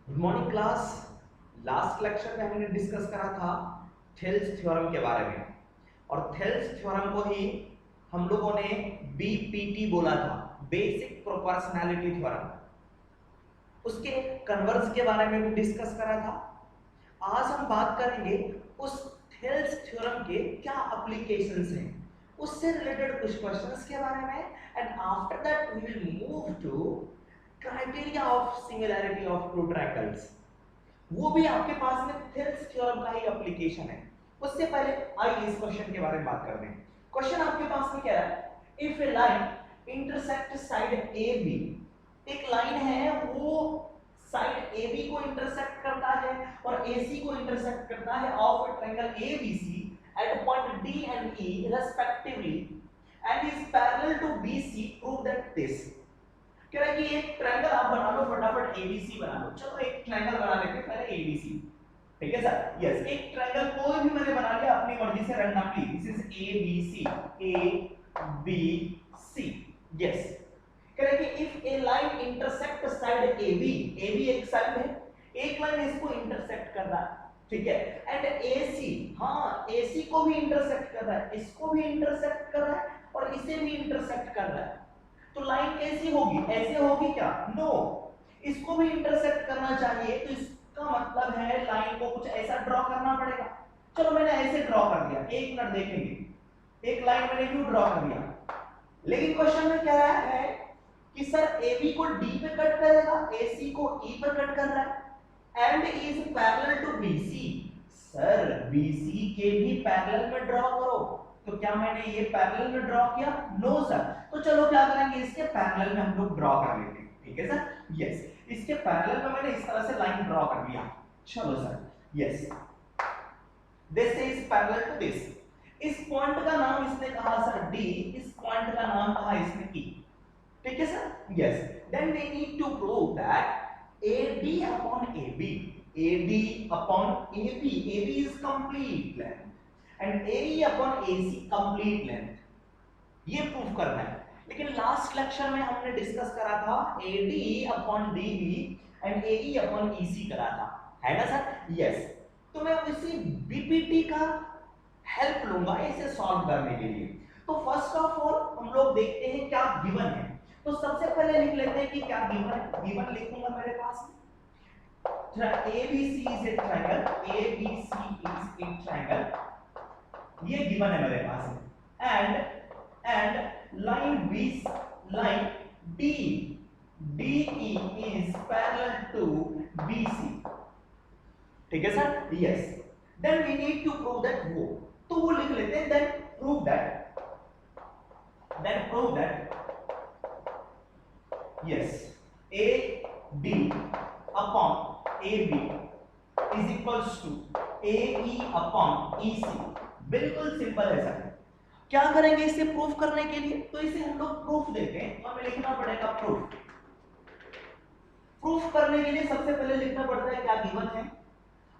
Good morning class. Last lecture में हमने discuss करा था थेल्स थ्योरम के बारे में, और थेल्स थ्योरम को ही हम लोगों ने बीपीटी बोला था, बेसिक प्रोपोर्शनैलिटी थ्योरम। उसके कन्वर्स के बारे में भी डिस्कस करा था। आज हम बात करेंगे उस थेल्स थ्योरम के क्या एप्लीकेशंस हैं, उससे रिलेटेड कुछ क्वेश्चंस के बारे में, and after that we will move to criteria of similarity of two triangles. वो भी आपके पास में थेल्स थ्योरम का ही एप्लीकेशन है। उससे पहले आइए इस क्वेश्चन के बारे में बात करते हैं। क्वेश्चन आपके पास में क्या है, if a line intersect side A B, एक लाइन है वो साइड ए बी को इंटरसेक्ट करता है और ए सी को इंटरसेक्ट करता है of a triangle A B C at point D and E respectively and is parallel to B C, prove that this. कह रहा है कि एक ट्रायंगल आप बना लो, फटाफट एबीसी बना लो। चलो एक ट्रायंगल बना लेते हैं पहले एबीसी। ठीक है सर, यस, एक ट्रायंगल कोई भी मैंने बना लिया अपनी मर्जी से randomly. This is ABC, A B C, yes. कह रहा है कि if a line intersect side AB, AB एक साइड है, एक लाइन इसको इंटरसेक्ट कर रहा है, ठीक है, एंड एसी, हाँ एसी को भी इंटरसेक्ट कर रहा है, इसको भी इंटरसेक्ट कर रहा है और इसे भी इंटरसेक्ट कर रहा है, तो लाइन कैसी होगी, ऐसे होगी क्या? नो, इसको भी इंटरसेक्ट करना चाहिए, तो इसका मतलब है लाइन को कुछ ऐसा ड्रॉ करना पड़ेगा। चलो मैंने ऐसे ड्रॉ कर दिया, एक मिनट देखेंगे। एक लाइन मैंने क्यों ड्रॉ कर दिया, लेकिन क्वेश्चन में क्या है कि सर AB को D पे कट करेगा, AC को E पर कट कर रहा है, and is parallel to BC। Sir BC के भी पैरेलल में ड्रॉ करो, तो क्या मैंने ये पैरेलल में ड्रॉ किया? No sir. तो चलो क्या करेंगे, इसके पैरेलल में हम लोग ड्रॉ कर लेते हैं, ठीक है सर, यस। इसके पैरेलल में मैंने इस तरह से लाइन ड्रॉ कर लिया। चलो sir, yes, this is parallel to this. इस पॉइंट का नाम इसने कहा सर D, इस पॉइंट का नाम कहा इसने E, ठीक है sir, yes. Then we need to prove that AD upon AB, AD upon AB, AB is complete length and AE upon AC complete length, ये प्रूफ करना है। लेकिन लास्ट लेक्चर में हमने डिस्कस करा था AD upon DB and AE upon EC करा था, है ना सर, यस। तो मैं इसी BPT का हेल्प लूंगा इसे सॉल्व करने के लिए। तो फर्स्ट ऑफ ऑल हम लोग देखते हैं क्या गिवन है। तो सबसे पहले लिख लेते हैं कि क्या गिवन है। गिवन लिखूंगा मेरे पास ABC is a triangle, ABC is a triangle, ये गिवन है मेरे पास में, and line DE is parallel to BC, ठीक है sir, yes. Then we need to prove that वो, तो वो लिख लेते हैं, then prove that yes, AD upon AB is equals to AE upon EC। बिल्कुल सिंपल है सर। क्या करेंगे इसे प्रूफ करने के लिए, तो इसे हम लोग प्रूफ देते हैं, तो हमें लिखना पड़ेगा प्रूफ। प्रूफ करने के लिए सबसे पहले लिखना पड़ता है क्या गिवन है,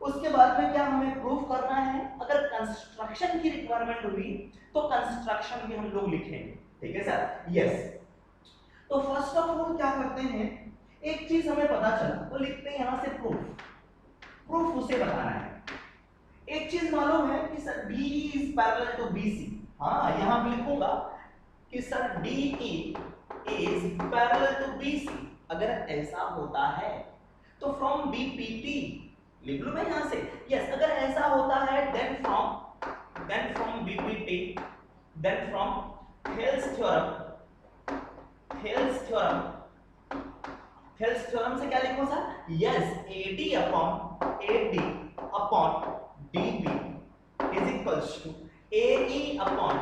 उसके बाद में क्या हमें प्रूफ करना है। अगर कंस्ट्रक्शन की रिक्वायरमेंट हुई तो कंस्ट्रक्शन भी हम लोग लिखेंगे, ठीक है सर, यस। तो फर्स्ट ऑफ ऑल क्या करते हैं, एक चीज हमें पता चला तो लिखते हैं यहां से प्रूफ। प्रूफ उसे बताना है। एक चीज मालूम है कि sir DE is parallel to BC, हाँ यहां भी लिखूंगा कि sir DE is parallel to BC। अगर ऐसा होता है तो फ्रॉम BPT लिख लूं मैं यहां से, यस। अगर ऐसा होता है then from BPT, then from Thales theorem से क्या लिखूं sir, yes, AD upon DB is equals to AE upon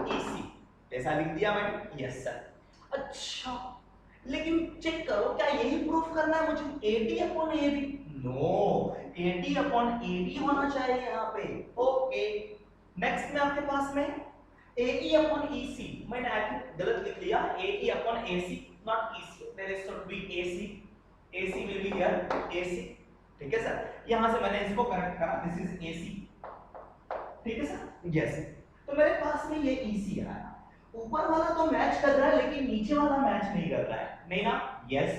EC, ऐसा लिख दिया मैंने, यस सर। अच्छा, लेकिन चेक करो क्या यही प्रूफ करना है मुझे, AD upon AB? No, AD upon AD होना चाहिए यहाँ पे, ओके। नेक्स्ट में आपके पास में AE upon EC, मैंने आई थिंक गलत लिख लिया, AE upon AC, not EC, there is should be AC will be here, AC, ठीक है सर। यहां से मैंने इसको करेक्ट करा, दिस इज AC, ठीक है सर, यस। तो मेरे पास में ये EC आ रहा है, ऊपर वाला तो मैच कर रहा है लेकिन नीचे वाला मैच नहीं कर रहा है, नहीं ना, यस।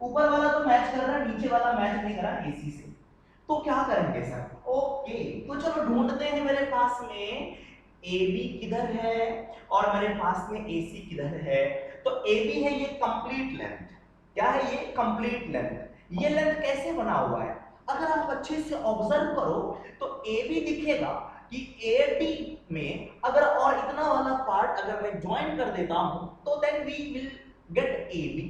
ऊपर वाला तो मैच कर रहा है, नीचे वाला मैच नहीं कर रहा AC से, तो क्या करेंगे सर? ओके, तो चलो ढूंढते हैं मेरे पास में AB किधर है और मेरे पास में AC किधर है। तो AB है ये कंप्लीट लेंथ, क्या है ये? Complete length. ये लेंथ कैसे बना हुआ है? अगर आप अच्छे से ऑब्जर्व करो तो AB दिखेगा कि AD में अगर और इतना वाला पार्ट अगर मैं ज्वाइन कर देता हूं तो then we will get AB।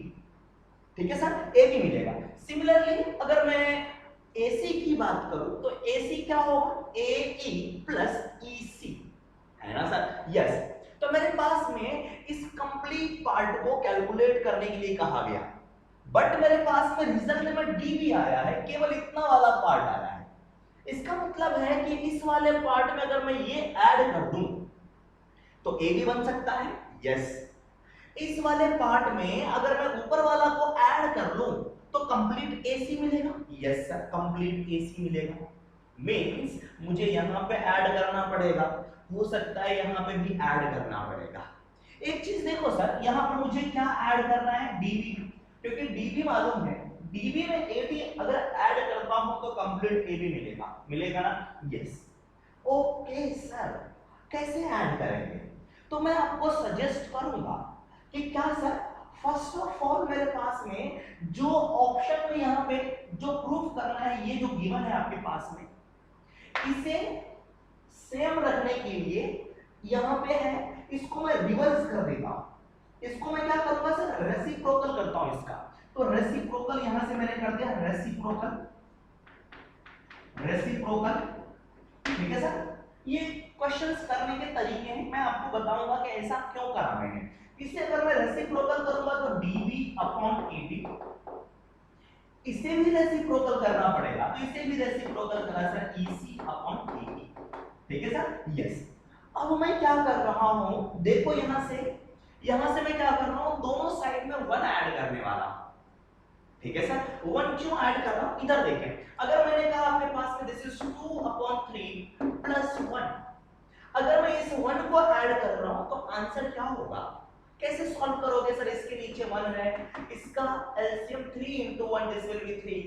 ठीक है सर, AB मिलेगा। सिमिलरली अगर मैं AC की बात करूं तो AC क्या होगा? AE प्लस EC, है ना सर? यस। तो मेरे पास में इस कंप्लीट पार्ट को कैलकुलेट करने के लिए कहा गया, बट मेरे पास में रिजल्ट में DB आया है, केवल इतना वाला पार्ट आया है। इसका मतलब है कि इस वाले पार्ट में अगर मैं ये ऐड कर दूं तो AB बन सकता है। यस। इस वाले पार्ट में अगर मैं ऊपर वाला को ऐड कर लूं तो कंप्लीट AC मिलेगा। यस सर, कंप्लीट AC मिलेगा। मींस मुझे यहां पे ऐड करना पड़ेगा, हो सकता है यहां पे भी ऐड करना पड़ेगा। एक चीज देखो सर, यहां पर मुझे क्या ऐड करना है? DB, क्योंकि DB मालूम है, DB में AB अगर ऐड करता हूं तो कंप्लीट AB मिलेगा, मिलेगा ना? यस। ओके सर, कैसे ऐड करेंगे? तो मैं आपको सजेस्ट करूंगा कि क्या सर, फर्स्ट ऑफ ऑल मेरे पास में जो ऑप्शन में यहां पे जो प्रूफ करना है, ये जो गिवन है आपके पास में, इसे सेम रखने के लिए यहां पे है, इसको मैं रिवर्स कर देता हूं। इसको मैं क्या करूंगा सर? रेसिप्रोकल करता हूं इसका। तो रेसिप्रोकल यहां से मैंने कर दिया, रेसिप्रोकल, रेसिप्रोकल। ठीक है सर, ये क्वेश्चंस करने के तरीके हैं, मैं आपको बताऊंगा कि ऐसा क्यों करा मैंने। इसे अगर मैं रेसिप्रोकल करूंगा तो DB अपॉन AD, इसे भी रेसिप्रोकल करना पड़ेगा, तो इसे भी रेसिप्रोकल करा सर EC अपॉन AD। ठीक है सर? यस। अब मैं क्या कर रहा हूं, देखो यहां से मैं क्या कर रहा हूं, दोनों साइड में 1 ऐड करने वाला हूं। ठीक है सर? 1 क्यों ऐड कर रहा हूं? इधर देखें, अगर मैंने कहा आपके पास में दिस इज 2 अपॉन 3 प्लस 1, अगर मैं इस 1 को ऐड कर रहा हूं तो आंसर क्या होगा? कैसे सॉल्व करोगे सर? इसके नीचे 1 है, इसका LCM 3 into 1 this will be 3,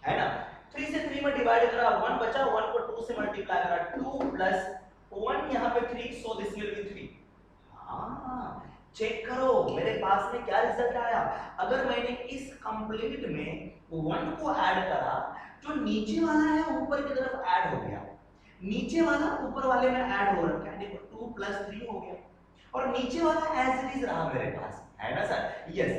है ना? 3 से 3 में डिवाइड करा, 1 बचा, 1 को 2 से मल्टीप्लाई करा, 2 प्लस 1 यहां पे 3, सो दिस विल बी 3। हाँ, चेक करो मेरे पास में क्या रिजल्ट आया। अगर मैंने इस कंप्लीट में 1 को ऐड करा, जो नीचे वाला है ऊपर की तरफ ऐड हो गया, नीचे वाला ऊपर वाले में ऐड हो रखा है, देखो 2 प्लस 3 हो गया, और नीचे वाला एज इट इज रहा मेरे पास, है ना सर? यस।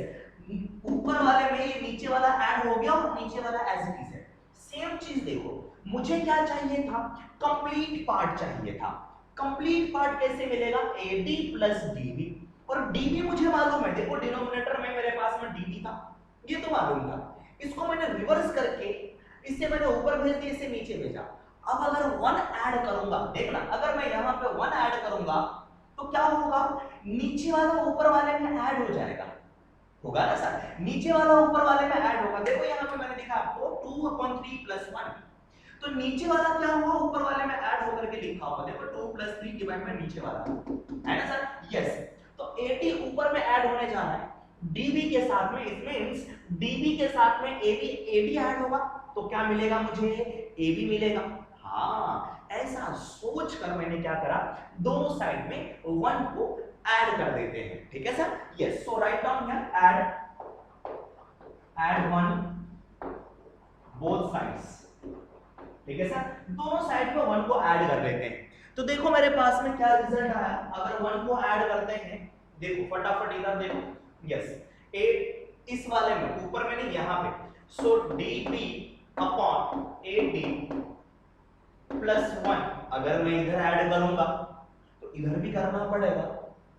ऊपर वाले में ये नीचे वाला ऐड हो गया और नीचे वाला एज इट इज है। सेम चीज देखो, मुझे क्या चाहिए था? कंप्लीट पार्ट चाहिए था। कंप्लीट पार्ट कैसे मिलेगा? AD प्लस DB, और DB मुझे मालूम है, देखो डिनोमिनेटर में मेरे पास में DB था, ये तो मालूम था। इसको मैंने रिवर्स करके इसे मैंने ऊपर भेज दिया, इसे नीचे भेजा। अब अगर 1 ऐड करूंगा, देखना अगर मैं यहां पे 1 ऐड करूंगा तो क्या होगा? नीचे वाला ऊपर वाले में ऐड हो जाएगा, होगा ना सर? नीचे वाला ऊपर वाले में ऐड होगा। देखो यहां पे मैंने लिखा आपको 2/3 प्लस 1, तो नीचे वाला क्या हुआ? ऊपर वाले में ऐड होकर के लिखा होगा, देखो 2 प्लस 3 डिवाइड बाय नीचे वाला, है ना सर? यस। तो 80 ऊपर में ऐड होने जा रहा है DB के साथ में, इट मींस DB के साथ में AD ऐड होगा, तो क्या मिलेगा मुझे? AB मिलेगा। हाँ, ऐसा सोच कर मैंने क्या करा, दोनों साइड में 1 को ऐड कर देते हैं। ठीक है sir? Yes. So write down here add 1 both sides. ठीक है सर? दोनों साइड में 1 को ऐड कर लेते हैं। तो देखो मेरे पास में क्या रिजल्ट आया, अगर 1 को ऐड करते हैं, देखो फटाफट इधर देखो। यस, 8 इस वाले में ऊपर में नहीं, यहां पे, सो DB अपॉन AD प्लस 1, अगर मैं इधर ऐड करूंगा तो इधर भी करना पड़ेगा,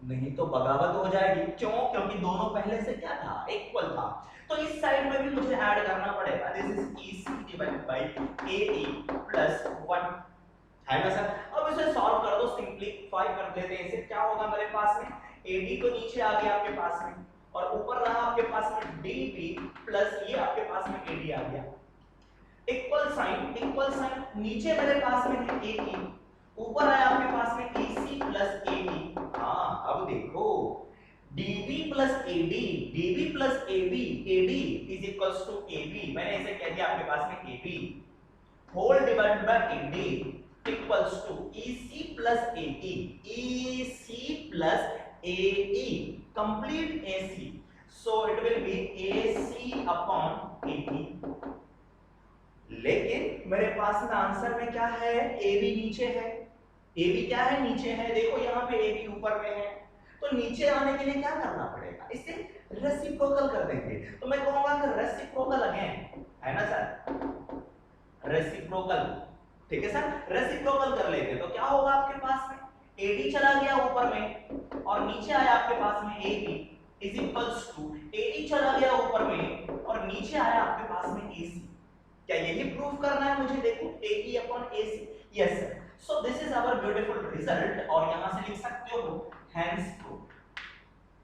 नहीं तो बगावत हो जाएगी। क्यों? क्योंकि दोनों पहले से क्या था? इक्वल था। तो इस साइड में भी मुझे ऐड करना पड़ेगा, this is EC divided by AE plus 1, है ना सर? अब इसे सॉल्व कर दो, सिंपलीफाई कर देते हैं इसे। क्या होगा मेरे पास में? AD तो नीचे आ गया आपके पास में, और ऊपर रहा आपके पास में DB प्लस ये आपके पास में AD आ गया। इक्वल साइन, नीचे मेरे पास में है AE, ऊपर है आपके पास में EC प्लस AD। हाँ, अब देखो DB plus AD, DB plus AB, AD is equals to AB, मैंने ऐसे कह दिया आपके पास में AB whole divided by AD equals to EC plus AE, EC plus AE complete AC, so it will be AC upon AE। लेकिन मेरे पास में आंसर में क्या है, AB नीचे है, AB क्या है, नीचे है, देखो यहाँ पे AB ऊपर में है, तो नीचे आने के लिए क्या करना पड़ेगा, इसे रेसिप्रोकल कर देंगे, तो मैं कहूंगा कि रेसिप्रोकल अगेन, है ना सर, रेसिप्रोकल, ठीक है सर, रेसिप्रोकल कर लेते तो क्या होगा आपके पास में, AD चला गया ऊपर में और नीचे आया आपके पास में AB is equals to AD चला गया ऊपर में और नीचे आया आपके पास में AC। क्या यही प्रूव करना है मुझे, देखो AE upon AC, yes sir, so this is our beautiful result, और यहां से लिख सकते हो hence prove.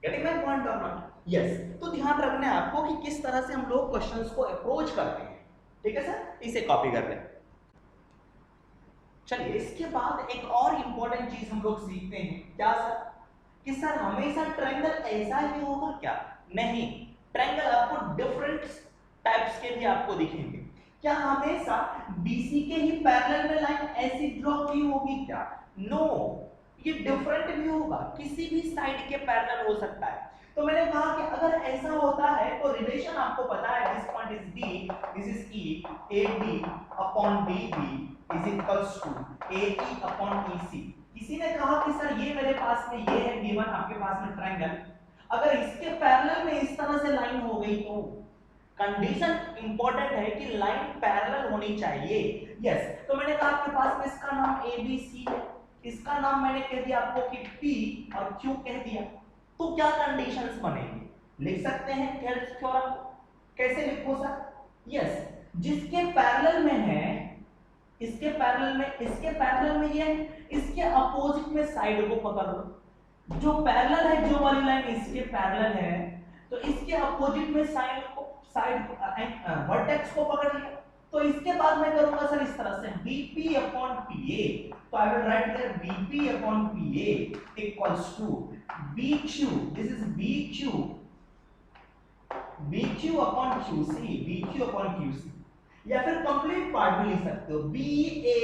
Getting my point और नॉट, यस, तो ध्यान रखना है आपको कि किस तरह से हम लोग क्वेश्चंस को अप्रोच करते हैं, ठीक है सर, इसे कॉपी कर लें। चलिए इसके बाद एक और इंपॉर्टेंट चीज हम लोग सीखते हैं, क्या सर, कि सर हमेशा ट्रायंगल ऐसा ही होगा क्या, नहीं, ट्रायंगल आपको डिफरेंट टाइप्स के भी आपको दिखेंगे, क्या हमेशा BC के ही पैरेलल में लाइन ऐसी ड्रॉ की होगी क्या, नो, ये डिफरेंट भी होगा, किसी भी साइड के पैरेलल हो सकता है, तो मैंने कहा कि अगर ऐसा होता है तो रिलेशन आपको पता है, this point is D, this is E, AD upon DB is equals to AE upon EC। किसी ने कहा कि सर ये मेरे पास में ये है गिवन आपके पास में ट्रायंगल, अगर इसके पैरेलल में इस तरह से लाइन हो गई तो कंडीशन इंपॉर्टेंट है कि लाइन पैरेलल होनी चाहिए, यस, तो मैंने कहा आपके पास में इसका नाम ABC है, इसका नाम मैंने कह दिया आपको कि P और Q कह दिया, तो क्या कंडीशंस बनेंगे, लिख सकते हैं थेल्स थ्योरम, कैसे लिखो सर, यस, जिसके पैरेलल में है, इसके पैरेलल में, इसके पैरेलल में ये, इसके अपोजिट में साइड को पकड़ लो, जो पैरेलल है, जो वाली लाइन इसके पैरेलल है, तो इसके अपोजिट में साइड को, साइड वर्टेक्स को पकड़ लिया, तो इसके बाद मैं करूंगा सर इस तरह से BP अपॉन PA, तो I will write there BP upon PA equals to BQ, this is BQ upon QC, BQ upon QC, या फिर कंप्लीट पार्ट भी लिख सकते हो BA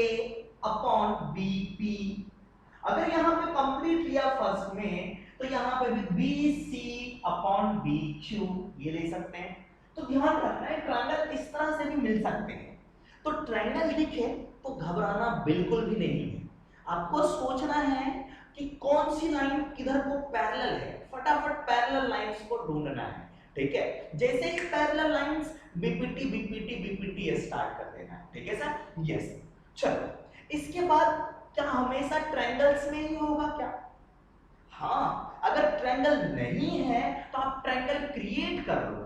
अपॉन BP, अगर यहां पे कंप्लीट लिया फर्स्ट में तो यहां पे भी BC अपॉन BQ ये ले सकते हैं, तो ध्यान रखना है ट्रायंगल इस तरह से भी मिल सकते हैं, तो ट्रायंगल दिखे तो घबराना बिल्कुल भी नहीं है, आपको सोचना है कि कौन सी लाइन किधर को पैरेलल है, फटाफट पैरेलल लाइंस को ढूंढना है, ठीक है, जैसे ही parallel lines BPT BPT BPT start कर देना है, ठीक है सर, यस, चलो इसके बाद क्या हमेशा ट्रायंगल्स में ही होगा क्या, हाँ, अगर ट्रायंगल नहीं है तो आप ट्रायंगल क्रिएट कर लो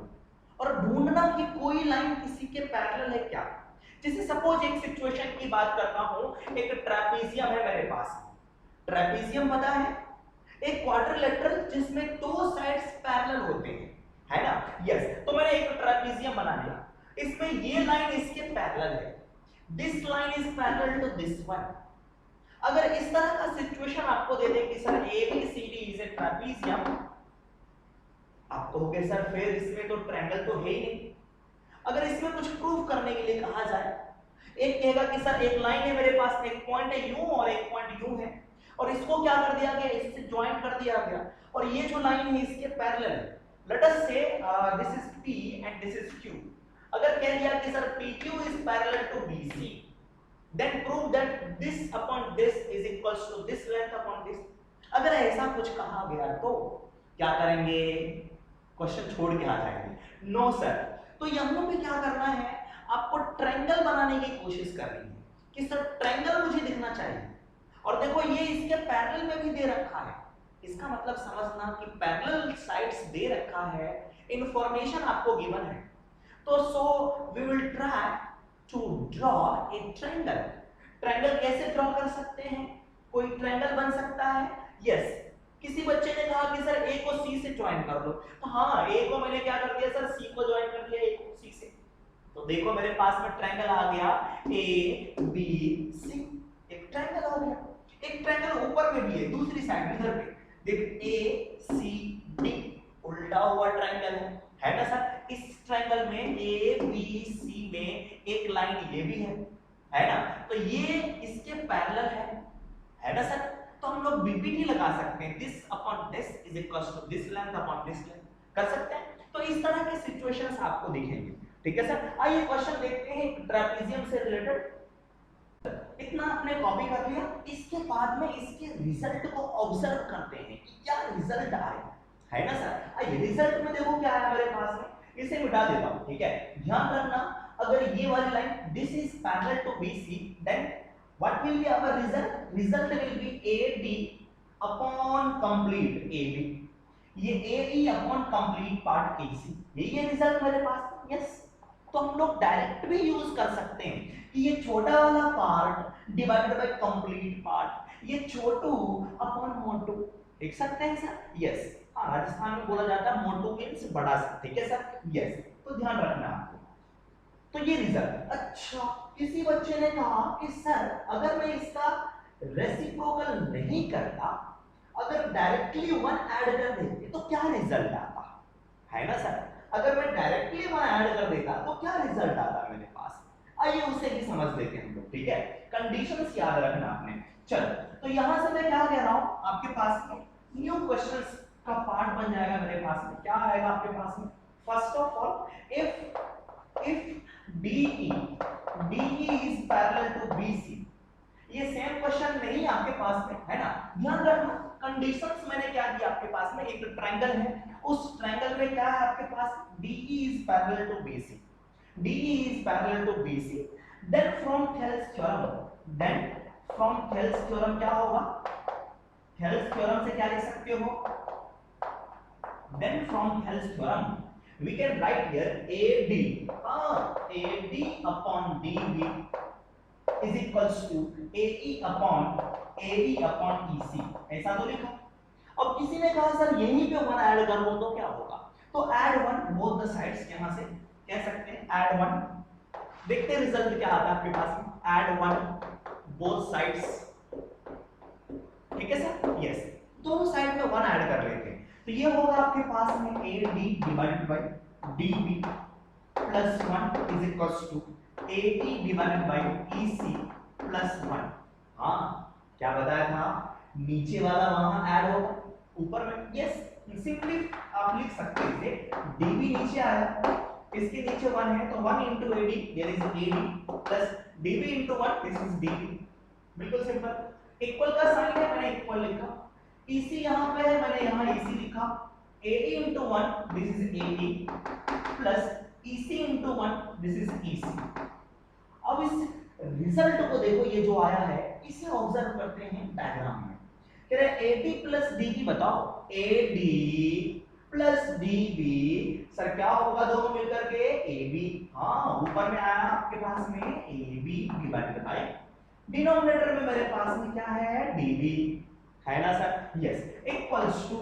और ढूंढना कि कोई लाइन किसी के पैरेलल है क्या, जैसे सपोज एक सिचुएशन की बात करता हूं, एक ट्रेपेजियम है मेरे पास, ट्रेपेजियम पता है, एक क्वाड्रिलेटरल जिसमें दो साइड्स पैरेलल होते हैं, है ना, यस, तो मैंने एक ट्रेपेजियम बना लिया, इसमें ये लाइन इसके पैरेलल है, this line is parallel to this one, अगर इस तरह का सिचुएशन आपको दे दे कि sir ABCD is a trapezium, आप कहोगे सर फिर इसमें तो ट्रायंगल तो है ही नहीं, अगर इसमें कुछ प्रूव करने के लिए कहा जाए, एक कहेगा कि सर एक लाइन है मेरे पास, एक पॉइंट है यूं और एक पॉइंट यूं है, और इसको क्या कर दिया गया, इससे ज्वाइन कर दिया गया, और ये जो लाइन है इसके पैरेलल है, let us say this is P and this is Q, अगर कह दिया कि sir PQ is parallel to BC, then prove that this upon this is equals to this length upon this, अगर ऐसा कुछ कहा गया तो क्या करेंगे, क्वेश्चन छोड़ के आ जाएंगे, नो सर, तो यहां पे क्या करना है, आपको ट्रायंगल बनाने की कोशिश करनी है कि सर ट्रायंगल मुझे दिखना चाहिए, और देखो ये इसके पैरेलल में भी दे रखा है, इसका मतलब समझना कि पैरेलल साइड्स दे रखा है, इंफॉर्मेशन आपको गिवन है, तो so we will try to draw a triangle, triangle कैसे ड्रॉ कर सकते हैं, कोई ट्रायंगल बन सकता है, यस, किसी बच्चे ने कहा कि सर A को C से ज्वाइन कर दो, तो हाँ A को मैंने क्या कर दिया सर C को ज्वाइन कर दिया A को C से, तो देखो मेरे पास में ट्रायंगल आ गया ABC, एक ट्रायंगल आ गया, एक ट्रायंगल ऊपर में भी है दूसरी साइड इधर पे, देख ACD उल्टा हुआ ट्रायंगल है ना सर। इस ट्रायंगल में ए बी सी में एक लाइन ये भी है ना, तो ये इसके पैरेलल है ना सर। तो हम लोग बीपीटी लगा सकते हैं, this upon this is equals to this length upon this length, कर सकते हैं। तो इस तरह के सिचुएशंस आपको दिखेंगे, ठीक है सर। आइए क्वेश्चन देखते हैं ट्रेपेजियम से रिलेटेड। इतना आपने कॉपी कर लिया, इसके बाद में इसके रिजल्ट को ऑब्जर्व करते हैं कि क्या रिजल्ट आया है ना सर। आइए रिजल्ट में देखो क्या आया मेरे पास में, इसे मिटा देता हूं, ठीक है। ध्यान रखना, अगर ये वाली line this is parallel to BC, then what will be our result, result will be AD upon complete AB, ये AE upon complete part AC, ये रिजल्ट मेरे पास। यस, तो हम लोग डायरेक्ट भी यूज कर सकते हैं कि ये छोटा वाला part divided by complete part, ये छोटू अपॉन मोटू, देख सकते हैं सर। यस, हाँ राजस्थान में बोला जाता है मोटू मींस बड़ा सा, ठीक है सर। यस, तो ध्यान रखना आपको। तो ये रिजल्ट। अच्छा, किसी बच्चे ने कहा कि सर अगर मैं इसका रेसिप्रोकल नहीं करता, अगर डायरेक्टली 1 ऐड कर देते तो क्या रिजल्ट आता, है ना सर। अगर मैं डायरेक्टली 1 ऐड कर देता तो क्या रिजल्ट आता मेरे पास। आइए उसे भी समझ लेते हैं हम लोग, ठीक है। कंडीशंस याद रखना आपने। चलो, तो यहां से मैं क्या कह रहा हूं, आपके पास में न्यू क्वेश्चंस का पार्ट बन जाएगा मेरे पास में। क्या आएगा आपके पास में, first of all if DE is parallel to BC, ये सेम क्वेश्चन नहीं आपके पास में, है ना। ध्यान रखना, कंडीशंस मैंने क्या दिया आपके पास में, एक ट्रायंगल है, उस ट्रायंगल में क्या है आपके पास, DE is parallel to BC, DE is parallel to BC, then from Thales theorem क्या होगा, Thales theorem से क्या लिख सकते हो, then from Thales theorem we can write here AD upon DB is equals to AE upon EC, ऐसा तो लिखा। अब किसी ने कहा सर यहीं पे 1 ऐड कर लो तो क्या होगा, तो ऐड 1 बोथ द साइड्स, यहां से कह सकते हैं ऐड 1, देखते हैं रिजल्ट क्या आता है आपके पास में, ऐड 1 बोथ साइड्स, ठीक है सर। यस, दोनों साइड में 1 ऐड कर लेते हैं, तो ये होगा आपके पास में AD divided by DB plus 1 is equals to AE divided by EC plus 1। हाँ, क्या बताया था, नीचे वाला वहां ऐड होगा, ऊपर में। यस, सिंपली आप लिख सकते हैं इसे, DB नीचे आया, इसके नीचे 1 है तो 1 into AD, there is AD plus DB into 1, this is DB, बिल्कुल सिंपल। इक्वल का साइन है, मैंने इक्वल लिखा, EC यहाँ पे है, मैंने यहाँ EC लिखा, AE into 1, this is AE plus EC into 1, this is EC। अब इस रिजल्ट को देखो, ये जो आया है इसे ऑब्जर्व करते हैं डायग्राम में। कह रहे AD प्लस DB, बताओ AD प्लस DB, सर क्या होगा दोनों मिलकर के AB। हाँ, ऊपर में आया आपके पास में AB डिवाइडेड बाय, डिनोमिनेटर में मेरे पास में क्या है DB, है ना sir. Yes, equals to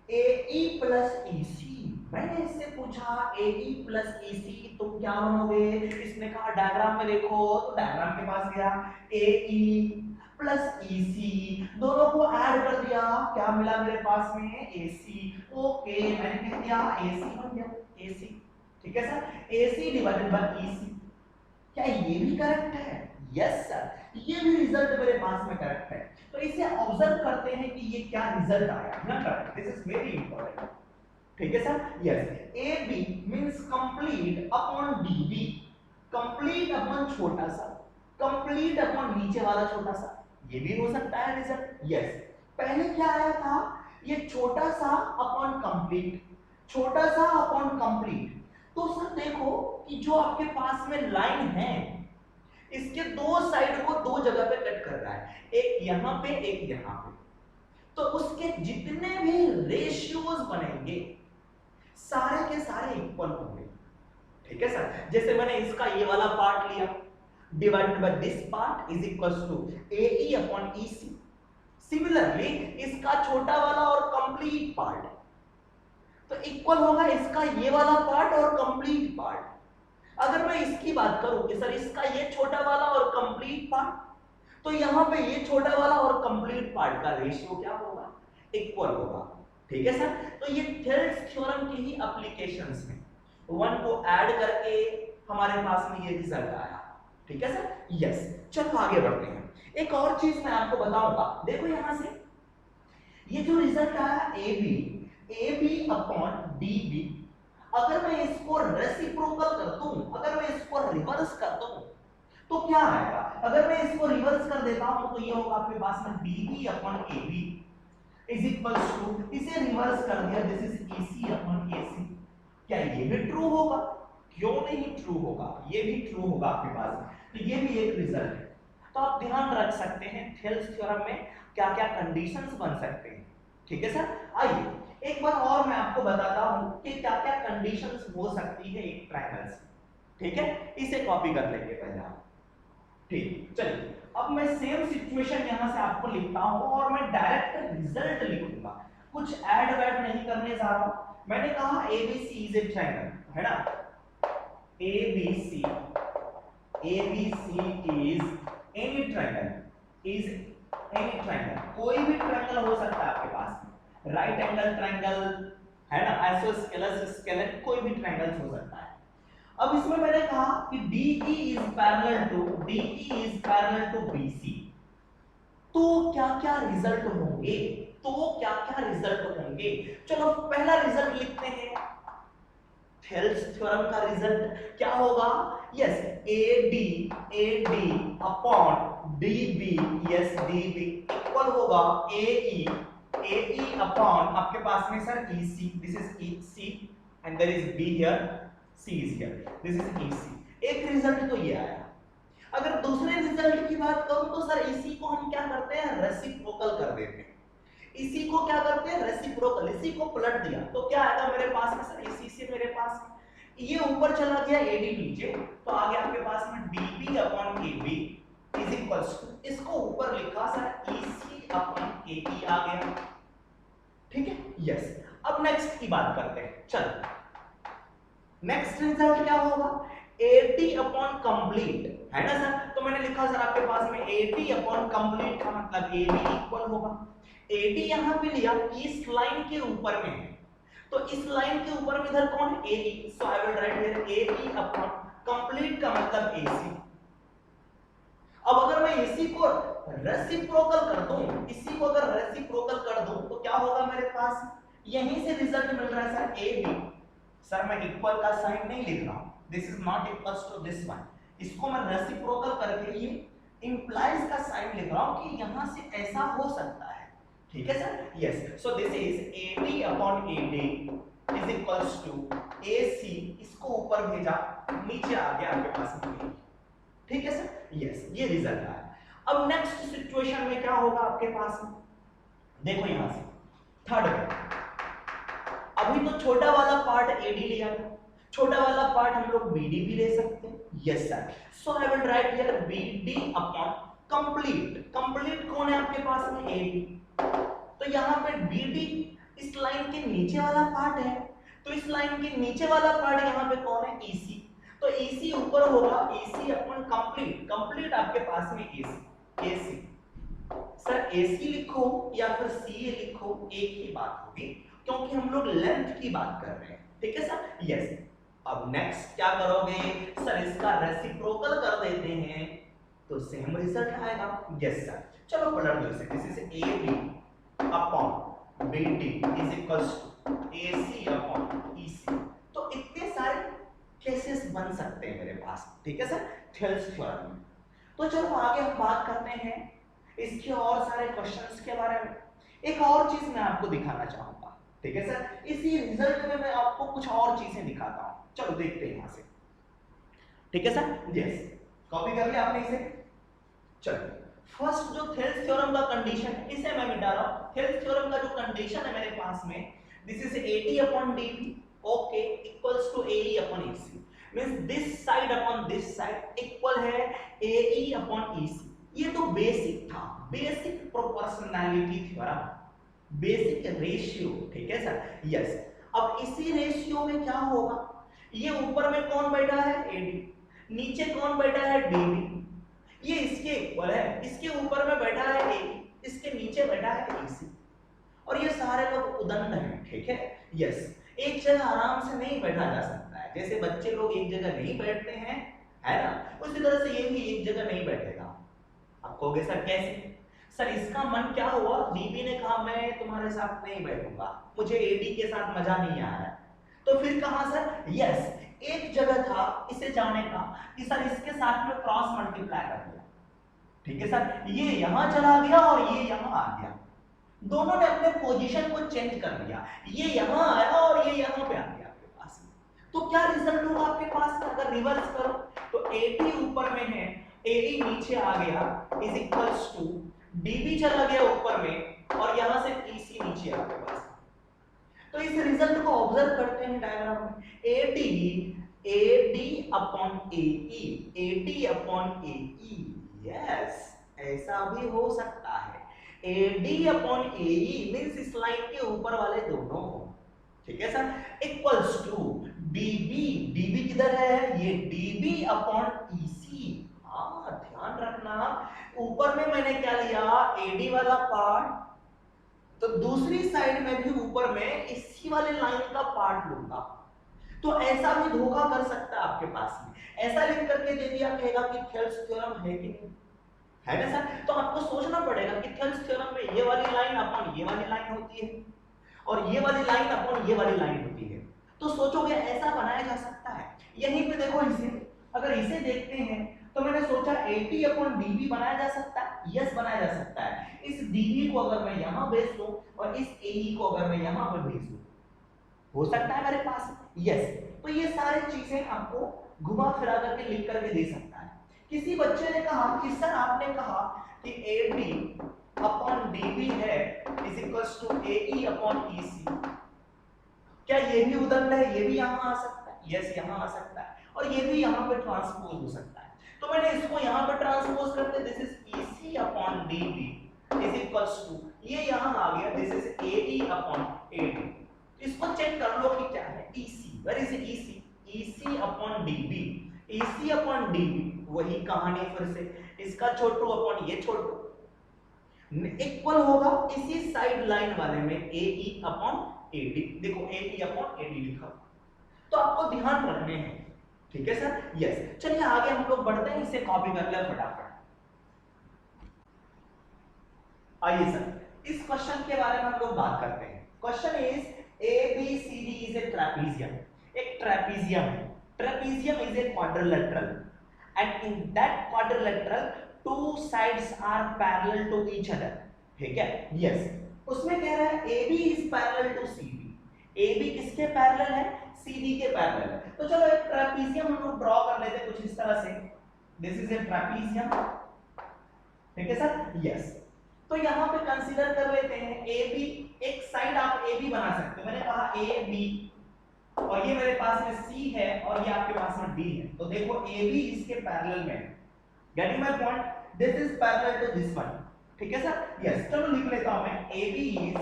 AE plus EC। मैंने इससे पूछा AE प्लस EC तुम क्या बनोगे, इसने कहा डायग्राम में देखो, तो डायग्राम के पास गया, AE प्लस EC दोनों को ऐड कर दिया, क्या मिला मेरे पास में AC। ओके, मैंने कह दिया AC बन गया AC, ठीक है sir. AC divided by EC, क्या ये भी करेक्ट है, यस सर, ये भी रिजल्ट मेरे पास में करेक्ट है। तो इसे ऑब्जर्व करते हैं कि ये क्या रिजल्ट आया, ध्यान रखना, दिस इज वेरी इंपॉर्टेंट, ठीक है sir. Yes, AB means complete upon DB, complete upon छोटा सा, कंप्लीट अपॉन नीचे वाला छोटा सा, ये भी हो सकता है रिजल्ट। यस, पहले क्या आया था, ये छोटा सा अपॉन कंप्लीट, छोटा सा अपॉन कंप्लीट। तो सर देखो कि जो आपके पास में लाइन है, इसके दो साइड को दो जगह पे कट कर रहा है, एक यहां पे एक यहां पे, तो उसके जितने भी रेशियोज बनेंगे सारे के सारे इक्वल होंगे, ठीक है सर। जैसे मैंने इसका ये वाला पार्ट लिया, divided by this part is equals to AE upon EC। Similarly इसका छोटा वाला और कंप्लीट पार्ट तो इक्वल होगा इसका ये वाला पार्ट और कंप्लीट पार्ट। अगर मैं इसकी बात करूं कि सर इसका ये छोटा वाला और कंप्लीट पार्ट, तो यहां पे ये छोटा वाला और कंप्लीट पार्ट का रेशियो क्या होगा, इक्वल होगा, ठीक है सर। तो ये थेल्स थ्योरम के ही एप्लीकेशंस हैं, वन को ऐड करके हमारे पास में ये रिजल्ट आया। ठीक है सर, यस। चलो आगे बढ़ते हैं। एक और चीज मैं आपको बताऊंगा, देखो यहां से ये जो रिजल्ट आया A B upon D B, अगर मैं इसको रेसिप्रोकल कर दूं, अगर मैं इसको रिवर्स कर दूं तो क्या आएगा? अगर मैं इसको रिवर्स कर देता हूं तो ये होगा आपके पास में D B upon A B is equals to, इसे रिवर्स कर दिया, this is A C upon A C. क्या ये भी ट्रू होगा? क्यों नहीं ट्रू होगा, ये भी ट्रू होगा आपके पास। तो ये भी एक रिजल्ट है। तो आप ध्यान रख सकते हैं थेल्स थ्योरम में क्या क्या कंडीशंस बन सकते हैं। ठीक है सर, आइए एक बार और मैं आपको बताता हूं कि क्या क्या कंडीशंस हो सकती है एक ट्रायंगल से। ठीक है, इसे कॉपी कर लेंगे पहले आप। ठीक, चलिए अब मैं सेम सिचुएशन यहां से आपको लिखता हूं और मैं डायरेक्ट रिजल्ट लिखूंगा, कुछ ऐड वैड नहीं करने जा रहा हूं। मैंने कहा ABC इज ए ट्रायंगल, है ना? ABC is any triangle, is any triangle, कोई भी ट्रायंगल हो सकता है आपके पास में, राइट एंगल ट्रायंगल, है ना, आइसोस्केलस स्केलेट, कोई भी ट्रायंगल हो सकता है। अब इसमें मैंने कहा कि DE is parallel to BC, तो क्या क्या रिजल्ट होंगे? चलो पहला रिजल्ट लिखते हैं, थेल्स थ्योरम का रिजल्ट क्या होगा? Yes, AD upon DB, yes DB equal होगा AE अपॉन आपके पास में sir EC, this is EC and there is B here, C is here, this is EC। एक रिजल्ट तो ये आया। अगर दूसरे रिजल्ट की बात करूं तो सर इसी को हम क्या करते हैं, रेसिप्रोकल कर देते हैं। इसी को क्या करते हैं, रेसिप्रोकल, इसी को पलट दिया तो क्या आएगा मेरे पास में सर, इसी से मेरे पास ये ऊपर चला गया AD नीचे, तो आ गया आपके पास में DB upon AB is equals to, इसको ऊपर लिखा सर EC अपॉन AE आ गया। ठीक है, यस। अब नेक्स्ट की बात करते हैं, चलो नेक्स्ट रिजल्ट क्या होगा? AD अपॉन कंप्लीट, है ना सर? तो मैंने लिखा सर आपके पास में AD अपॉन कंप्लीट का मतलब AB इक्वल होगा, AD यहां पे लिया, इस लाइन के ऊपर में है, तो इस लाइन के ऊपर में इधर कौन है? AE, so I will write here AE upon complete का मतलब AC। अब अगर मैं इसी को रेसिप्रोकल कर दूं, इसी को अगर रेसिप्रोकल कर दूं तो क्या होगा मेरे पास? यहीं से रिजल्ट मिल रहा है सर AB। सर मैं इक्वल का साइन नहीं लिख रहा हूं, this is not equals to this one, इसको मैं रेसिप्रोकल करके ये इंप्लाइज का साइन लिख रहा हूं कि यहां से ऐसा हो सकता है। ठीक है sir, yes. So this is AB upon AD is equals to AC, इसको ऊपर भेजा, नीचे आ गया आपके पास में। ठीक है सर, यस, ये रिजल्ट आया। अब नेक्स्ट सिचुएशन में क्या होगा आपके पास में, देखो यहां से थर्ड में, अभी तो छोटा वाला पार्ट AD लिया था, छोटा वाला पार्ट हम लोग BD भी ले सकते हैं, yes sir. So I will write here BD upon complete, complete कौन है आपके पास में? AD, तो यहां पे BD इस लाइन के नीचे वाला पार्ट है, तो इस लाइन के नीचे वाला पार्ट यहां पे कौन है? EC, तो EC ऊपर होगा EC अपॉन कंप्लीट, कंप्लीट आपके पास में AC। सर AC लिखो या फिर CA लिखो, एक ही बात होगी क्योंकि हम लोग लेंथ की बात कर रहे हैं। ठीक है सर, यस। अब नेक्स्ट क्या करोगे सर, इसका रेसिप्रोकल कर देते हैं तो सेम रिजल्ट आएगा, यस सर। चलो पलट दो इसे, this is AB upon BD is equals to AC upon EC। तो इतने सारे केसेस बन सकते हैं मेरे पास, ठीक है सर, थेल्स थ्योरम में। तो चलो आगे हम बात करते हैं इसके और सारे क्वेश्चंस के बारे में। एक और चीज मैं आपको दिखाना चाहूंगा, ठीक है सर, इसी रिजल्ट में मैं आपको कुछ और चीजें दिखाता हूं। चलो देखते हैं यहां से, ठीक है सर, यस। कॉपी कर लिया आपने इसे? चलो फर्स्ट जो थेल्स थ्योरम का कंडीशन है इसे मैं मिटा रहा हूं। थेल्स थ्योरम का जो कंडीशन है मेरे पास में, this is AD upon DB okay equals to AE upon EC, means this side upon this side equal है AE अपॉन EC। ये तो बेसिक था, basic proportionality theorem, basic ratio, ठीक है सर, यस। अब इसी रेशियो में क्या होगा, ये ऊपर में कौन बैठा है? AD, नीचे कौन बैठा है? DB, ये इसके इक्वल है, इसके ऊपर में बैठा है AE, इसके नीचे बैठा है EC। और ये सारे लोग उदंड हैं, ठीक है। यस, एक जगह आराम से नहीं बैठा जा सकता है, जैसे बच्चे लोग एक जगह नहीं बैठते हैं, है ना, उसी तरह से ये भी एक जगह नहीं बैठेगा। आप कहोगे सर कैसे? सर इसका मन क्या हुआ, डीबी ने कहा मैं तुम्हारे साथ नहीं बैठूंगा, मुझे एडी के साथ मजा नहीं आ रहा है, तो फिर कहा सर यस, एक जगह था इसे जाने का कि सर इसके साथ में क्रॉस मल्टीप्लाई कर दिया, ठीक है सर, ये यहां चला गया और ये यहां आ गया, दोनों ने अपने पोजीशन को चेंज कर दिया, ये यहां आया और ये यहां पे आ गया आपके पास। तो क्या रिजल्ट होगा आपके पास? अगर रिवर्स करो तो एटी ऊपर में है, एडी नीचे आ गया इज इक्वल्स टू डीबी चला गया ऊपर में और यहां से ईसी नीचे आपके पास। तो इस रिजल्ट को ऑब्जर्व करते हैं डायग्राम में, AD upon AE, AD upon AE, yes ऐसा भी हो सकता है, AD अपॉन AE मींस इस लाइन के ऊपर वाले दोनों, ठीक है सर, इक्वल्स टू DB किधर है, ये DB अपॉन EC। हाँ ध्यान रखना, ऊपर में मैंने क्या लिया, AD वाला पार्ट, तो दूसरी साइड में भी ऊपर में इसी वाले लाइन का पार्ट लूंगा। तो ऐसा भी धोखा कर सकता है आपके पास में, ऐसा लिख करके दे दिया, कहेगा कि थेल्स थ्योरम है कि नहीं, है ना सर। तो आपको सोचना पड़ेगा कि थेल्स थ्योरम में ये वाली लाइन अपॉन ये वाली लाइन होती है और ये वाली लाइन अपॉन ये वाली लाइन होती है, तो सोचोगे ऐसा बनाया जा सकता है। यहीं पे देखो, इसे अगर इसे देखते हैं तो मैंने सोचा 80 अपॉन डीबी बनाया जा सकता है, यस बनाया जा सकता है। इस डीबी को अगर मैं यहां भेज दूं और इस एई को अगर मैं यहां पर भेज दूं, हो सकता है मेरे पास, यस। तो ये सारी चीजें आपको घुमा फिरा करके लिख करके दे सकता है। किसी बच्चे ने कहा कि सर आपने कहा कि एडी अपॉन डीबी है is equals to AE upon EC, क्या ये भी उदंड है, ये भी यहां आ सकता है, यस यहां आ सकता है, और ये भी यहां पे ट्रांसपोज हो सकता है। तो मैंने इसको यहां पे ट्रांसपोज करते, this is EC upon DB is equals to, ये यहां आ गया, this is AE upon AD. इसको चेक कर लो कि क्या है, EC, where is EC, EC upon DB, EC upon DB वही कहानी फिर से, इसका छोटू अपॉन ये छोटू इक्वल होगा इसी साइड लाइन वाले में एई अपॉन एडी। देखो एई अपॉन एडी लिखा, तो आपको ध्यान रखने हैं, ठीक है सर, यस। चलिए आगे हम लोग बढ़ते हैं, इसे कॉपी कर ले फटाफट। आइए सर, इस क्वेश्चन के बारे में हम लोग बात करते हैं। Question is ABCD is a trapezium, एक ट्रेपीजियम है, trapezium is a quadrilateral and in that quadrilateral two sides are parallel to each other, ठीक है, यस। उसमें कह रहा है AB is parallel to CD, AB किसके पैरेलल है, CD के पैरेलल है। तो चलो एक ट्रेपीजियम हम लोग ड्रॉ कर लेते हैं कुछ इस तरह से, दिस इज ए ट्रेपीजियम, ठीक है सर, यस। तो यहां पे कंसीडर कर लेते हैं AB, एक साइड आप AB बना सकते हो, मैंने कहा AB और ये मेरे पास में C है और ये आपके पास में D है, तो देखो AB इसके पैरेलल में, getting my point, this is parallel to this one, ठीक है सर, यस। चलो लिख लेता हूं मैं, AB is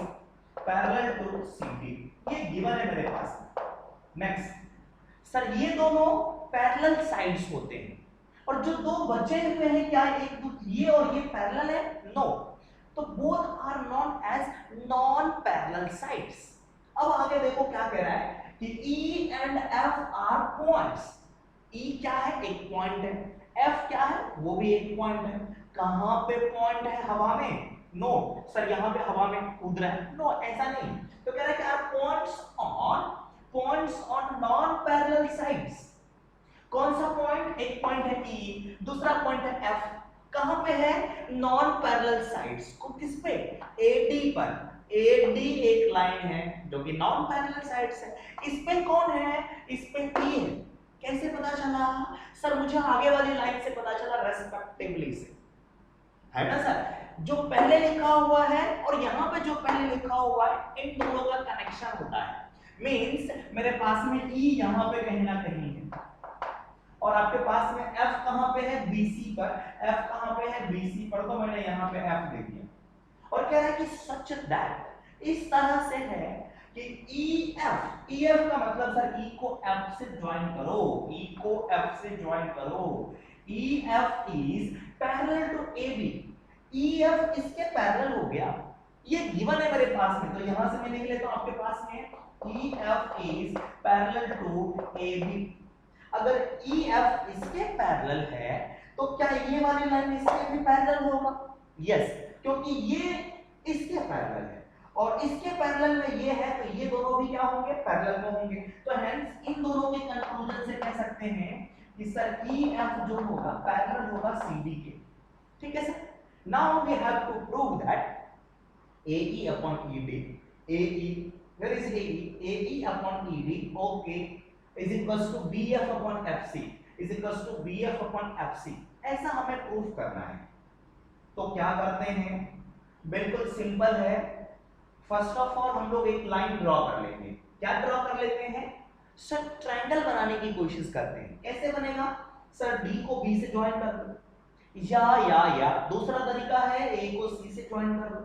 parallel to CD, ये गिवन है मेरे पास। नेक्स्ट सर, ये दोनों पैरेलल साइड्स होते हैं और जो दो बचे हुए हैं, क्या एक ये और ये पैरेलल है, नो, तो both are known as non parallel sides. अब आगे देखो क्या कह रहा है कि E and F are points, E क्या है, एक पॉइंट है, F क्या है, वो भी एक पॉइंट है। कहां पे पॉइंट है, हवा में, नो सर यहां पे हवा में कूद रहा है, नो ऐसा नहीं, तो कह रहा है कि are points on non parallel sides. कौन सा पॉइंट, एक पॉइंट है E, दूसरा पॉइंट है F, कहां पे है, नॉन पैरेलल साइड्स को, किस पे, AD पर। AD एक लाइन है जो कि नॉन पैरेलल साइड्स है, इस पे कौन है, इस पे T है। कैसे पता चला सर, मुझे आगे वाली लाइन से पता चला, रेस्पेक्टिवली से, है ना सर। जो पहले लिखा हुआ है और यहाँ पे जो पहले लिखा हुआ है, इन दोनों का कनेक्शन होता है, मींस मेरे पास में E यहाँ पे कहीं ना कहीं है और आपके पास में F कहां पे है, BC पर, F कहां पे है, BC पर, तो मैंने यहां पे F दे दिया और कह रहा है कि सच दैट, इस तरह से है कि EF का मतलब सर E को F से ज्वाइन करो, E को F से ज्वाइन करो, EF is parallel to AB, EF इसके पैरेलल हो गया, ये गिवन है मेरे पास में, तो यहां से मैं लिख लेता हूं आपके पास में EF is parallel to AB। अगर EF इसके पैरेलल है तो क्या ये वाली लाइन इसके भी पैरेलल होगा? यस, क्योंकि ये इसके पैरेलल है और इसके पैरेलल में ये है, तो ये दोनों भी क्या होंगे? पैरेलल में होंगे। तो हेंस इन दोनों के कंक्लूजन से कह सकते हैं कि सर EF जो होगा पैरेलल होगा CD के। ठीक है sir. Now we have to prove that AE upon ED, AE, where is AE? AE upon ED, okay, is equals to BF upon FC, is equals to BF upon FC। ऐसा हमें proof करना है। तो क्या करते हैं? बिल्कुल simple है। फर्स्ट ऑफ ऑल हम लोग एक लाइन ड्रॉ कर लेते हैं। क्या ड्रॉ कर लेते हैं? सर ट्रायंगल बनाने की कोशिश करते हैं। कैसे बनेगा? सर D को B से ज्वाइन कर दो, या दूसरा तरीका है A को C से ज्वाइन कर दो।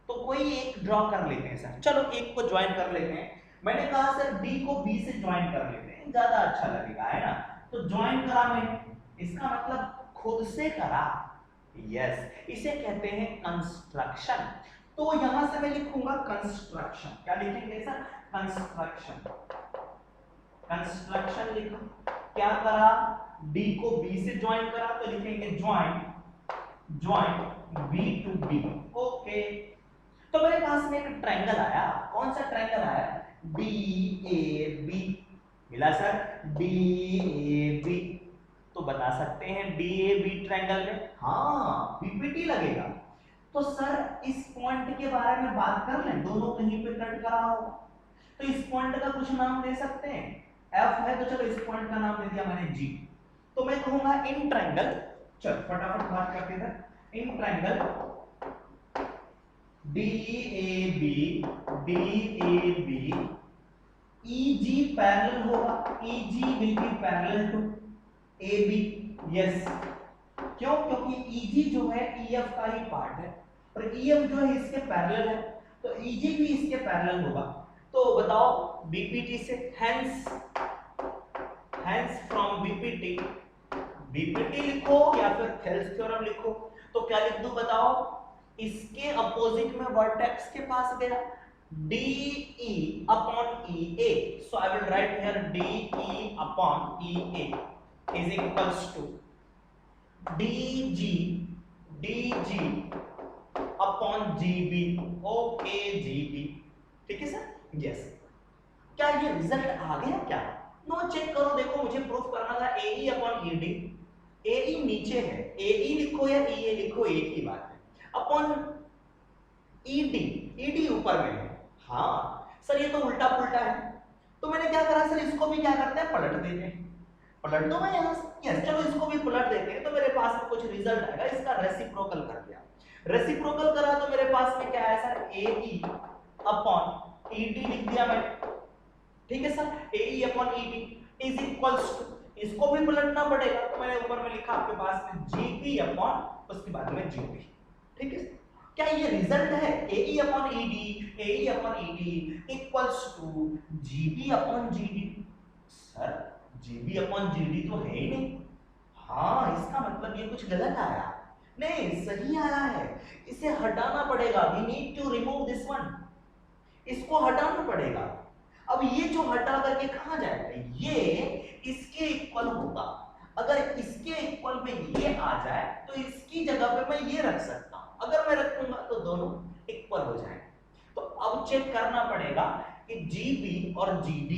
तो कोई एक ड्रॉ कर लेते हैं सर। चलो एक को ज्वाइन कर लेते हैं। मैंने कहा सर D को B से ज्वाइन कर लेते हैं, ज्यादा अच्छा लगेगा, है ना? तो ज्वाइन करा मैंने, इसका मतलब खुद से करा। यस, इसे कहते हैं कंस्ट्रक्शन। तो यहां से मैं लिखूंगा कंस्ट्रक्शन। क्या लिखेंगे सर? कंस्ट्रक्शन। कंस्ट्रक्शन लिखा। क्या करा? D को B से ज्वाइन करा, तो लिखेंगे join B to B। Okay, तो मेरे पास में एक ट्रायंगल आया। कौन सा ट्रायंगल आया? DAB। मिला सर? DAB। तो बता सकते हैं DAB ट्रायंगल में हाँ BPT लगेगा। तो सर इस पॉइंट के बारे में बात कर लें, दोनों कहीं पे कट करा हो, तो इस पॉइंट का कुछ नाम दे सकते हैं। F है तो चलो इस पॉइंट का नाम दे दिया मैंने G। तो मैं कहूंगा इन ट्रायंगल, चल फटाफट बात करते हैं। In triangle DAB EG parallel होगा। EG will be parallel to AB। Yes, क्यों? क्योंकि EG जो है EF का ही पार्ट है और EF जो है इसके पैरेलल है, तो EG भी इसके पैरेलल होगा। तो बताओ BPT से, हेंस फ्रॉम BPT लिखो या फिर थेल्स थ्योरम लिखो। तो क्या लिख दूं बताओ? इसके अपोजिट में वर्टेक्स के पास गया DE upon EA, so I will write here DE upon EA is equals to DG upon GB। Okay GB, ठीक है सर? यस। क्या ये रिजल्ट आ गया क्या? नो, चेक करो, देखो मुझे प्रूफ करना था AE upon ED। AE नीचे है, AE लिखो या EA लिखो एक ही बात है। अपॉन ED ऊपर में है। हाँ सर ये तो उल्टा पुल्टा है। तो मैंने क्या करा सर, इसको भी क्या करते हैं? पलट देते हैं। पलट दो मैं यहां से। यस, चलो इसको भी पलट देते हैं तो मेरे पास में कुछ रिजल्ट आएगा। इसका रेसिप्रोकल कर दिया। रेसिप्रोकल करा तो मेरे पास में क्या आया सर? AE अपॉन ED लिख दिया मैंने। ठीक है sir? AE upon ED is equals to, इसको भी पलटना पड़ेगा तो मैंने ऊपर में लिखा आपके पास में GB अपॉन उसके बाद में GB। ठीक है? क्या ये रिजल्ट है? AE upon ED equals to GB upon GD। Sir GB upon GD तो है ही नहीं। हाँ, इसका मतलब ये कुछ गलत आया। नहीं, सही आया है। इसे हटाना पड़ेगा। We need to remove this one. इसको हटाना पड़ेगा। अब ये जो हटा करके कहां जाएगा? ये इसके इक्वल होगा। अगर इसके इक्वल में ये आ जाए तो इसकी जगह पे मैं ये रख सकता हूं। अगर मैं रखूंगा तो दोनों इक्वल हो जाएंगे। तो अब चेक करना पड़ेगा कि GB और GD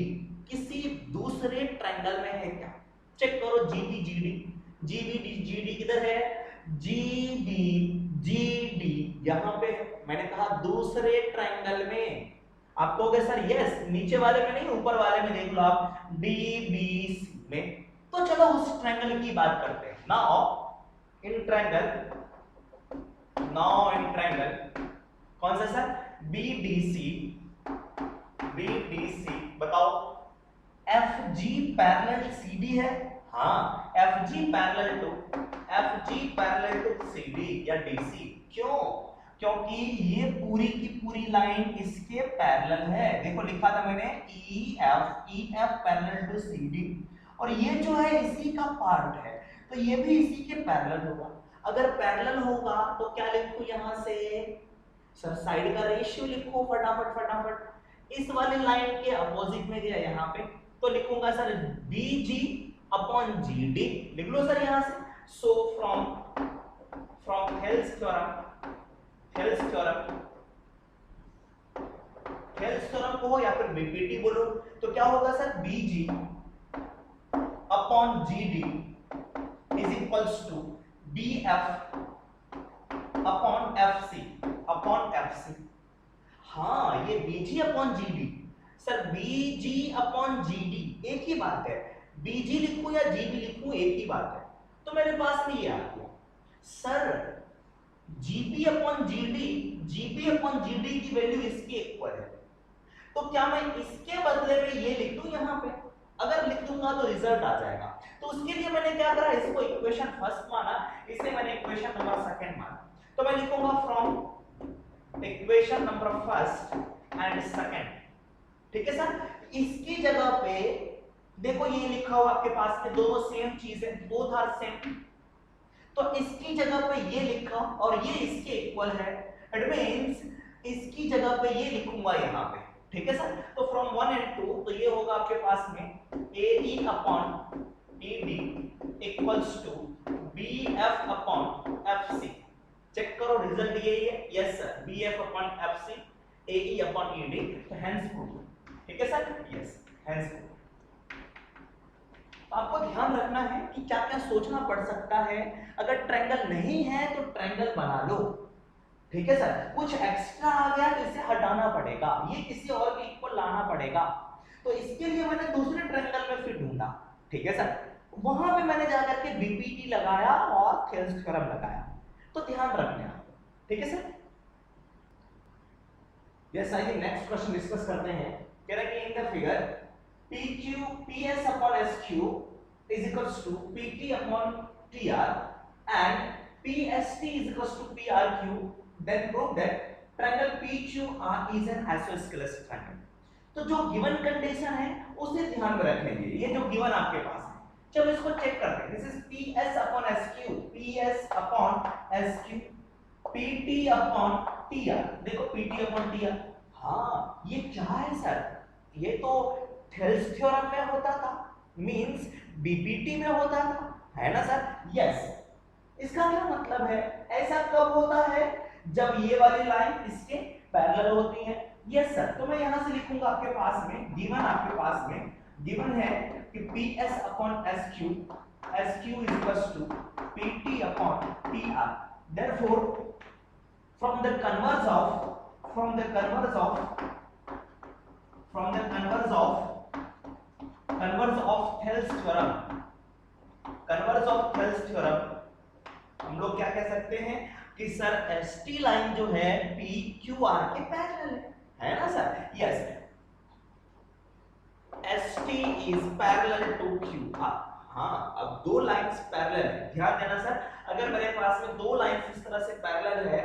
किसी दूसरे ट्रायंगल में है क्या। चेक करो GB GD किधर है? GB GD यहां पे है। मैंने कहा दूसरे ट्रायंगल में। आप कहोगे सर यस, नीचे वाले में नहीं ऊपर वाले में देख लो आप, DBC में। तो चलो उस ट्रायंगल की बात करते हैं। नाउ इन ट्रायंगल कौन सा सर? BDC बताओ। FG पैरेलल CD है। हाँ, FG पैरेलल टू CD या DC। क्यों? क्योंकि ये पूरी की पूरी लाइन इसके पैरेलल है। देखो लिखा था मैंने EF पैरेलल टू CD, और ये जो है इसी का पार्ट है, तो ये भी इसी के पैरेलल होगा। अगर पैरेलल होगा तो क्या लिखूं यहां से? सर साइड का रेशियो लिखो फटाफट फटाफट। इस वाले लाइन के अपोजिट में दिया यहाँ पे, तो लिखूंगा सर BG अपॉन GD, लिख लो सर यहाँ से। सो फ्रॉम हेल्स थ्योरम को या फिर BPT बोलो, तो क्या होगा sir BG upon GD is equals to BF upon FC। हाँ, ये BG upon GD, sir BG upon GD एक ही बात है, BG लिखूं या GB लिखूं एक ही बात है। तो मेरे पास में ये आ गया सर GB अपॉन GD की वैल्यू इसके इक्वल है, तो क्या मैं इसके बदले में ये लिख दूं यहाँ पे? अगर लिख दूंगा तो रिजल्ट आ जाएगा। तो उसके लिए मैंने क्या करा, इसको इक्वेशन फर्स्ट माना, इसे मैंने इक्वेशन नंबर सेकंड माना। तो मैं लिखूंगा from equation number first and second, ठीक है सर। इसकी जगह पे देखो ये लिखा हुआ आपके पास में दोनों सेम चीज है, बोथ आर सेम, तो इसकी जगह पे ये लिखा और ये इसके इक्वल है, इट मींस इसकी जगह पे ये लिखूंगा यहाँ पे, ठीक है सर। तो फ्रॉम 1 and 2 तो ये होगा आपके पास में AE upon ED equals to BF upon FC। Check करो रिजल्ट यही है, yes sir, BF upon FC AE upon ED, तो हेंस प्रूव, ठीक है सर, यस हेंस प्रूव। आपको ध्यान रखना है कि क्या क्या सोचना पड़ सकता है। अगर ट्रायंगल नहीं है तो ट्रायंगल बना लो, ठीक है सर। कुछ एक्स्ट्रा आ गया तो इसे हटाना पड़ेगा, ये किसी और के इक्वल लाना पड़ेगा, तो इसके लिए मैंने दूसरे ट्रायंगल में फिर ढूंढा, ठीक है सर। वहां पे मैंने जाकर के BPT लगाया और थेल्स थ्योरम लगाया, तो ध्यान रखना, ठीक है sir. Yes, I think next question discuss करते हैं। कह रहा है कि in the figure PS upon SQ is equals to PT upon TR and PST is equals to PRQ, then prove that triangle PQR is an isosceles triangle। तो जो given condition है उसे ध्यान में रखेंगे, ये जो गिवन आपके पास है, चलो इसको चेक करते हैं। This is PS upon SQ, PT upon TR, देखो PT upon TR, हाँ ये क्या है सर, ये तो थेल्स थ्योरम में होता था, मींस BPT में होता था, है ना सर, यस। इसका क्या मतलब है, ऐसा कब होता है जब ये वाली लाइन इसके पैरेलल होती है, यस सर। तो मैं यहां से लिखूंगा आपके पास में गिवन, आपके पास में गिवन है कि PS upon SQ is equals to PT upon TR, therefore from the converse of Thales theorem हम लोग क्या कह सकते हैं कि सर ST लाइन जो है PQR के पैरेलल है ना sir, yes, ST is parallel to QR। हाँ, अब दो लाइंस पैरेलल है, ध्यान देना सर। अगर मेरे पास में दो लाइंस इस तरह से पैरेलल है,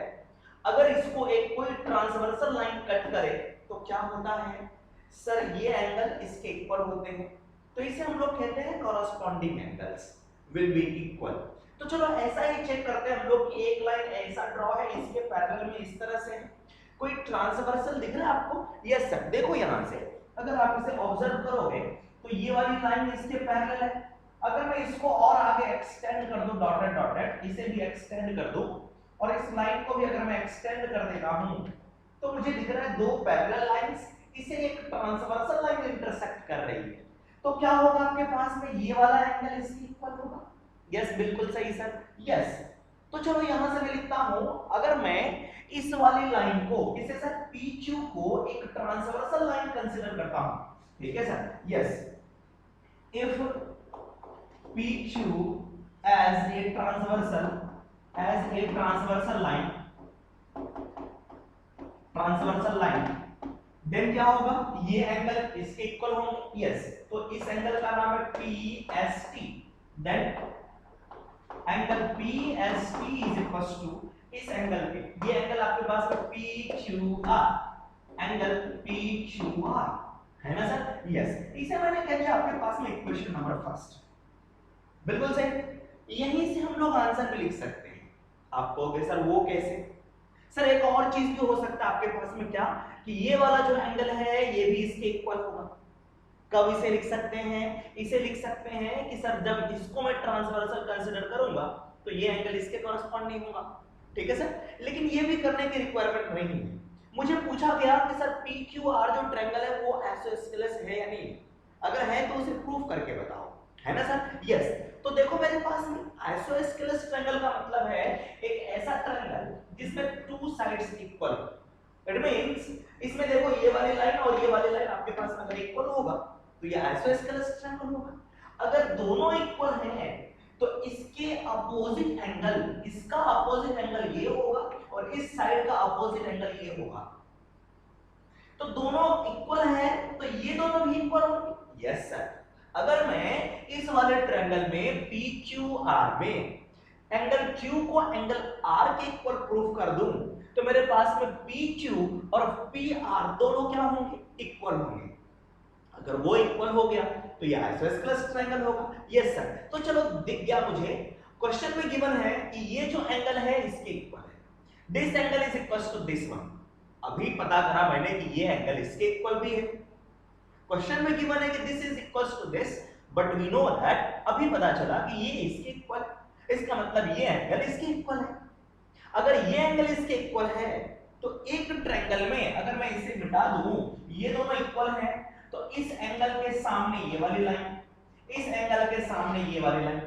अगर इसको एक कोई ट्रांसवर्सल लाइन कट करे तो क्या होता है सर, ये एंगल इसके इक्वल होते हैं, तो इसे हम लोग कहते हैं corresponding angles will be equal. तो चलो ऐसा ही चेक करते हैं हम लोग कि एक लाइन ऐसा ड्रॉ है, इसके पैरेलल में इस तरह से कोई ट्रांसवर्सल दिख रहा है आपको, यस सर। देखो यहां से अगर आप इसे ऑब्जर्व करोगे तो ये वाली लाइन इसके पैरेलल है, अगर मैं इसको और आगे एक्सटेंड कर दूं, डॉटेड डॉटेड, इसे भी एक्सटेंड कर दूं और इस लाइन को भी अगर मैं एक्सटेंड कर देता हूं, तो मुझे दिख रहा है दो पैरेलल लाइंस, इसे एक ट्रांसवर्सल लाइन इंटरसेक्ट कर रही है, तो क्या होगा आपके पास में ये वाला एंगल इसके इक्वल होगा, यस बिल्कुल सही सर, यस। तो चलो यहां से मैं लिखता हूं, अगर मैं इस वाली लाइन को, इसे सर PQ को एक ट्रांसवर्सल लाइन कंसीडर करता हूं, ठीक है sir, yes, if PQ as a transversal line, then क्या होगा, ये एंगल इसके इक्वल होंगे, यस। तो इस एंगल का नाम है PST, then angle PST is equals to इस एंगल पे, ये एंगल आपके पास में PQR, एंगल PQR है ना सर, यस। इसे मैंने कह दिया आपके पास में इक्वेशन नंबर फर्स्ट, बिल्कुल सही। यहीं से हम लोग आंसर भी लिख सकते हैं। आप कहोगे सर वो कैसे, सर एक और चीज भी हो सकता है आपके पास में, क्या कि ये वाला जो एंगल है ये भी इसके इक्वल होगा। कब इसे लिख सकते हैं, इसे लिख सकते हैं कि सर जब इसको मैं ट्रांसवर्सल कंसीडर करूंगा तो ये एंगल इसके कॉरेस्पॉन्ड नहीं होगा, ठीक है सर। लेकिन ये भी करने की रिक्वायरमेंट नहीं है। मुझे पूछा गया कि सर PQR जो ट्रायंगल है वो आइसोस्केलेस है या नहीं, अगर है तो उसे प्रूव करके बताओ, है ना सर। यस, तो देखो मेरे पास में आइसोस्केलेस ट्रायंगल का मतलब है एक ऐसा ट्रायंगल जिसमें two sides equal. It means इसमें देखो ये वाली लाइन और ये वाली लाइन आपके पास अगर इक्वल होगा तो ये आइसोस्केलेस ट्रायंगल होगा। अगर दोनों इक्वल हैं तो इसके अपोजिट एंगल, इसका अपोजिट एंगल ये होगा और इस साइड का अपोजिट एंगल ये होगा। तो दोनों इक्वल है तो ये दोनों भी इक्वल होंगे। यस सर, अगर मैं इस वाले ट्रायंगल में PQR में एंगल Q को एंगल R के इक्वल प्रूव कर दूं तो मेरे पास में PQ और PR दोनों क्या होंगे, इक्वल होंगे। अगर वो इक्वल हो गया तो ये आइसोस्केलेस ट्रायंगल होगा। यस सर, तो चलो दिख गया मुझे, क्वेश्चन में गिवन है कि ये जो एंगल है इसके इक्वल है, this angle is equal to this one. अभी पता करा मैंने कि ये एंगल इसके इक्वल भी है। क्वेश्चन में गिवन है कि this is equal to this, but we know that, अभी पता चला कि ये इसके इक्वल है, इसका मतलब ये एंगल इसके इक्वल है। अगर ये एंगल इसके इक्वल है तो एक ट्रायंगल में अगर मैं इसे मिटा दूं, ये दोनों इक्वल हैं, तो इस एंगल के सामने ये वाली लाइन, इस एंगल के सामने ये वाली लाइन,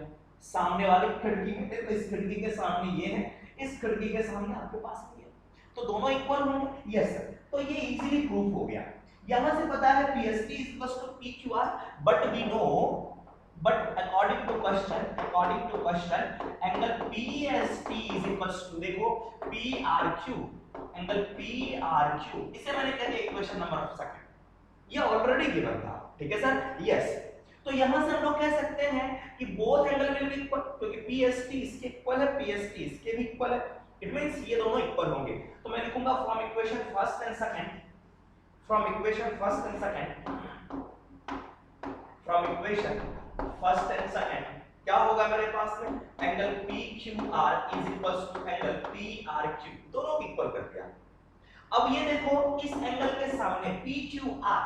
सामने वाली खिड़की में देखो, इस खिड़की के सामने ये है, इस खिड़की के सामने आपके पास ये है, तो दोनों इक्वल होंगे। यस सर, तो ये इजीली प्रूफ हो गया। यहां से पता है PST is equal to PQR, but we know, but according to question angle PST is equal to, देखो PRQ, एंगल PRQ, इसे मैंने कह दिया इक्वेशन नंबर ऑफ सेकंड, ये ऑलरेडी गिवन था, ठीक है सर। यस, तो यहां से हम लोग कह सकते हैं कि both angle will be equal, क्योंकि PST इसके इक्वल है, PST इसके भी इक्वल है, इट मींस ये दोनों इक्वल होंगे। तो मैं लिखूंगा from equation first and second, from equation first and second, from equation first and second क्या होगा मेरे पास में, angle PQR is equal to angle PRQ, दोनों इक्वल कर दिया। अब ये देखो इस एंगल के सामने PQR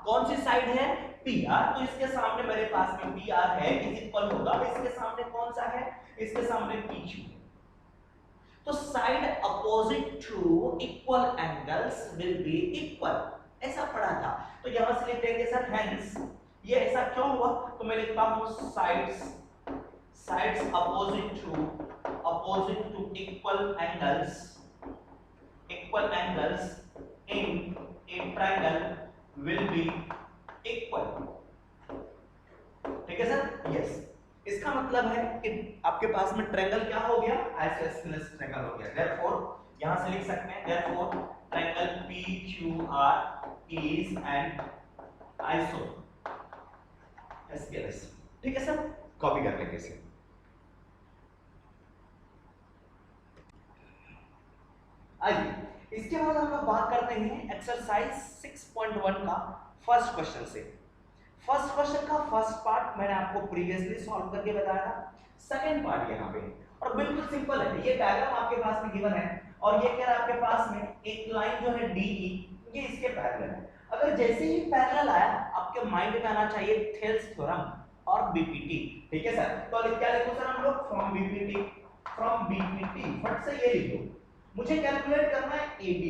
कौन सी साइड है, PR, तो इसके सामने मेरे पास में PR है, इज इक्वल होगा, इसके सामने कौन सा है, इसके सामने PQ। तो side opposite to equal angles will be equal, ऐसा पढ़ा था। तो यहां से लिख देंगे सर हेंस, ये ऐसा क्यों हुआ, तो मैं लिखता हूं sides opposite to equal angles in a triangle will be equal, ठीक है सर। यस, इसका मतलब है कि आपके पास में ट्रायंगल क्या हो गया, आइसोस्केलेस ट्रायंगल हो गया। देयरफॉर यहां से लिख सकते हैं, therefore triangle PQR is an isosceles, ठीक है सर। कॉपी कर लेंगे इसे। आइए इसके बाद हम लोग बात करते हैं एक्सरसाइज 6.1 का फर्स्ट क्वेश्चन से। फर्स्ट क्वेश्चन का फर्स्ट पार्ट मैंने आपको प्रीवियसली सॉल्व करके बताया था, सेकंड पार्ट यहाँ पे, और बिल्कुल सिंपल है। ये डायग्राम आपके पास में गिवन है और ये कह रहा है आपके पास में एक लाइन जो है DE, ये इसके पैरेलल है। अगर जैसे ही पैरेलल आया आपके माइंड में आना चाहिए थेल्स थ्योरम और BPT, ठीक है सर। तो क्या लिखो सर हम लोग, फ्रॉम BPT फट से ये लिखो। मुझे कैलकुलेट करना है AD,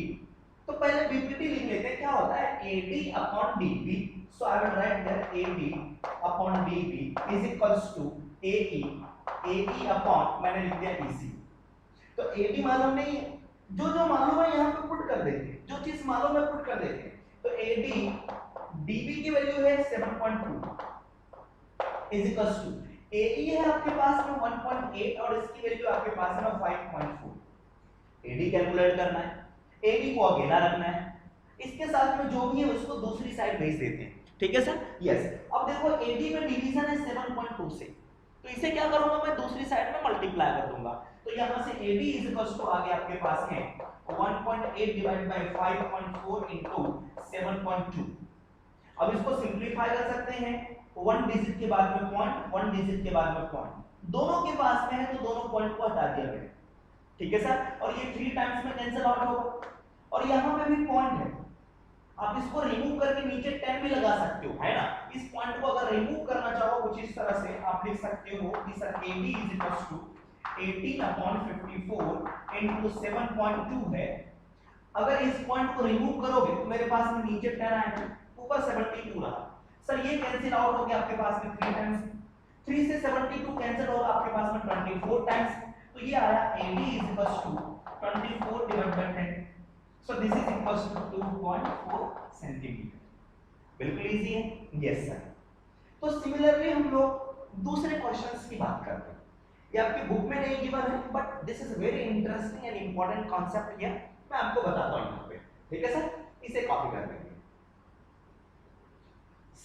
तो पहले BPT लिख लेते हैं, क्या होता है AD upon DB। So I will write that AD upon DB is equals to AE upon, मैंने लिख दिया EC। तो AD मालूम नहीं है, जो मालूम है यहाँ पे पुट कर देंगे, जो चीज मालूम है पुट कर देंगे। तो AD DB की वैल्यू है 7.2 इज इक्वल्स टू AE है आपके पास में 1.8 और इसकी वैल्यू आपके पास है 5.4। AD कैलकुलेट करना है, AD को अकेला रखना है, इसके साथ में जो भी है उसको दूसरी साइड भेज देते हैं, ठीक है सर। यस, अब देखो AD में डिवीजन है 7.2 से, तो इसे क्या करूंगा मैं दूसरी साइड में मल्टीप्लाई कर दूंगा। तो यहां से AD इज इक्वल टू आ गया आपके पास है 1.8 डिवाइड बाय 5.4 इनटू 7.2। अब इसको सिंपलीफाई कर सकते हैं, 1 डिजिट के बाद में पॉइंट, 1 डिजिट के बाद में पॉइंट, दोनों के पास में है तो दोनों पॉइंट को हटा दिया गया। ठीक है सर, और ये 3 टाइम्स में कैंसिल आउट होगा, और यहाँ पे भी पॉइंट है, आप इसको रिमूव करके नीचे 10 भी लगा सकते हो, है ना। इस पॉइंट को अगर रिमूव करना चाहो कुछ इस तरह से आप लिख सकते हो कि sir AB is equal to 18/54 into 7.2 है। अगर इस पॉइंट को रिमूव करोगे तो मेरे पास में नीचे 10 आएगा, ऊपर 72 रहा। सर ये कैंसिल आउट हो गया आपके पास में 3 टाइम्स, 3 से 72 कैंसिल होगा आपके पास में 24 टाइम्स, तो ये आया AB is equal to 24 divide by 10। So this is equals to 2.4 centimetre. बिल्कुल इजी है, यस सर। तो सिमिलरली हम लोग दूसरे क्वेश्चंस की बात करते हैं, ये आपकी बुक में नहीं गिवन है but this is very interesting and important concept here, मैं आपको बताता हूं यहाँ पे, ठीक है सर। इसे कॉपी कर लेंगे।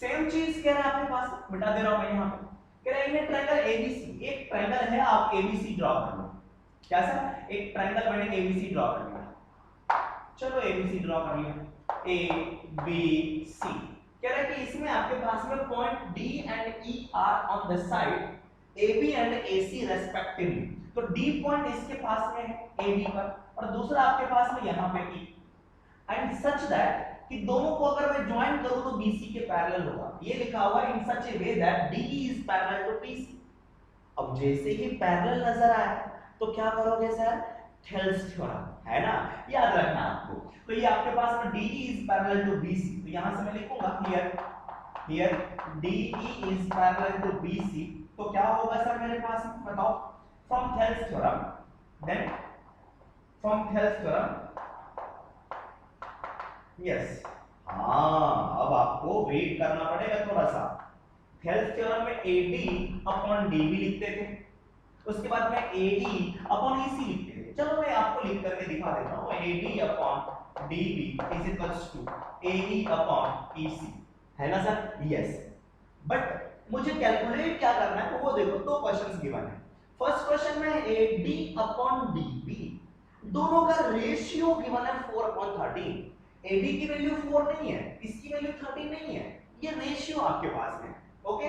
सेम चीज कह रहा है आपके पास, मिटा दे रहा हूं मैं यहाँ पे, कह रहा है ये ट्रायंगल एबीसी, एक ट्रायंगल है, आप एबीसी ड्रॉ कर लो। क्या सर, एक ट्रायंगल मैंने एबीसी ड्रॉ कर लिया, चलो एबीसी ड्रॉ कर लिया, ए बी सी। कह रहा है कि इसमें आपके पास में point D and E are on the side A B and A C respectively. तो डी पॉइंट इसके पास में है ए बी पर, और दूसरा आपके पास में यहाँ पे ई, एंड सच दैट कि दोनों को अगर मैं ज्वाइन करूं तो बीसी के पैरेलल होगा। ये लिखा हुआ है in such a way that D is parallel to BC. अब जैसे ही पैरेलल नजर आए तो क्या करोगे सर, थेल्स थ्योरम, है ना, याद रखना आपको। तो ये आपके पास में DE is parallel to BC, तो यहां से मैं लिखूंगा here DE is parallel to BC, तो क्या होगा सर मेरे पास में, बताओ, from Thales theorem, then from Thales theorem, yes, हाँ अब आपको वेट करना पड़ेगा थोड़ा सा। थेल्स थ्योरम में AD अपॉन DB लिखते थे, उसके बाद में AE अपॉन EC लिखते थे। चलो मैं आपको लिख करके दिखा देता हूं, AD upon DB is equals to AE upon EC, है ना सर, यस। बट मुझे कैलकुलेट क्या करना है, तो वो देखो दो क्वेश्चंस गिवन है। फर्स्ट क्वेश्चन में AD अपॉन DB, दोनों का रेशियो गिवन है 4/13। AD की वैल्यू 4 नहीं है, इसकी वैल्यू 13 नहीं है, ये रेशियो आपके पास है, okay.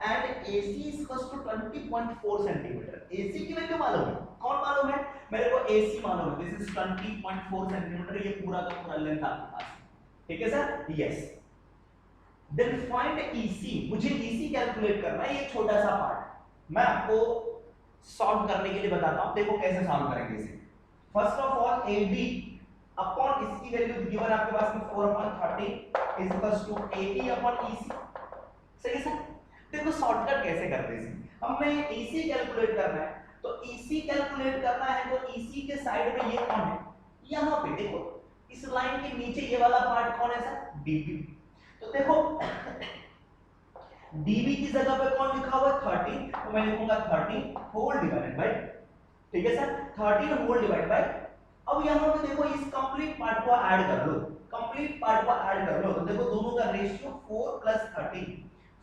And AC is equals to 20.4 centimetre. AC की वैल्यू मालूम है, कौन मालूम है, मेरे को AC मालूम है, दिस इज 20.4 सेंटीमीटर, ये पूरा का पूरा लेंथ आपके पास है, ठीक है sir, yes. Then find EC, मुझे EC कैलकुलेट करना है, ये छोटा सा पार्ट मैं आपको सॉल्व करने के लिए बताता हूं, देखो कैसे सॉल्व करेंगे इसे। First of all AD upon इसकी वैल्यू गिवन आपके पास में 4/13 is equals to AE upon EC, सही है सर। देखो शॉर्टकट कैसे करते हैं, हमें EC कैलकुलेट करना है, तो EC कैलकुलेट करना है तो EC के साइड में ये कौन है, यहाँ पे देखो इस लाइन के नीचे ये वाला पार्ट कौन है सर, DB। तो देखो DB की जगह पे कौन लिखा हुआ है 13, तो मैं लिखूंगा 13 होल डिवाइडेड बाय, ठीक है सर, 13 होल डिवाइड बाय। अब यहाँ पे देखो इस कंप्लीट पार्ट को ऐड कर लो, कंप्लीट पार्ट को ऐड कर लो, तो देखो दोनों का रेशियो 4 + 13,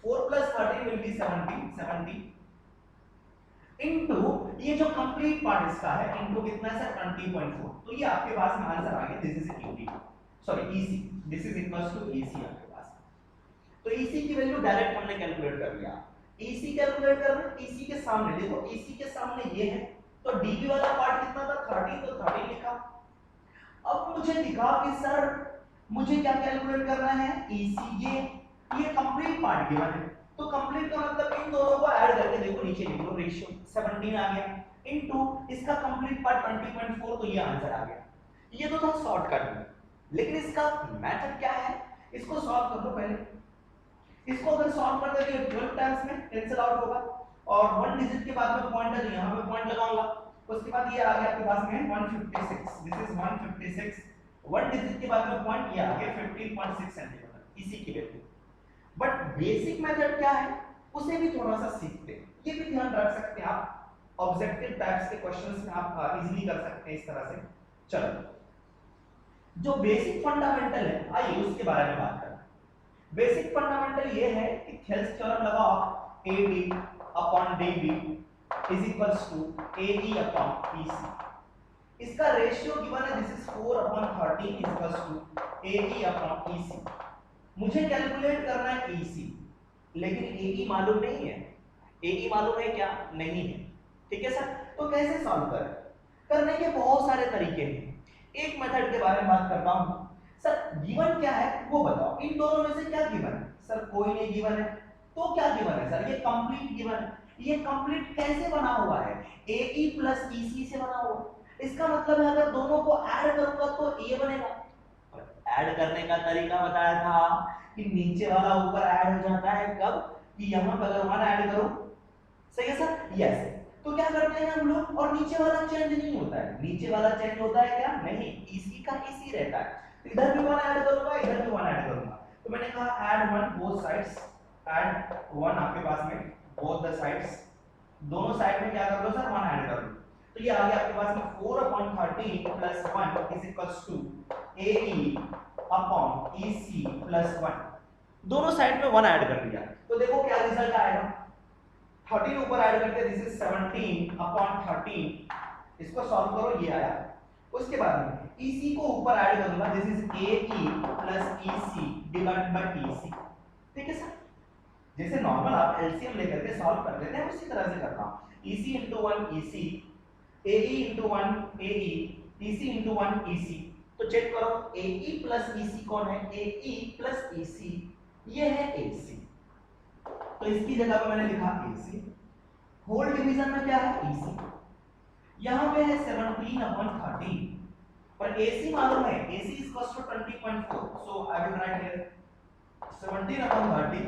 4 + 13 will be 70 इनटू ये जो कंप्लीट पार्ट इसका है इनटू कितना है सर 20.4, तो ये आपके पास में आंसर आ गया, this is ED, sorry EC, this is equals to EC आपके पास। तो EC की वैल्यू डायरेक्ट हमने कैलकुलेट कर लिया। EC कैलकुलेट करना, EC के सामने देखो, EC के सामने ये है, तो DB वाला पार्ट कितना था 13, तो 13 लिखा। अब मुझे दिखा कि सर मुझे क्या कैलकुलेट करना है, EC, ये कंप्लीट पार्ट गिवन है, तो कंप्लीट का मतलब इन दोनों को ऐड करके देखो नीचे लिख लो, रेशियो 17 आ गया इनटू इसका कंप्लीट पार्ट 20.4, तो ये आंसर आ गया। ये तो था शॉर्टकट में, लेकिन इसका मेथड क्या है, इसको सॉल्व कर लो पहले। इसको अगर सॉल्व कर दोगे 12 टाइम्स में कैंसिल आउट होगा, और 1 डिजिट के बाद में पॉइंट है तो यहां पे पॉइंट लगाऊंगा, उसके बाद ये आ गया आपके पास में 156, दिस इज 156, 1 डिजिट के बाद में पॉइंट ये आ गया 15.6 सेंटीमीटर, इसी की वैल्यू। बट बेसिक मेथड क्या है उसे भी थोड़ा सा सीखते हैं, ये भी ध्यान रख सकते हैं आप, ऑब्जेक्टिव टाइप्स के क्वेश्चंस में आप इजीली कर सकते हैं इस तरह से। चलो जो बेसिक फंडामेंटल है आइए उसके बारे में बात करते हैं। बेसिक फंडामेंटल ये है कि थेल्स थ्योरम लगाओ, AD upon DB is equals to AE upon EC, इसका रेशियो गिवन है, this is 4/13 is equals to AE upon EC। मुझे कैलकुलेट करना है EC, लेकिन AE मालूम नहीं है, AE मालूम है क्या, नहीं है, ठीक है सर। तो कैसे सॉल्व करें, करने के बहुत सारे तरीके हैं। एक मेथड के बारे में बात करता हूं। सर गिवन क्या है वो बताओ, इन दोनों में से क्या गिवन है? सर कोई नहीं गिवन है, तो क्या गिवन है? सर ये कंप्लीट गिवन है। ये कंप्लीट कैसे बना हुआ है? AE प्लस EC से बना हुआ है। इसका मतलब है अगर दोनों को ऐड करूंगा तो A बनेगा। ऐड करने का तरीका बताया था कि नीचे वाला ऊपर ऐड हो जाता है, कब? कि यहां पर अगर 1 ऐड करूं, सही है सर? यस। तो क्या करते हैं हम लोग, और नीचे वाला चेंज नहीं होता है। नीचे वाला चेंज होता है क्या? नहीं, इसी का इसी रहता है। तो इधर भी 1 ऐड करूंगा, इधर भी 1 ऐड करूंगा। तो मैंने कहा ऐड 1 बोथ साइड्स, ऐड 1 आपके पास में बोथ द साइड्स, दोनों साइड में क्या कर लो सर? 1 ऐड कर लो। तो ये आ गया आपके पास में 4/13 plus 1 is equals to AE upon EC plus 1। दोनों साइड में 1 ऐड कर दिया, तो देखो क्या रिजल्ट आएगा। 13 ऊपर ऐड करते हैं, दिस इज 17/13। इसको सॉल्व करो, ये आया। उसके बाद में EC को ऊपर ऐड करूंगा, this is AE plus EC divided by EC। ठीक है सर? जैसे नॉर्मल आप एलसीएम लेकर के सॉल्व कर लेते हैं उसी तरह से करना। EC into 1 EC, AE into 1 AE, EC into 1 EC। तो चेक करो AE प्लस EC कौन है? AE प्लस EC ये है AC। तो इसकी जगह पे मैंने लिखा AC। होल डिवीजन में क्या है? EC। यहां पे है 17/13 और AC मालूम है, AC is equals to 20.4, so I will write here 17/13,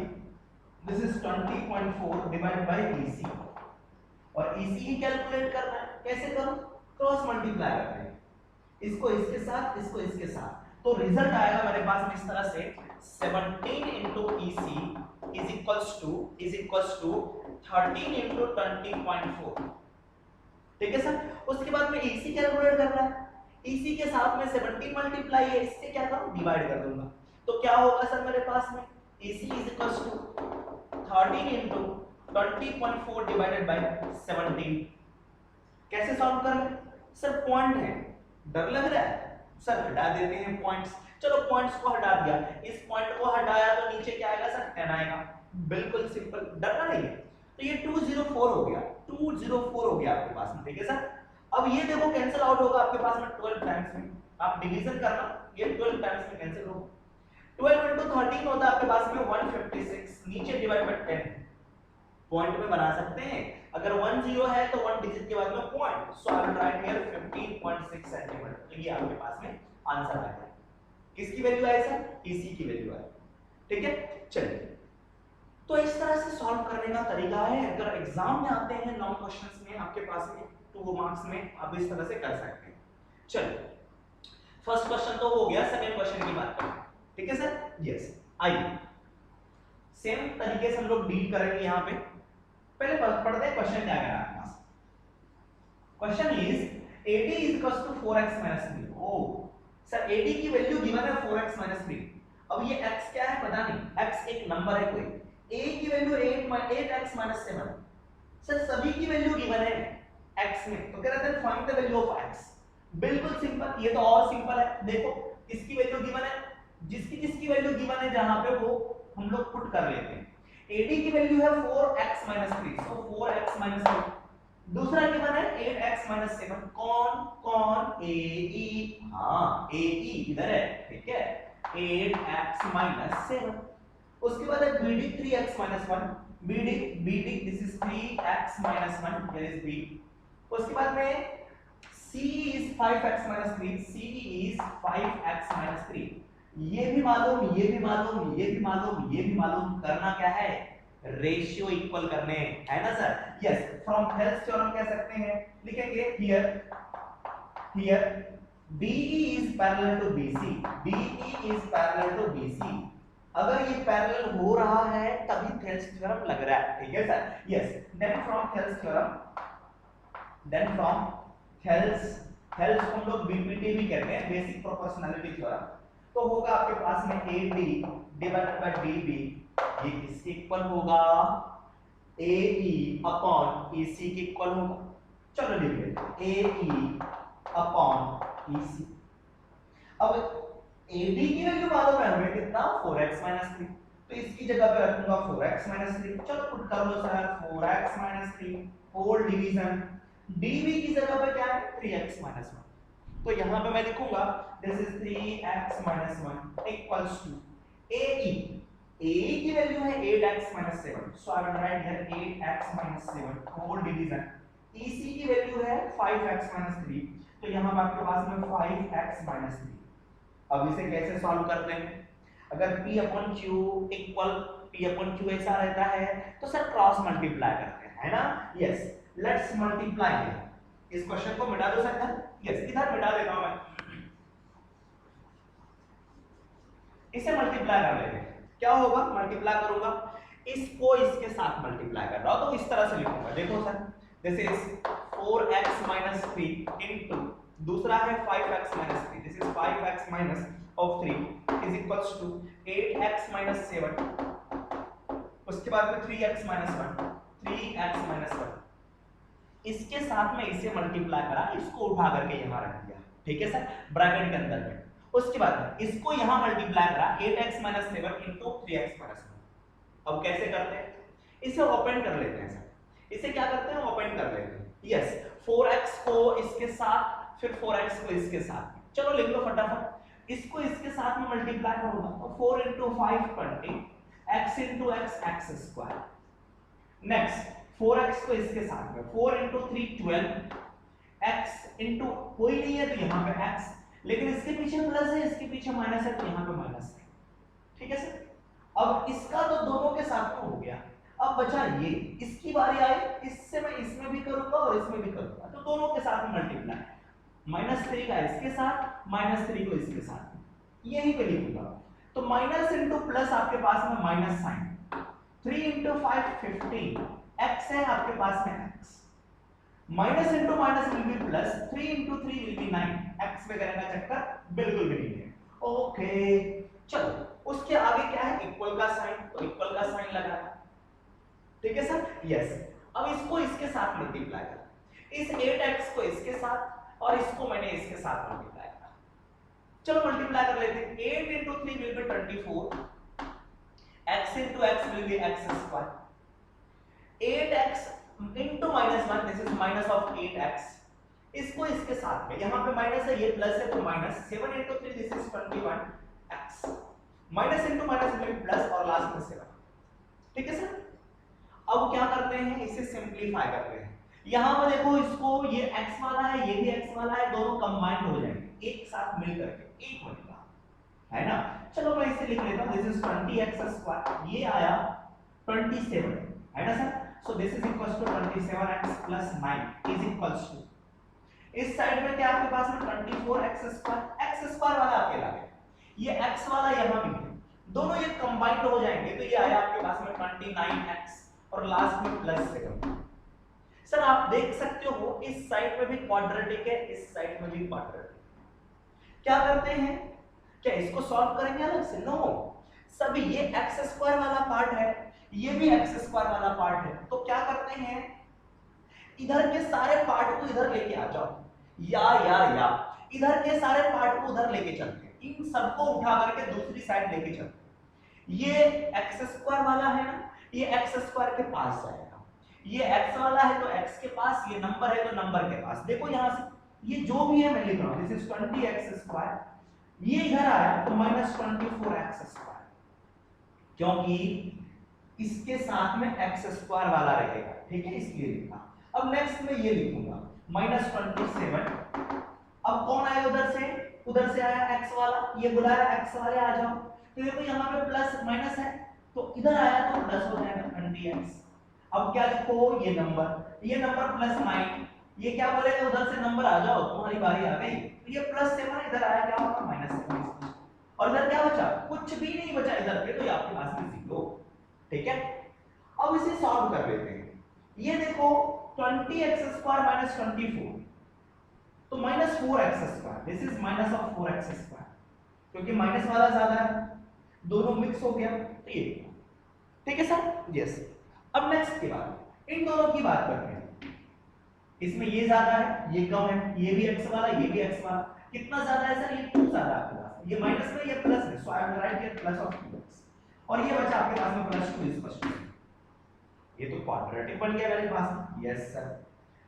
this is 20.4 divided by EC। और EC ही कैलकुलेट करना है, कैसे करूं? क्रॉस मल्टीप्लाई करते हैं, इसको इसके साथ, इसको इसके साथ, तो रिजल्ट आएगा मेरे पास इस तरह से 17 into EC is equals to 13 into 20.4। ठीक है सर? उसके बाद में EC कैलकुलेट करना है, EC के साथ में 17 मल्टीप्लाई है, इससे क्या करूं? डिवाइड कर दूंगा। तो क्या होगा सर मेरे पास में? EC is equals to 13 into 20.4 divided by 17। कैसे सॉल्व करें? सर पॉइंट है, डर लग रहा है? सर हटा देते हैं पॉइंट्स। चलो पॉइंट्स को हटा दिया, इस पॉइंट को हटाया तो नीचे क्या आएगा सर? 10 आएगा। बिल्कुल सिंपल, डरना नहीं है। तो ये 204 हो गया, 204 हो गया आपके पास में। ठीक है सर? अब ये देखो कैंसिल आउट होगा आपके पास में 12 टाइम्स में। आप डिवीजन करना, ये 12 टाइम्स में कैंसिल होगा। 12 into 13 होता है आपके पास में 156, नीचे डिवाइड बाय 10 पॉइंट में बना सकते हैं। अगर 10 है तो 1 डिजिट के बाद में point, so I will write here 15.6 centimetre. तो ये आपके पास में आंसर आ गया। किसकी वैल्यू आई सर? EC की वैल्यू आई। ठीक है, चलिए। तो इस तरह से सॉल्व करने का तरीका है। अगर एग्जाम में आते हैं लॉन्ग क्वेश्चंस में आपके पास में 2 मार्क्स में, आप इस तरह से कर सकते हैं। चलिए, फर्स्ट क्वेश्चन तो हो गया, सेकंड क्वेश्चन की बात करते हैं। ठीक है सर? यस, आइए सेम तरीके से हम लोग डील करेंगे यहाँ पे। पहले पढ़ते हैं क्वेश्चन क्या है आपके पास। Question is AD is equals to 4x minus 3। ओ सर, AD की वैल्यू गिवन है 4x minus 3। अब ये x क्या है पता नहीं, x एक नंबर है कोई। A की वैल्यू 8x minus 7। सर सभी की वैल्यू गिवन है x में, तो कह रहे थे find the value of x। बिल्कुल सिंपल, ये तो और सिंपल है। देखो किसकी वैल्यू गिवन है, जिसकी वैल्यू गिवन है जहां पे वो हम लोग पुट कर लेते हैं। AD की वैल्यू है 4x minus 3, सो 4x minus 3। दूसरा गिवन है 8x minus 7। कौन? AE। हाँ, AE इधर है, ठीक है, 8x minus 7। उसके बाद है BD 3x minus 1। BD this is 3x minus 1, here is B। उसके बाद में CE is 5x minus 3, CE is 5x minus 3। ये भी मालूम, ये भी मालूम, ये भी मालूम, ये भी मालूम। करना क्या है? रेशियो इक्वल करने है ना sir? Yes, from Thales theorem कह सकते हैं, लिखेंगे here BE is parallel to BC, BE is parallel to BC। अगर ये पैरेलल हो रहा है तभी थेल्स थ्योरम लग रहा है। ठीक है sir? Yes, then from Thales हम लोग BPT भी कहते हैं, बेसिक प्रोपोर्शनैलिटी थ्योरम। तो होगा आपके पास में AD डिवाइडेड बाय DB, ये किसके इक्वल होगा? AE अपॉन EC के इक्वल होगा। चलो लिख लेते हैं AE अपॉन EC। अब AD की वैल्यू मालूम है हमें कितना? 4x minus 3, तो इसकी जगह पे रखूंगा 4x minus 3। चलो पुट कर लो sir, 4x minus 3 whole division dv की जगह पे क्या है 3x माइनस 1, तो यहां पे मैं लिखूंगा this is 3x minus 1 equals to ae, ae की वैल्यू है 8x minus 7, so I will write here 8x minus 7 whole division, ec की वैल्यू है 5x माइनस 3, तो यहां पे आपके पास में 5x माइनस 3। अब इसे कैसे सॉल्व करते हैं? अगर p upon q equal p upon q ऐसा रहता है तो सर क्रॉस मल्टीप्लाई करते हैं, है ना? Yes, let's multiply here. इस क्वेश्चन को मिटा दो सर, यस इधर मिटा देता हूं मैं, इसे मल्टीप्लाई कर लेते हैं। क्या होगा? मल्टीप्लाई करूंगा, इसको इसके साथ मल्टीप्लाई कर रहा हूं तो इस तरह से लिखूंगा, देखो sir this is 4x minus 3 into दूसरा है 5x minus 3, this is 5x minus of 3 is equals to 8x minus 7, उसके बाद में 3x माइनस 1, 3x माइनस 1, इसके साथ में इसे मल्टीप्लाई करा, इसको उठा करके यहां रख दिया, ठीक है सर, ब्रैकेट के अंदर में। उसके बाद इसको यहां मल्टीप्लाई करा 8x minus 7 into 3x minus 1। अब कैसे करते हैं? इसे ओपन कर लेते हैं सर, इसे क्या करते हैं? ओपन कर लेते हैं। यस, 4x को इसके साथ, फिर 4x को इसके साथ, चलो लिख लो फटाफट। इसको इसके साथ में मल्टीप्लाई करूंगा तो 4 into 5 20, x into x x square. Next 4x को इसके साथ में 4 into 3 12, x into कोई नहीं है तो यहाँ पे x, लेकिन इसके पीछे प्लस है इसके पीछे माइनस है तो यहाँ पे माइनस है, ठीक है सर। अब इसका तो दोनों के साथ में हो गया, अब बचा ये, इसकी बारी आई, इससे मैं इसमें भी करूंगा और इसमें भी करूंगा, तो दोनों के साथ में मल्टीप्लाई, -3 का इसके साथ, -3 को इसके साथ, यही पे लिखूंगा। तो माइनस इंटू प्लस आपके पास में माइनस साइन, 3 into 5 15, x है आपके पास में x, minus into minus will be plus, 3 into 3 will B 9, x वगैरह का चक्कर बिल्कुल भी नहीं है। ओके चलो, उसके आगे क्या है? इक्वल का साइन, तो इक्वल का साइन लगाया, ठीक है सर। यस, अब इसको इसके साथ मल्टीप्लाई कर, इस 8x को इसके साथ और इसको मैंने इसके साथ मल्टीप्लाई करा, चलो मल्टीप्लाई कर लेते हैं। 8 into 3 will be 24, x into x will be x square, 8x into -1, this is minus of 8x, इसको इसके साथ में, यहाँ पे माइनस है ये प्लस है तो minus, 7 into 3 this is 21x, minus into minus में प्लस और लास्ट में 7, ठीक है सर। अब क्या करते हैं? इसे सिंपलीफाई करते हैं। यहां पर देखो, इसको ये x वाला है ये भी x वाला है, दोनों कंबाइंड हो जाएंगे, एक साथ मिल करके एक बनेगा, है ना? चलो मैं इसे लिख लेता हूं, दिस इज 20x स्क्वायर, ये आया 27, है ना sir. So this is equals to 27x plus 9 is equals to, इस साइड में क्या आपके पास में 24x स्क्वायर, x स्क्वायर वाला अकेला है, ये x वाला यहां भी है, दोनों ये कंबाइंड हो जाएंगे तो ये आया आपके पास में 29x और लास्ट में प्लस 7। सर आप देख सकते हो इस साइड में भी क्वाड्रेटिक है, इस साइड में भी क्वाड्रेटिक। क्या करते हैं? क्या इसको सॉल्व करेंगे अलग से? नो, सभी ये एक्स स्क्वायर वाला पार्ट है, ये भी एक्स स्क्वायर वाला पार्ट है, तो क्या करते हैं? इधर के सारे पार्ट को इधर लेके आ जाओ, या इधर के सारे पार्ट को उधर लेके चलते हैं, इन सबको उठा करके दूसरी साइड लेके चलते हैं। ये एक्स स्क्वायर वाला है ना, ये एक्स स्क्वायर के पास जाएगा, ये एक्स वाला है तो एक्स के पास, ये नंबर है तो नंबर के पास। देखो यहां से ये जो भी है मैं लिख रहा हूं, दिस इज 20x स्क्वायर, ये इधर आया तो -24x स्क्वायर, क्योंकि इसके साथ में x स्क्वायर वाला रहेगा, ठीक है, इसलिए लिखा। अब नेक्स्ट में ये लिखूंगा -27, अब कौन आया उधर से आया x वाला, ये बुलाया x वाले आ जाओ, तो देखो यहाँ पे प्लस माइनस है तो इधर आया तो प्लस हो जाएगा 20x। अब क्या लिखो? ये नंबर प्लस 9, ये क्या बोलेगा? उधर से नंबर आ जाओ, तुम्हारी बारी आ गई, तो ये +7 इधर आया, क्या होगा? -7, और इधर क्या बचा? कुछ भी नहीं बचा इधर पे, तो ये आपके पास में 0, ठीक है। अब इसे सॉल्व कर लेते हैं। ये देखो 20x स्क्वायर -24 तो -4x square, this is minus of 4x square, क्योंकि माइनस वाला ज्यादा है, दोनों मिक्स हो गया, ये ठीक है सर। यस, अब नेक्स्ट की बात, इन दोनों की बात करते हैं। इसमें ये ज्यादा है ये कम है, ये भी x वाला ये भी x वाला, कितना ज्यादा है सर? ये 2 ज्यादा आपके पास, ये माइनस में ये प्लस है, so I will write here plus of 2x, और ये बचा आपके पास में +2 इज +2, ये तो क्वाड्रेटिक बन गया मेरे पास। यस सर,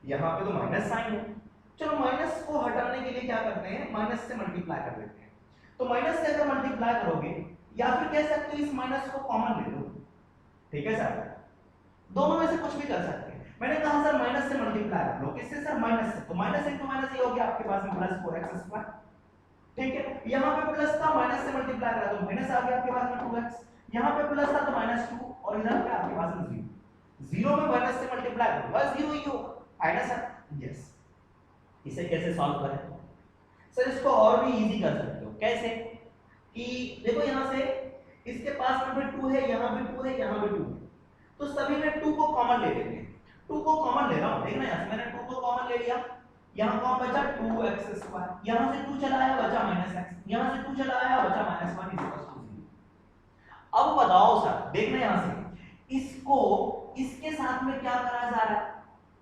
यहाँ पे तो माइनस साइन है, चलो माइनस को हटाने के लिए क्या करते हैं, माइनस से मल्टीप्लाई कर देते हैं। तो माइनस से अगर मल्टीप्लाई करोगे, या फिर कह सकते हो इस माइनस को कॉमन ले लो, ठीक है सर, दोनों में से कुछ भी कर सकते हैं। मैंने कहा सर माइनस से मल्टीप्लाई कर लो, किससे सर, माइनस से, तो माइनस इंटू माइनस ये हो गया आपके पास में प्लस 4x², ठीक है। यहाँ पे प्लस था, माइनस से मल्टीप्लाई करा तो माइनस आ गया आपके पास में 2x, यहाँ पे प्लस था तो -2, और इधर क्या आपके पास में 0, 0 में माइनस से मल्टीप्लाई करो बस 0 ही होगा, आएगा सर, यस। इसे कैसे सॉल्व करें सर, इसको और भी इजी कर सकते हो, कैसे कि देखो यहाँ से इसके पास में भी 2 है, यहाँ भी 2 है, यहाँ भी 2 है, तो सभी में 2 को कॉमन ले लेते हैं। 2 को कॉमन ले रहा हूं, देखना यहां से मैंने 2 को कॉमन ले लिया, यहां कौन बचा 2x², यहां से 2 चला आया बचा -x, यहां से 2 चला आया बचा -1 0। अब बताओ सर, देखना यहां से इसको इसके साथ में क्या करा जा रहा है,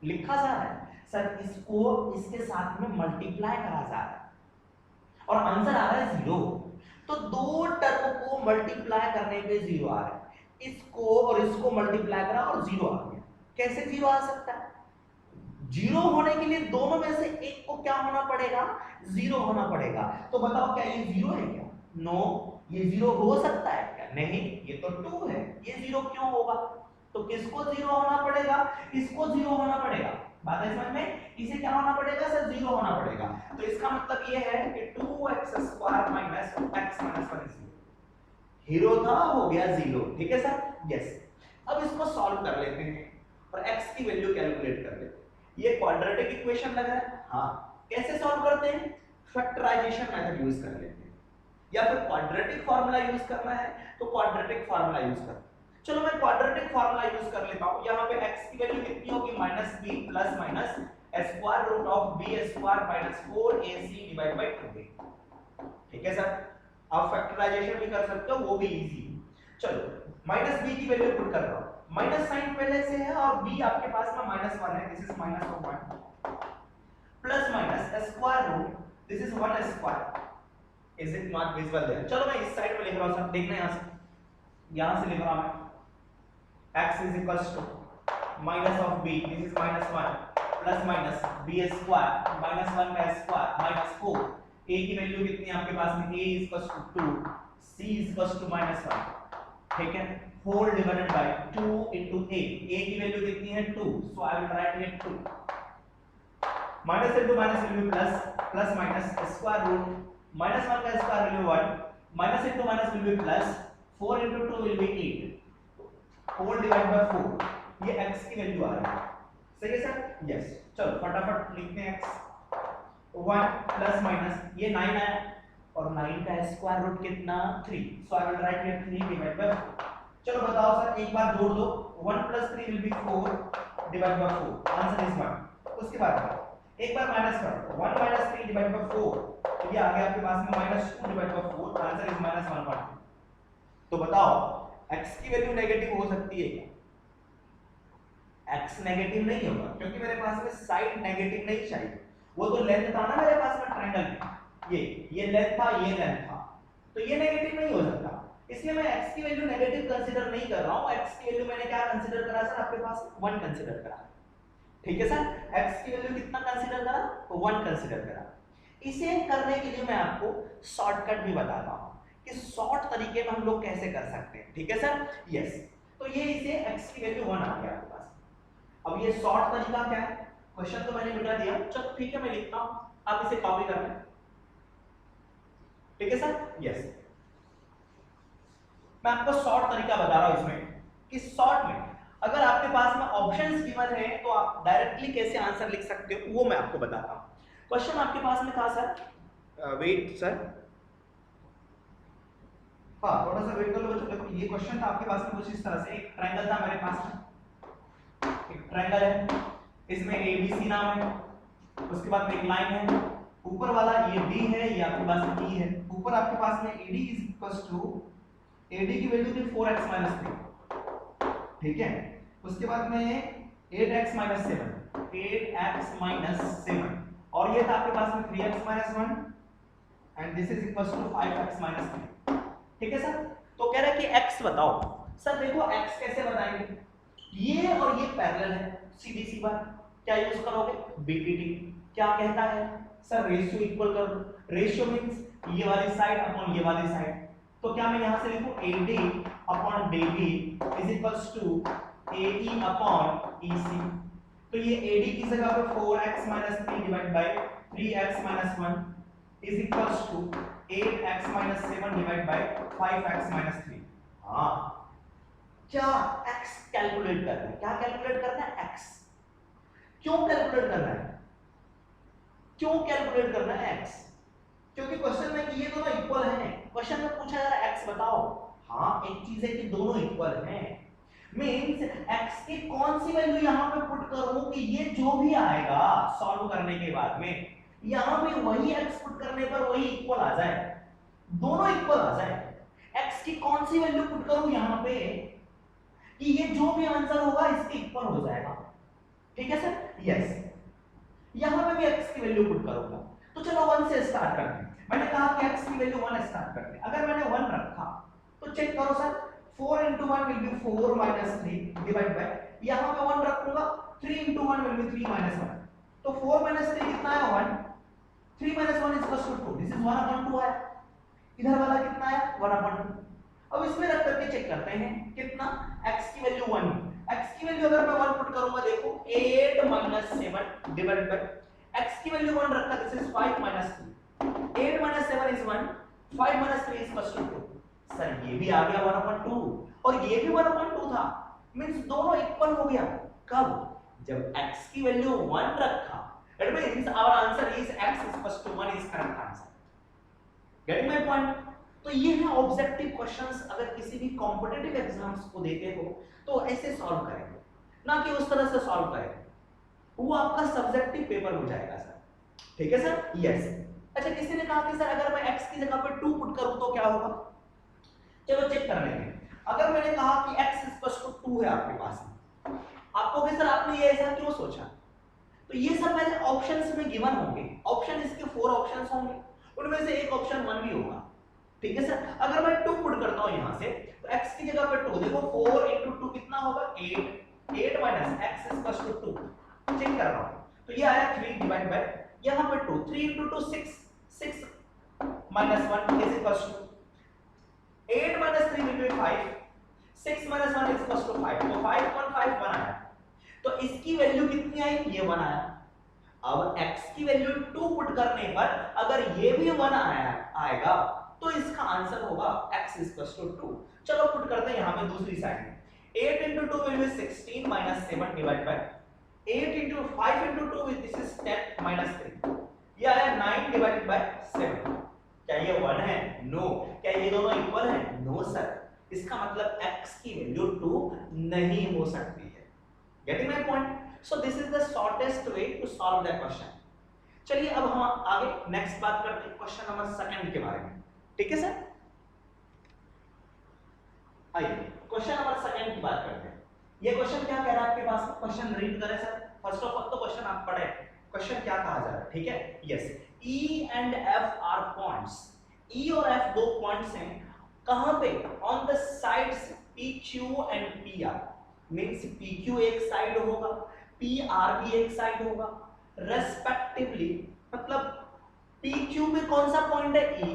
लिखा जा रहा है सर, इसको इसके साथ में मल्टीप्लाई करा जा रहा है और आंसर आ रहा है 0। तो दो टर्म को मल्टीप्लाई करने पे 0 आ रहा है, इसको और इसको मल्टीप्लाई करा और 0 आ गया। कैसे 0 आ सकता है, 0 होने के लिए दोनों में से एक को क्या होना पड़ेगा, 0 होना पड़ेगा। तो बताओ क्या ये 0 है क्या, नो, ये 0 हो सकता है क्या, नहीं, ये तो 2 है, ये 0 क्यों होगा, तो किसको 0 होना पड़ेगा, इसको 0 होना पड़ेगा, बात है समझ में, इसे क्या होना पड़ेगा सर, 0 होना पड़ेगा। तो इसका मतलब ये है कि 2x² minus x minus 1 0, hero था हो गया 0, ठीक है सर, यस। अब इसको सॉल्व कर लेते हैं और x की वैल्यू कैलकुलेट कर लेते हैं। ये क्वाड्रेटिक इक्वेशन लग रहा है, हाँ, कैसे सॉल्व करते हैं, फैक्टराइजेशन मेथड यूज कर लेते हैं, या फिर क्वाड्रेटिक फार्मूला यूज करना है तो क्वाड्रेटिक फार्मूला यूज करते हैं। चलो मैं क्वाड्रेटिक फार्मूला यूज कर लेता हूं, यहां पे x की वैल्यू कितनी होगी, -b plus minus square root of b square minus 4ac divide by 2a, ठीक है सर। आप फैक्टराइजेशन भी कर सकते हो, वो भी इजी। चलो -b की वैल्यू पुट कर रहा हूं, माइनस साइन पहले से है और b आपके पास में -1 है, this is -1 plus minus square root, this is 1 square, is it not visible there. चलो मैं इस साइड में लिख रहा हूं सर, देखना यहां से लिख रहा हूं मैं, x is equals to minus of b, this is -1 plus minus b square minus 1 का स्क्वायर minus 4, a की वैल्यू कितनी है आपके पास में, a is equals to 2, c is equals to -1, ठीक है, 4 divided by 2 into a की वैल्यू कितनी है 2, so I will write here 2, minus into minus will be plus, plus minus square root -1 का square will be 1, minus into minus will be plus, 4 into 2 will be 8, 4 divide by 4, ये x की value आ रही है, सही है sir, yes. चलो फटाफट लिखते हैं x, 1 प्लस माइनस ये 9 आया और 9 का स्क्वायर रूट कितना 3, so I will write here 3 divide by 4। चलो बताओ सर, एक बार जोड़ दो, 1 plus 3 will be 4 divide by 4, answer is 1। उसके बाद एक बार माइनस करो, 1 माइनस 3 डिवाइड बाय 4, तो ये आ गया आपके पास में -2 डिवाइड बाय 4, आंसर इज -1। तो बताओ x की वैल्यू नेगेटिव हो सकती है क्या, x नेगेटिव नहीं होगा क्योंकि मेरे पास में साइड नेगेटिव नहीं चाहिए, वो तो लेंथ था ना मेरे पास में ट्रायंगल में, ये लेंथ था, ये लेंथ था, तो ये नेगेटिव नहीं हो सकता, इसलिए मैं x की वैल्यू नेगेटिव कंसीडर नहीं कर रहा हूं। x की वैल्यू मैंने क्या कंसीडर करा सर, आपके पास 1 कंसीडर करा, ठीक है सर, x की वैल्यू कितना कंसीडर करा, 1 कंसीडर करा। इसे करने के लिए मैं आपको शॉर्टकट भी बताता हूं कि शॉर्ट तरीके में हम लोग कैसे कर सकते हैं, ठीक है सर, यस। तो ये इसे x की वैल्यू 1 आ गया आपके पास। अब ये शॉर्ट तरीका क्या है, क्वेश्चन तो मैंने मिटा दिया, चलो ठीक है मैं लिखता हूं, आप इसे कॉपी कर लें, ठीक है सर, यस। मैं आपको शॉर्ट तरीका बता रहा हूं इसमें कि शॉर्ट में अगर आपके पास में ऑप्शंस गिवन है तो आप डायरेक्टली कैसे आंसर लिख सकते हो वो मैं आपको बताता हूं। क्वेश्चन आपके पास में था सर, वेट सर, हाँ थोड़ा सा वेट कर लो बच्चों। देखो ये क्वेश्चन था आपके पास में कुछ इस तरह से, एक ट्रायंगल था मेरे पास में, एक ट्रायंगल है, इसमें ABC नाम है, उसके बाद में एक लाइन है, ऊपर वाला ये B है, ये आपके पास में E है, ऊपर आपके पास में AD is equals to, AD की वैल्यू थी 4x 3, ठीक है, उसके बाद में 8x 7, 8x 7, और ये था आपके पास में 3x 1 and this is equals to 5x 3, ठीक है सर। तो कह रहा है कि x बताओ, सर देखो x कैसे बताएंगे, ये और ये पैरेलल है, सीधी सी बात, क्या यूज करोगे? बीपीटी। क्या कहता है सर? रेशियो इक्वल कर दो। रेशियो मींस ये वाली साइड अपॉन ये वाली साइड। तो क्या मैं यहां से लिखूं AD upon DB is equals to AE upon EC। तो ये AD की जगह पे 4x 3 divide by 3x 1 is equals to 8x 7 divide by 5x 3। हाँ, क्या x कैलकुलेट करना है? क्या कैलकुलेट करना है? x। क्यों कैलकुलेट करना है? क्यों कैलकुलेट करना है x? क्योंकि क्वेश्चन में ये दोनों इक्वल हैं। क्वेश्चन में पूछा जा रहा है x बताओ। हाँ, एक चीज है कि दोनों इक्वल हैं, मींस x की कौन सी वैल्यू यहां पे पुट करूं कि ये जो भी आएगा सॉल्व करने के बाद में यहां पे वही x पुट करने पर वही इक्वल आ जाए, दोनों इक्वल आ जाए। x की कौन सी वैल्यू पुट करूं यहां पे कि ये जो भी आंसर होगा इसके इक्वल हो जाएगा। ठीक है सर? यस। यहां पे भी x की वैल्यू पुट करूंगा। तो चलो 1 से स्टार्ट करते हैं। मैंने कहा कि x की वैल्यू 1 स्टार्ट करते हैं। अगर मैंने 1 रखा तो चेक करो sir, 4 into 1 will be 4 minus 3 divide bye, यहां पे 1 रखूंगा, 3 into 1 will be 3 minus 1। तो 4 minus 3 कितना है? 1। 3 minus 1 is equals to 2। This is 1 upon 2 है। इधर वाला कितना है? 1 upon 2। अब इसमें रख करके चेक करते हैं कितना, x की वैल्यू 1। x की वैल्यू अगर मैं 1 पुट करूंगा, देखो 8 minus 7 डिवाइड बाय, x की वैल्यू 1 रखा, this is 5 minus 3। 8 minus 7 is 1, 5 minus 3 is equals to 2। Sir ये भी आ गया 1 upon 2 और ये भी 1 upon 2 था, मींस दोनों इक्वल हो गया। कब? जब x की वैल्यू 1 रखा। That means our answer is x is equals to 1 is correct answer। Getting my point? तो ये है ऑब्जेक्टिव क्वेश्चंस। अगर किसी भी कॉम्पिटिटिव एग्जाम्स को देते हो तो ऐसे सॉल्व करेंगे, ना कि उस तरह से सॉल्व करेंगे, वो आपका सब्जेक्टिव पेपर हो जाएगा सर। ठीक है सर? यस। अच्छा, किसी ने कहा कि सर अगर मैं x की जगह पे 2 पुट करूं तो क्या होगा? चलो चेक कर लेंगे। अगर मैंने कहा कि x इक्वल्स टू 2 है आपके पास में, आपको कि सर आपने ये ऐसा क्यों सोचा? तो ये सब मेरे ऑप्शंस में गिवन होंगे। ऑप्शन इसके 4 ऑप्शंस होंगे, उनमें से एक ऑप्शन 1 भी होगा। ठीक है सर? अगर मैं 2 पुट करता हूं यहां से तो x की जगह पे 2, देखो 4 into 2 कितना होगा? 8। 8 minus x equals to 2। Check कर रहा हूं, तो ये आया 3 डिवाइड बाय, यहां पे 2, 3 into 2 6, 6 minus 1 is equals to 8 minus 3 will be 5, 6 minus 1 is equals to 5। तो 5 1 5 1 आया। तो इसकी वैल्यू कितनी आई? ये 1 आया। अब x की वैल्यू 2 पुट करने पर अगर ये भी 1 आएगा तो इसका आंसर होगा x इक्वल्स टू 2। चलो पुट करते हैं यहां पे दूसरी साइड में। 8 into 2 will be 16 minus 7 divided by 8 into 5 into 2 with this is 10 minus 3। ये आया 9 divided by 7। क्या ये 1 है? नो। क्या ये दोनों इक्वल हैं? No sir. इसका मतलब x की वैल्यू 2 नहीं हो सकती है। Getting my point? So this is the shortest way to solve the question. चलिए अब हम आगे नेक्स्ट बात करते हैं क्वेश्चन नंबर 2 के बारे में। ठीक है सर? आइए क्वेश्चन नंबर 2 की बात करते हैं। ये क्वेश्चन क्या कह रहा है आपके पास? क्वेश्चन रीड करें सर। फर्स्ट ऑफ ऑल तो क्वेश्चन आप पढ़े, क्वेश्चन क्या कहा जा रहा है। ठीक है? Yes. E and F are points। E और F दो पॉइंट्स हैं। कहां पे? On the sides PQ and PR। Means PQ एक साइड होगा, PR भी एक साइड होगा रेस्पेक्टिवली। मतलब PQ पे कौन सा पॉइंट है? E।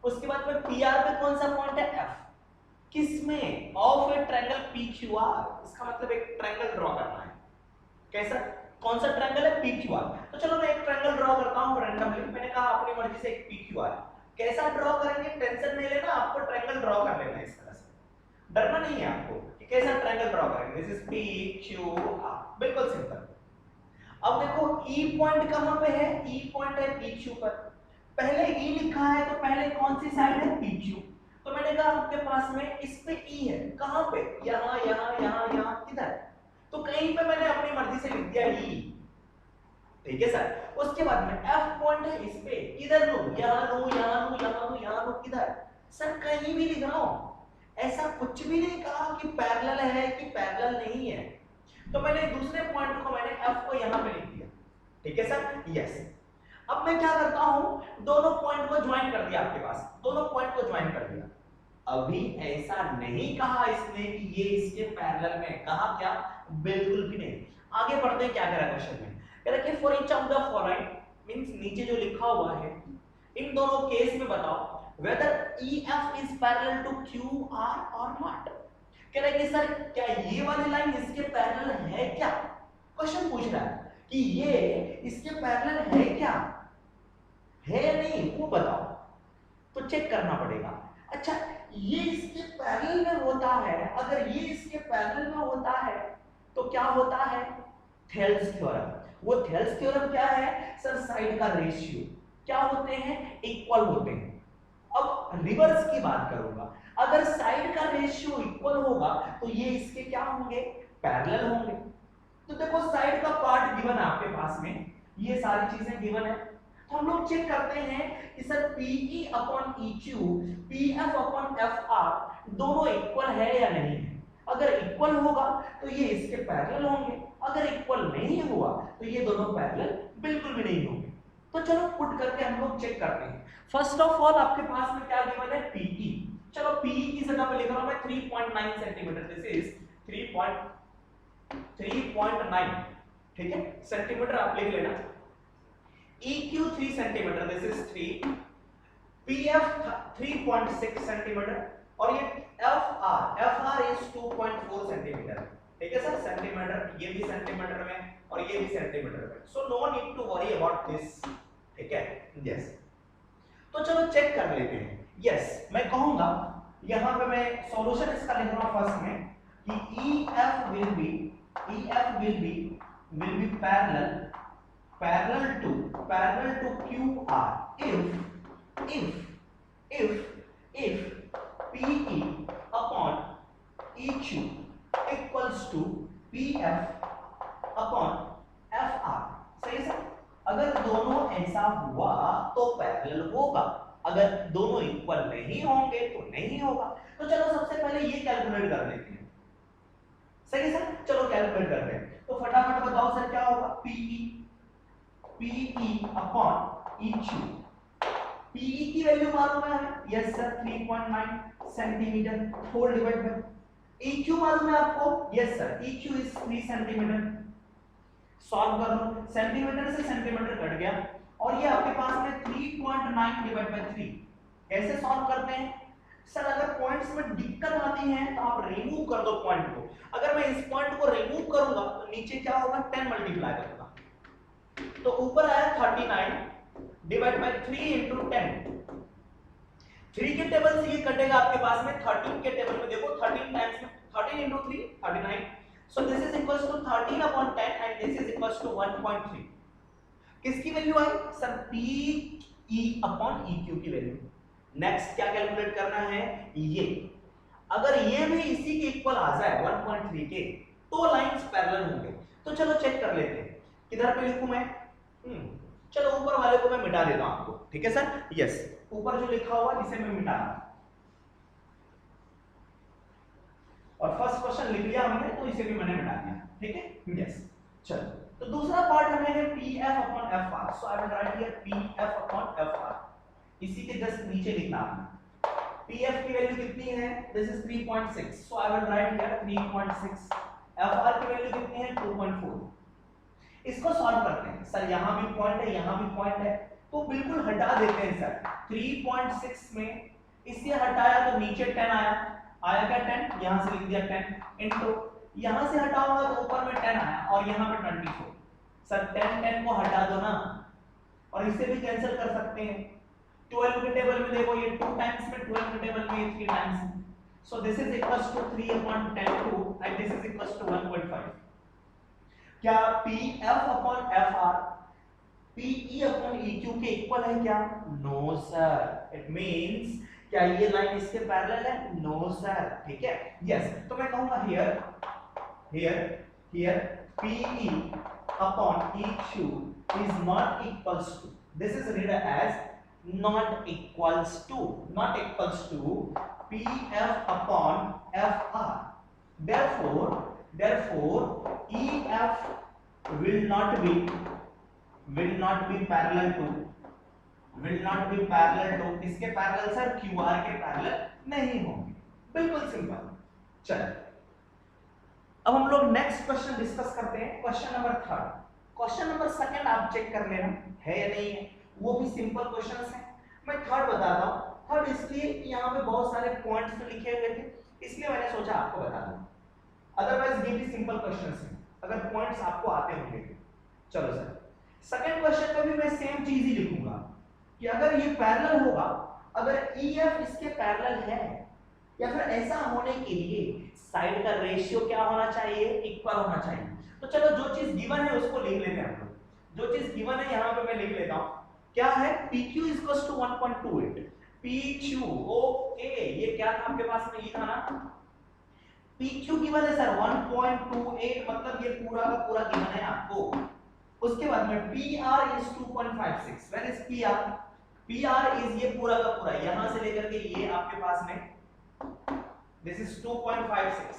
उसके बाद में PR पे कौन सा पॉइंट है? F। किसमें? Of a triangle PQR। इसका मतलब एक ट्रायंगल ड्रॉ करना है। कैसा? कौन सा ट्रायंगल है? PQR। तो चलो मैं एक ट्रायंगल ड्रॉ करता हूं रैंडमली। मैंने कहा अपनी मर्जी से एक PQR। कैसा ड्रॉ करेंगे? टेंशन नहीं लेना, आपको ट्रायंगल ड्रॉ कर लेना है इस तरह से। डरना नहीं है आपको कि कैसा ट्रायंगल ड्रॉ करेंगे। This is PQR। बिल्कुल सिंपल। अब देखो E पॉइंट कहां पे है? E पॉइंट है PQ पर। पहले E लिखा है तो पहले कौन सी साइड है? PQ। तो मैंने कहा आपके पास में इस पे E है। कहां पे? यहां यहां यहां यहां, किधर? तो कहीं पे मैंने अपनी मर्जी से लिख दिया E। ठीक है सर? उसके बाद में F पॉइंट है इस पे। किधर लूं? यहां लूं, यहां लूं, यहां लूं, यहां लूं, किधर? सर कहीं भी लिख रहा हूं। ऐसा कुछ भी नहीं कहा कि पैरेलल है कि पैरेलल नहीं है। तो मैंने दूसरे पॉइंट को मैंने F को यहां पे लिख दिया। ठीक है सर? यस। अब मैं क्या करता हूं? दोनों पॉइंट को ज्वाइन कर दिया आपके पास। दोनों पॉइंट को ज्वाइन कर दिया। अभी ऐसा नहीं कहा इसने कि ये इसके पैरेलल में। कहा क्या? बिल्कुल भी नहीं। आगे बढ़ते हैं क्या कह रहा है क्वेश्चन में। कह रहा है कि for each of the following means नीचे जो लिखा हुआ है इन दोनों केस में बताओ whether EF is parallel to QR और नॉट। कह रहा है कि सर क्या ये वाली लाइन इसके पैरेलल है क्या, क्वेश्चन पूछ रहा है कि ये इसके पैरेलल है क्या, है या नहीं वो बताओ, तो चेक करना पड़ेगा। अच्छा ये इसके पैरेलल में होता है, अगर ये इसके पैरेलल में होता है तो क्या होता है, थेल्स थ्योरम। वो थेल्स थ्योरम क्या है सर, साइड का रेशियो क्या होते हैं, इक्वल होते हैं। अब रिवर्स की बात करूंगा, अगर साइड का रेशियो इक्वल होगा तो ये इसके क्या होंगे, पैरेलल होंगे। तो देखो साइड का पार्ट गिवन है आपके पास में, ये सारी चीजें गिवन है, तो हम लोग चेक करते हैं कि sir PE upon EQ, PF upon FR दोनों इक्वल है या नहीं है। अगर इक्वल होगा तो ये इसके पैरेलल होंगे, अगर इक्वल नहीं हुआ तो ये दोनों पैरेलल बिल्कुल भी नहीं होंगे। तो चलो पुट करके हम लोग चेक करते हैं। फर्स्ट ऑफ ऑल आपके पास में क्या गिवन है, PE। चलो PE की जगह पे लिख रहा हूं मैं 3.9 सेंटीमीटर, दिस इज 3.9, ठीक है, सेंटीमीटर आप लिख लेना। EQ 3 centimetre, this is 3, PF 3.6 centimetre और ये FR इज 2.4 सेंटीमीटर, ठीक है सर, सेंटीमीटर, ये भी सेंटीमीटर में और ये भी सेंटीमीटर में, so no need to worry about this, ठीक है, यस। तो चलो चेक कर लेते हैं। यस मैं कहूंगा यहां पे मैं सॉल्यूशन इसका लिख रहा हूं फर्स्ट में कि EF will be parallel to QR if PE upon EQ equals to PF upon FR। सही है, अगर दोनों ऐसा हुआ तो पैरेलल होगा, अगर दोनों इक्वल नहीं होंगे तो नहीं होगा। तो चलो सबसे पहले ये कैलकुलेट कर लेते हैं, सही है सर, चलो कैलकुलेट करते हैं। तो फटाफट बताओ सर क्या होगा, PE अपॉन EQ, PE की वैल्यू मालूम है हमें, yes sir 3.9 centimetre whole divide by EQ मालूम है आपको, yes sir EQ is 3 centimetre. Solve कर लो, सेंटीमीटर से सेंटीमीटर कट गया और ये आपके पास में 3.9 डिवाइड बाय 3। कैसे सॉल्व करते हैं सर, अगर पॉइंट्स में दिक्कत आती है तो आप रिमूव कर दो पॉइंट को। अगर मैं इस पॉइंट को रिमूव करूंगा तो नीचे क्या होगा, 10 मल्टीप्लाई करूंगा, तो ऊपर आया 39 डिवाइड बाय 3 into 10। 3 के टेबल से ये कटेगा आपके पास में, 13 के टेबल में देखो 13 टाइम्स में 13 into 3 39, so this is equals to 13 upon 10 and this is equals to 1.3। किसकी वैल्यू आई सर, PE upon EQ की वैल्यू। नेक्स्ट क्या कैलकुलेट करना है, ये अगर ये भी इसी के इक्वल आ जाए 1.3 के तो लाइंस पैरेलल होंगे। तो चलो चेक कर लेते हैं, किधर पे लिखूं मैं, चलो ऊपर वाले को मैं मिटा देता हूं आपको, ठीक है सर, यस ऊपर जो लिखा हुआ इसे मैं मिटा रहा हूं और फर्स्ट क्वेश्चन लिख लिया हमने तो इसे भी मैंने मिटा दिया, ठीक है, यस। चलो तो दूसरा पार्ट हमें है PF upon FR, so I will write here PF upon FR, इसी के जस्ट नीचे लिखना है। PF की वैल्यू कितनी है, this is 3.6, so I will write here 3.6। FR की वैल्यू कितनी है, 2.4। इसको सॉल्व करते हैं सर, यहां भी पॉइंट है यहां भी पॉइंट है, तो बिल्कुल हटा देते हैं सर। 3.6 में इससे हटाया तो नीचे 10 आया क्या 10, यहां से लिख दिया 10 इनटू, यहां से हटाऊंगा तो ऊपर में 10 आया और यहां पे 24। सर 10 को हटा दो ना, और इसे भी कैंसिल कर सकते हैं। 12 के टेबल में देखो ये 2 टाइम्स में, 12 के टेबल में ये 3 टाइम्स में, so this is equals to 3 upon 10 2 and this is equals to 1.5। क्या PF upon FR PE upon EQ के इक्वल है क्या, नो सर, इट मींस क्या ये लाइन इसके पैरेलल है, नो सर, ठीक है, यस। तो मैं कहूंगा here PE upon EQ is not equals to, this is read as not equals to PF upon FR, therefore EF will not be parallel to इसके पैरेलल सर QR के parallel नहीं होंगे, बिल्कुल सिंपल। चलिए अब हम लोग नेक्स्ट क्वेश्चन डिस्कस करते हैं, question number 3। Question number second आप चेक कर लेना है या नहीं है, वो भी सिंपल क्वेश्चंस है। मैं थर्ड बताता हूँ। थर्ड इसलिए यहाँ पे बहुत सारे पॉइंट्स तो लिखे हुए थे, इसलिए मैंने सोचा आपको बता दूं। अदरवाइज ये भी सिंपल क्वेश्चंस हैं, अगर पॉइंट्स आपको आते होंगे तो। चलो सर, सेकंड क्वेश्चन में भी मैं सेम चीज ही लिखूंगा कि अगर ये पैरेलल होगा, अगर EF इसके पैरेलल है, या फिर ऐसा होने के लिए साइड का रेशियो क्या होना चाहिए, इक्वल होना चाहिए। तो चलो जो चीज गिवन है उसको लिख लेते हैं हम लोग। जो चीज गिवन है यहाँ पे मैं लिख लेता हूँ, क्या है, PQ equals to 1.28। PQ okay, ये क्या था आपके पास में, ये था ना PQ गिवन है सर 1.28, मतलब ये पूरा का पूरा गिवन है आपको। उसके बाद में PR is 2.56। Where is PR? PR is ये पूरा का पूरा यहां से लेकर के ये आपके पास में, दिस इज 2.56,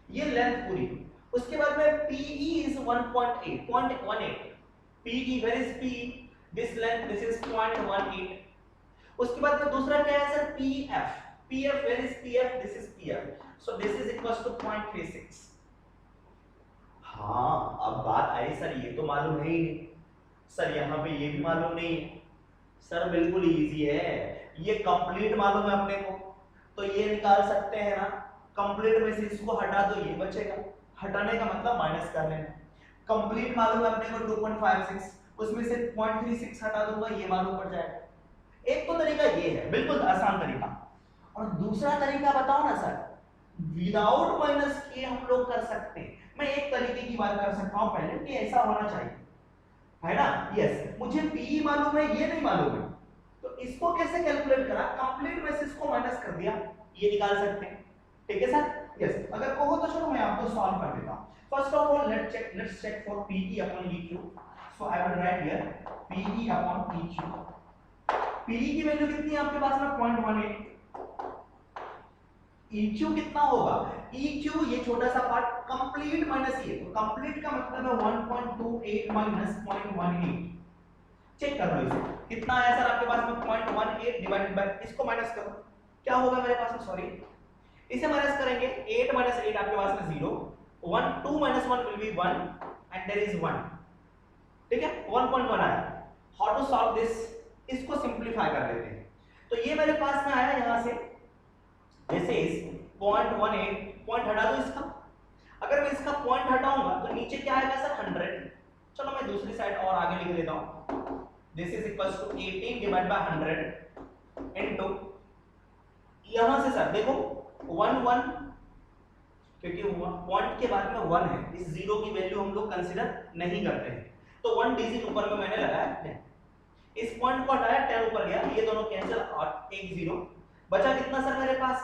ये लेंथ पूरी। उसके बाद में PE is 1.8, PE, where is PE? This length, this is 0.18। उसके बाद में दूसरा क्या है सर, PF, where is PF? This is PF, so this is equals to 0.36। हाँ, अब बात आई सर ये तो मालूम नहीं है सर, यहाँ पे ये भी मालूम नहीं है सर। बिल्कुल इजी है, ये कंप्लीट मालूम है अपने को, तो ये निकाल सकते हैं ना। कंप्लीट में से इसको हटा दो, ये बचेगा, हटाने का मतलब माइनस कर लेना। कंप्लीट मालूम है अपने को 2.56, उसमें से 0.36 हटा दूंगा, ये मालूम पड़ जाएगा। एक तो तरीका ये है, बिल्कुल आसान तरीका। और दूसरा तरीका बताओ ना सर, विदाउट माइनस किए हम लोग कर सकते हैं। मैं एक तरीके की बात कर सकता हूं पहले कि ऐसा होना चाहिए, है ना। यस, मुझे PE मालूम है, ये नहीं मालूम है, तो इसको कैसे कैलकुलेट करा, कंप्लीट में से इसको माइनस कर दिया, ये निकाल सकते हैं। ठीक है सर। यस, अगर कहो तो चलो मैं आपको सॉल्व कर देता हूं। First of all let's check for PE upon EQ। So I will write here PE upon EQ। PE की वैल्यू कितनी है आपके पास में, 0.18। EQ कितना होगा, EQ ये छोटा सा पार्ट कंप्लीट माइनस ये, तो कंप्लीट का मतलब है 1.28 माइनस 0.18। चेक कर लो इसे, कितना आया सर आपके पास में, 0.18 डिवाइडेड बाय, इसको माइनस करो, क्या होगा मेरे पास में, सॉरी इसे माइनस करेंगे, 8 माइनस 8 आपके पास में 0, 1 2 minus 1 will be 1 and there is 1। ठीक है, 1.1 आया। हाउ टू सॉल्व दिस, इसको सिंपलीफाई कर लेते हैं। तो ये मेरे पास में आया यहां से, दिस इज 0.18, पॉइंट हटा दो इसका। अगर मैं इसका पॉइंट हटाऊंगा तो नीचे क्या आएगा सर, 100। चलो मैं दूसरी साइड और आगे लिख देता हूं, this is equals to 18 divide by 100 into, यहां से सर देखो 1 1, क्योंकि पॉइंट के बाद में 1 है, इस जीरो की वैल्यू हम लोग कंसीडर नहीं करते हैं, तो 1 डिजिट ऊपर में मैंने लगाया, इस पॉइंट को हटाया, 10 ऊपर गया, ये दोनों कैंसिल और एक जीरो बचा। कितना सर मेरे पास,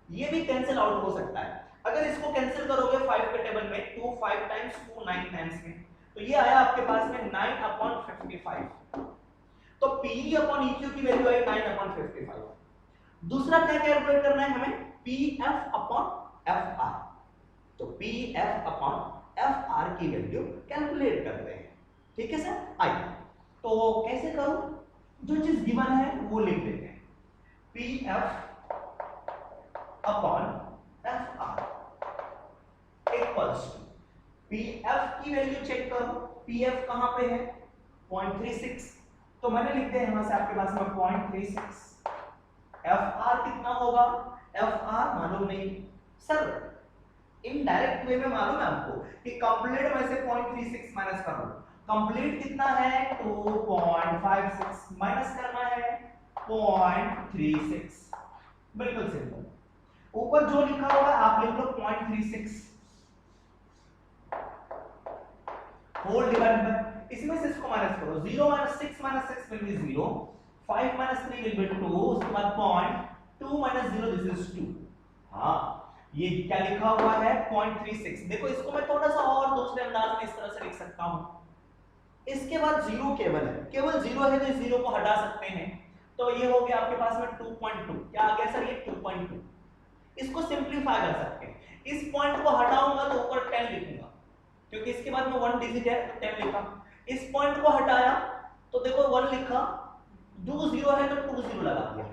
ये भी कैंसिल आउट हो सकता है। अगर इसको कैंसिल करोगे 5 के टेबल में, 2 5 टाइम्स 2 9 टाइम्स में, तो ये आया आपके पास में 9/55। तो PE अपॉन EQ की वैल्यू आई 9/55। दूसरा क्या कैलकुलेट करना है हमें, PF अपॉन FR। तो PF अपॉन FR की वैल्यू कैलकुलेट करते हैं। ठीक है सर, आइए तो कैसे करूं, जो चीज गिवन है वो लिख लेते हैं, PF upon FR equals to, PF की वैल्यू चेक करो, PF कहां पे है, 0.36, तो मैंने लिख दिया यहां से आपके पास में 0.36। FR कितना होगा, FR मालूम नहीं सर, इनडायरेक्ट वे में मालूम है आपको कि कंप्लीट में से 0.36 माइनस कर लो, कंप्लीट कितना है 2.56, माइनस करना है 0.36, बिल्कुल सिंपल। ऊपर जो लिखा होगा आप लिख लो 0.36 होल डिवाइडेड बाय, इसमें से इसको माइनस करो, 0 minus 6 will be 0, 5 minus 3 will B 2, उसके बाद 0.2 माइनस 0 दिस इज 2। हां, ये क्या लिखा हुआ है 0.36। देखो इसको मैं थोड़ा सा और दूसरे अंदाज में इस तरह से लिख सकता हूं, इसके बाद 0 केवल है, केवल 0 है तो इस 0 को हटा सकते हैं, तो ये हो गया आपके पास में 2.2। क्या आ गया सर, ये 2.2। इसको सिंपलीफाई कर सकते हैं, इस पॉइंट को हटाऊंगा तो ऊपर 10 लिखूंगा, क्योंकि इसके बाद में 1 डिजिट है तो 10 लिखा, इस पॉइंट को हटाया तो देखो 1 लिखा, 2 0 है तो 2 0 लगा दिया,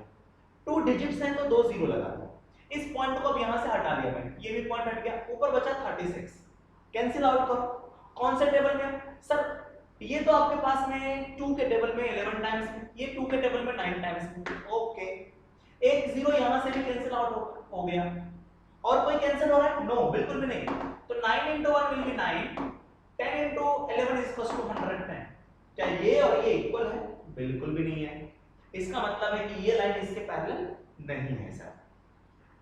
2 डिजिट्स हैं तो 2 0 लगा दिया, इस पॉइंट को अब यहां से हटा दिया मैंने, ये भी पॉइंट हट गया, ऊपर बचा 36। कैंसिल आउट करो। कौन से टेबल में सर? ये तो आपके पास में 2 के टेबल में 11 टाइम्स में, ये 2 के टेबल में 9 टाइम्स में। ओके, एक जीरो यहां से भी कैंसिल आउट हो गया। और कोई कैंसिल हो रहा है? नो, बिल्कुल भी नहीं। तो 9 into 1 will be 9, 10 into 11 is equal to 110। क्या ये और ये इक्वल है? बिल्कुल भी नहीं है। इसका मतलब है कि ये लाइन इसके पैरेलल नहीं है सर।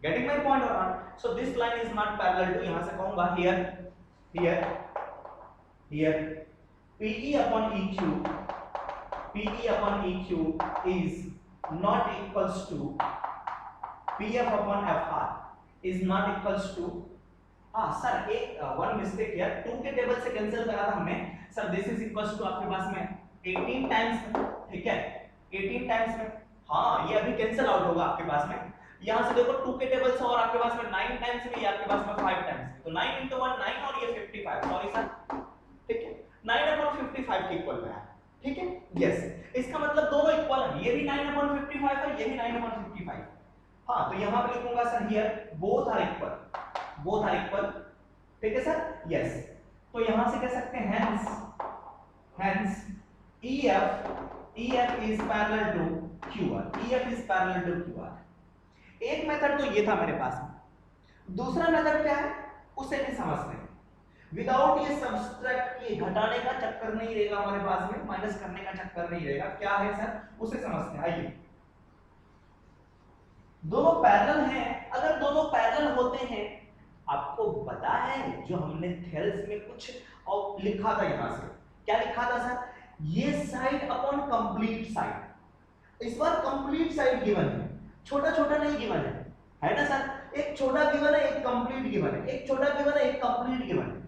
गेटिंग माय पॉइंट और not? So this line is not parallel to, यहां से कहूंगा here here here PE upon EQ, PE upon EQ is not equals to PF upon FR is not equals to, हाँ sir एक one mistake here, 2 के table से cancel करा था हमने sir. This is equals to आपके पास में 18 टाइम्स में, ठीक है 18 टाइम्स में। हाँ ये अभी कैंसिल आउट होगा आपके पास में। यहां से देखो 2 के टेबल से और आपके पास में 9 टाइम्स में, ये आपके पास में 5 टाइम्स में। तो 9 into 1 9 और ये 55, सॉरी सर, ठीक है 9/55 के इक्वल में है, ठीक है यस। इसका मतलब दोनों इक्वल है, ये भी 9/55 है, ये भी 9/55। हाँ तो यहां पे लिखूंगा sir here both are equal, both are equal, ठीक है सर यस। तो यहां से कह सकते हैं hence EF is parallel to QR, EF is parallel to QR। एक मेथड तो ये था मेरे पास में। दूसरा मेथड क्या है उसे भी समझते हैं। विदाउट ये सब्सट्रैक्ट किए घटाने का चक्कर नहीं रहेगा हमारे पास में, माइनस करने का चक्कर नहीं रहेगा। क्या है सर उसे समझते हैं। आइए, दोनों पैरेलल हैं। अगर दोनों पैरेलल होते हैं, आपको पता है जो हमने थेल्स में कुछ और लिखा था, यहां से क्या लिखा था सर? ये साइड अपॉन कंप्लीट साइड। इस बार कंप्लीट साइड गिवन है, छोटा छोटा नहीं गिवन है ना सर? एक छोटा गिवन है, एक कंप्लीट गिवन है, एक छोटा गिवन है, एक कंप्लीट गिवन है।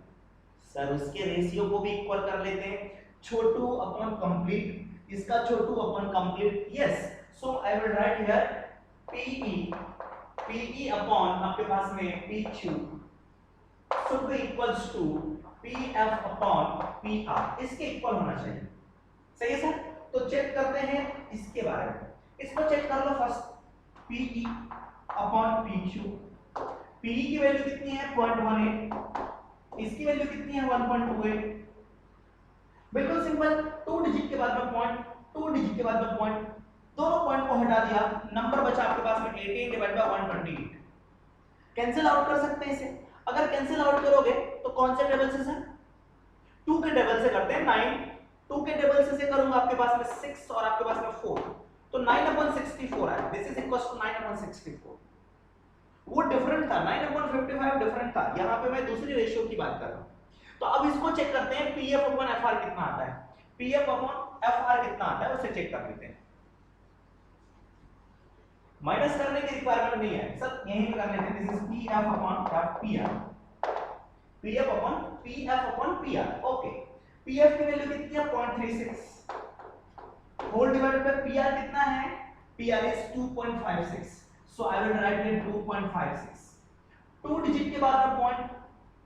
सर उसके रेशियो को भी इक्वल कर लेते हैं, छोटू अपॉन कंप्लीट, इसका छोटू upon complete. Yes, so I will write here PE upon आपके पास में PQ should be equals to PF अपॉन PR, इसके इक्वल होना चाहिए। सही है सर? तो चेक करते हैं इसके बारे में। इसको चेक कर लो first, PE upon PQ। PE की वैल्यू कितनी है? 0.18, इसकी वैल्यू कितनी है? 1.28। बिल्कुल सिंपल, 2 डिजिट के बाद में पॉइंट, 2 डिजिट के बाद में पॉइंट, दोनों पॉइंट को हटा दिया, नंबर बचा आपके पास में 18 डिवाइड बाय 128। कैंसिल आउट कर सकते हैं इसे। अगर कैंसिल आउट करोगे तो कौन से टेबल से सर? 2 के टेबल से करते हैं 9, 2 के टेबल से करूंगा आपके पास में 6 और आपके पास में 4, तो 9/64 है। This is equals to 9/64। वो डिफरेंट था, 9/55 डिफरेंट था, यहां पे मैं दूसरी रेशियो की बात कर रहा हूं। तो अब इसको चेक करते हैं, PF अपॉन FR कितना आता है, PF अपॉन FR कितना आता है उसे चेक कर लेते हैं। माइनस करने की रिक्वायरमेंट नहीं है सर, यहीं पे कर लेते हैं। दिस इज PF अपॉन PR, PF अपॉन PF अपॉन PR। ओके, PF की वैल्यू कितनी है? 0.36 होल डिवाइडेड बाय PR कितना है? PR is 2.56, so I will right it 2.56। 2 digit के बाद में पॉइंट,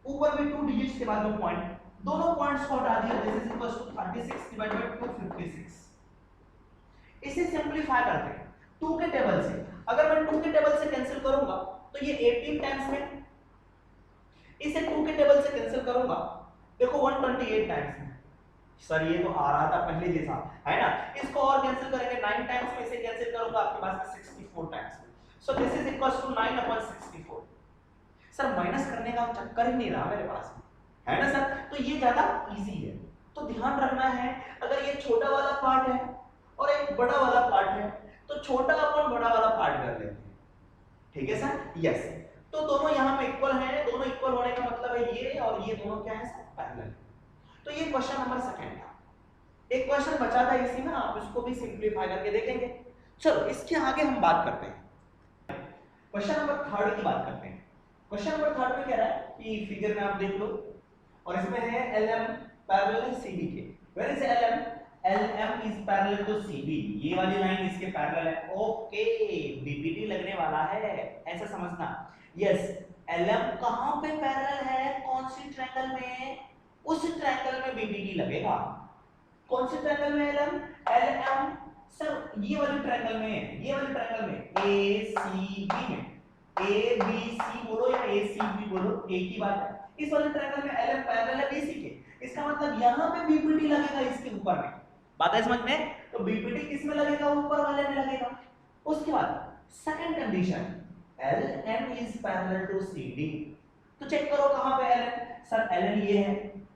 ऊपर भी 2 डिजिट्स के बाद में पॉइंट, दोनों पॉइंट्स को हटा दिया। This is equals to 36 divided by 256। इसे सिंपलीफाई करते हैं 2 के टेबल से। अगर मैं 2 के टेबल से कैंसिल करूंगा तो ये 18 टाइम्स में, इसे 2 के टेबल से कैंसिल करूंगा देखो 128 टाइम्स में। सर ये तो आ रहा था पहले जैसा है ना, इसको और कैंसिल करेंगे 9 टाइम्स में, इसे कैंसिल करूंगा आपके पास में 64 टाइम्स में। So this is equals to 9/64। Sir minus करने का चक्कर ही नहीं रहा मेरे पास, है ना सर? तो ये ज्यादा इजी है। तो ध्यान रखना है, अगर ये छोटा वाला पार्ट है और एक बड़ा वाला पार्ट है, तो छोटा अपन बड़ा वाला पार्ट कर लेते हैं, ठीक है सर? यस। तो दोनों यहाँ पे इक्वल हैं, दोनों इक्वल होने का मतलब है ये और ये दोनों क्या है सर? पैरेलल। तो ये क्वेश्चन नंबर 2 था। एक क्वेश्चन बचा था इसी में, आप इसको भी सिंपलीफाई करके देखेंगे। चलो इसके आगे हम बात करते हैं, क्वेश्चन नंबर 3 की बात करते हैं। क्वेश्चन नंबर 3 में कह रहा है कि फिगर में आप देख लो, और इसमें है LM पैरेलल CB के। Where is LM? LM is parallel to CB, ये वाली लाइन इसके पैरेलल है। ओके, BPT लगने वाला है, ऐसा समझना। यस, LM कहां पे पैरेलल है? कौन सी ट्रायंगल में? उस ट्रायंगल में BPT लगेगा। कौन से ट्रायंगल में LM? LM सर ये वाली ट्रायंगल में, ये वाली ट्रायंगल में ACB में। ABC बोलो या ACB बोलो, एक ही बात है। इस वाले ट्रायंगल में LM पैरेलल है BC के, इसका मतलब यहाँ पे BPT लगेगा इसके ऊपर में। बात है समझ में? तो BPT किस में लगेगा? ऊपर वाले में लगेगा। उसके बाद second condition LN is parallel to CD। तो चेक करो कहां पे LN? सर LN ये है,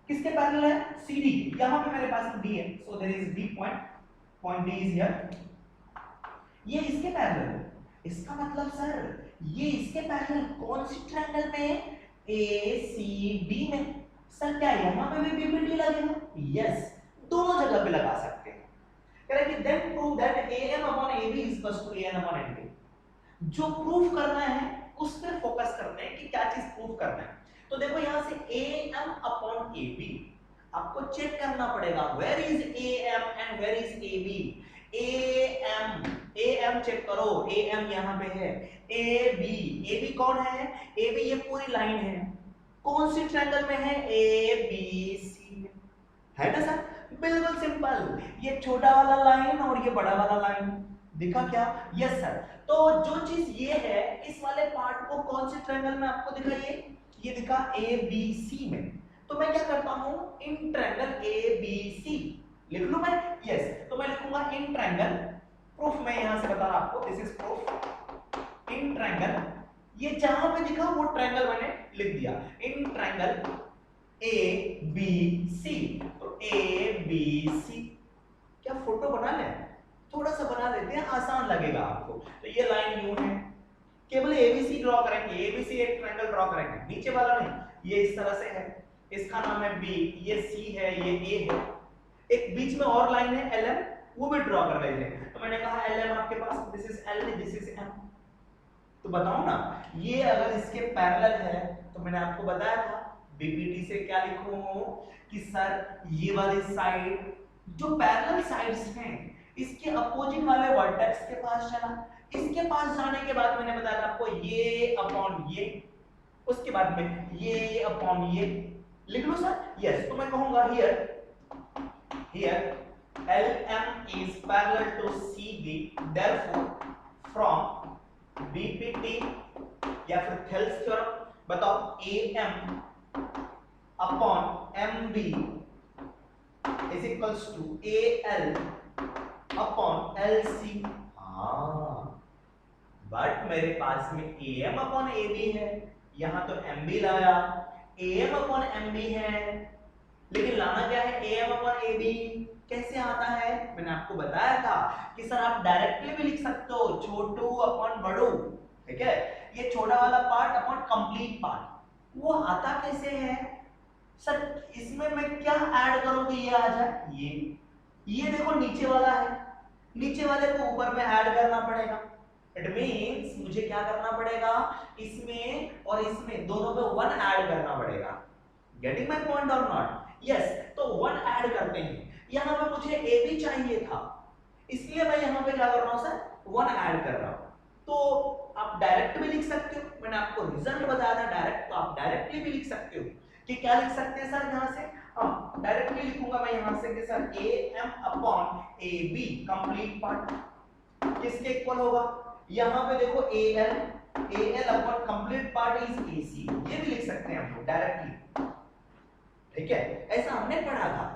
किसके पैरेलल है? CD। यहां पे मेरे पास D है, so there is D point D is here. ये इसके पैरेलल है, इसका मतलब सर ये इसके पैरेलल कौन सी ट्रायंगल में? ACD में। सर क्या यहाँ पे भी BPT लगेगा? यस, दोनों जगह पे लगा सकते हैं। कह रहा है कि then prove that AM upon AB is equal to AN upon NB। जो प्रूफ करना है उस पर फोकस करते हैं कि क्या चीज प्रूफ करना है। तो देखो यहां से AM upon AB आपको चेक करना पड़ेगा, where is AM and where is AB। AM check करो, AM यहां पे है, AB कौन है? AB ये पूरी लाइन है, कौन सी ट्रायंगल में है? ABC में, है ना सर? बिल्कुल सिंपल, ये छोटा वाला लाइन और ये बड़ा वाला लाइन दिखा क्या? Yes sir. तो जो चीज ये है, इस वाले पार्ट को कौन से ट्रायंगल में आपको दिखा? ये दिखा ABC में। तो मैं क्या करता हूं, इन ट्रायंगल ABC लिख लूं मैं? यस, तो मैं लिखूंगा इन ट्रायंगल, प्रूफ मैं यहां से बता रहा आपको, this is proof. In triangle, ये जहां पे दिखा वो ट्रायंगल मैंने लिख दिया, इन ट्रायंगल ABC। तो ABC, क्या फोटो बना ले? थोड़ा सा बना देते हैं, आसान लगेगा आपको। तो ये लाइन यूं है, केवल ABC ड्रॉ करेंगे, ABC एक ट्रायंगल ड्रॉ करेंगे, नीचे वाला नहीं, ये इस तरह से है, इसका नाम है B, ये C है, ये A है, एक बीच में और लाइन है LM, वो भी ड्रॉ कर लेते हैं। तो मैंने कहा LM आपके पास, this is L, this is M। तो बताओ ना, ये अगर इसके पैरेलल है तो मैंने आपको बताया था BPT से क्या लिखूं कि सर ये वाली साइड जो पैरेलल साइड्स हैं इसके अपोजिट वाले वर्टेक्स के पास चला, इसके पास जाने के बाद मैंने बताया था आपको ये अपॉन ये, उसके बाद में ये अपॉन ये लिख लो सर। यस, तो मैं कहूंगा here LM is parallel to CB, therefore from BPT या फिर थेल्स थ्योरम बताओ AM upon MB is equals to AL upon LC। हाँ, बट मेरे पास में AM अपॉन AB है, यहां तो MB लाया, AM अपॉन MB है, लेकिन लाना क्या है? AM upon AB। कैसे आता है? मैंने आपको बताया था कि सर आप डायरेक्टली भी लिख सकते हो, छोटू अपॉन बड़ू, ठीक है? ये छोटा वाला पार्ट अपॉन कंप्लीट पार्ट, वो आता कैसे है सर? इसमें मैं क्या ऐड करूंगी, ये आ जाए, ये देखो नीचे वाला है, नीचे वाले को ऊपर में ऐड करना पड़ेगा। इट मींस मुझे क्या करना पड़ेगा, इसमें और इसमें दोनों पे 1 ऐड करना पड़ेगा। गेटिंग माय पॉइंट और नॉट? यस, तो 1 ऐड करते हैं। यहां पे मुझे ए भी चाहिए था, इसलिए मैं यहां पे क्या कर रहा हूं सर? 1 ऐड कर रहा हूं। तो आप डायरेक्ट भी लिख सकते हो, मैंने आपको रिजल्ट बताया था डायरेक्ट, तो आप डायरेक्टली भी लिख सकते हो कि क्या लिख सकते हैं सर यहां से? डायरेक्टली लिखूंगा मैं यहां से कि sir AM upon AB complete part किसके इक्वल होगा? यहां पे देखो AL upon complete part is AC, ये भी लिख सकते हैं हम लोग डायरेक्टली, ठीक है? ऐसा हमने पढ़ा था।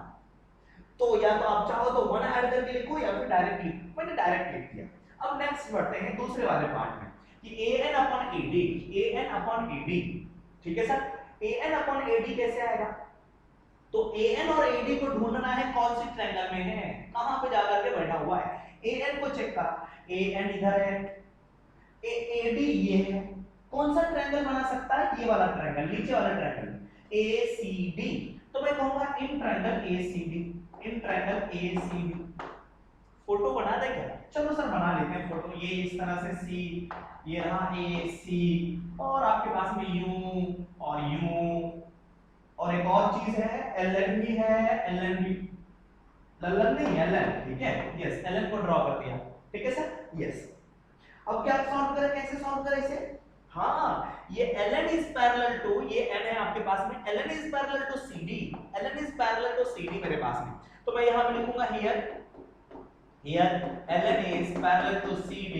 तो या तो आप चाहो तो 1 ऐड करके लिखो या फिर डायरेक्टली, मैंने डायरेक्ट लिख दिया। अब नेक्स्ट बढ़ते हैं दूसरे वाले पार्ट में कि AN अपॉन AD, ठीक है सर? AN अपॉन AD कैसे आएगा? तो AN और AD को ढूंढना है कौन सी ट्रायंगल में है, कहां पे जाकर के बैठा हुआ है। AN को चेक कर, AN इधर है, AD ये है, कौन सा ट्रायंगल बना सकता है? ये वाला ट्रायंगल, नीचे वाला ट्रायंगल ACD। तो मैं कहूंगा इन ट्रायंगल ACD। फोटो बना दे क्या? चलो सर बना लेते हैं फोटो। ये इस तरह से C, ये रहा AC, और आपके पास में U और U, और एक और चीज है LN भी है, LN नहीं LN, ठीक है? यस, LN को ड्रॉ कर दिया, ठीक है सर? यस। अब क्या सॉल्व करें, कैसे सॉल्व करें इसे? हाँ, ये LN is parallel to, ये N है आपके पास में, LN is parallel to CD, LN is parallel to CD मेरे पास में। तो मैं यहां पे लिखूंगा here LN is parallel to CD,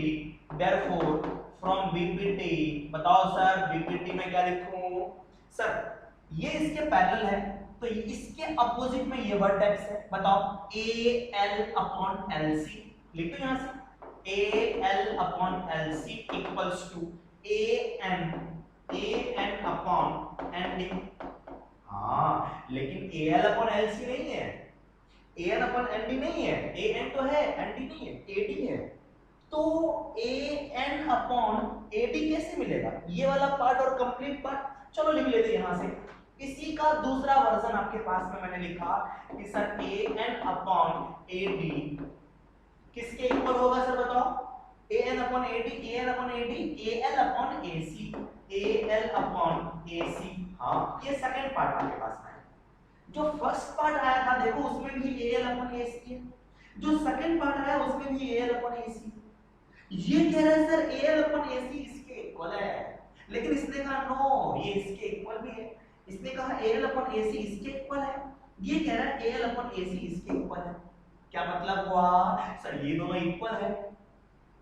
therefore from BPT, बताओ सर BPT में क्या लिखूं? सर ये इसके पैरेलल है, तो इसके अपोजिट में ये वर्टेक्स है। बताओ A L upon L C, लिख दो यहां से A L upon L C equals to A N upon N D. हाँ लेकिन A L upon L C नहीं है, A N upon N D नहीं है, ए एन तो है एन डी नहीं है, ए डी है। तो ए एन अपॉन ए डी कैसे मिलेगा? ये वाला पार्ट और कंप्लीट पार्ट चलो लिख लेते यहां से। इसी का दूसरा वर्जन आपके पास में मैंने लिखा कि sir A N upon A D किसके इक्वल होगा सर बताओ? A N upon A D, A N upon A D, A L upon A C, A L upon A C. हाँ ये सेकंड पार्ट आपके पास में है। जो फर्स्ट पार्ट आया था देखो उसमें भी ए एल अपॉन ए सी है, जो सेकंड पार्ट आया उसमें भी ए एल अपॉन ए सी। ये कह रहा है sir A L upon A सी इसके इक्वल है, लेकिन इसने कहा नो ये इसके इक्वल भी है। इसने कहा ए एल अपॉन ए सी इसके इक्वल है, ये कह रहा है ए एल अपॉन ए सी इसके इक्वल है। क्या मतलब हुआ सर? ये दोनों इक्वल है,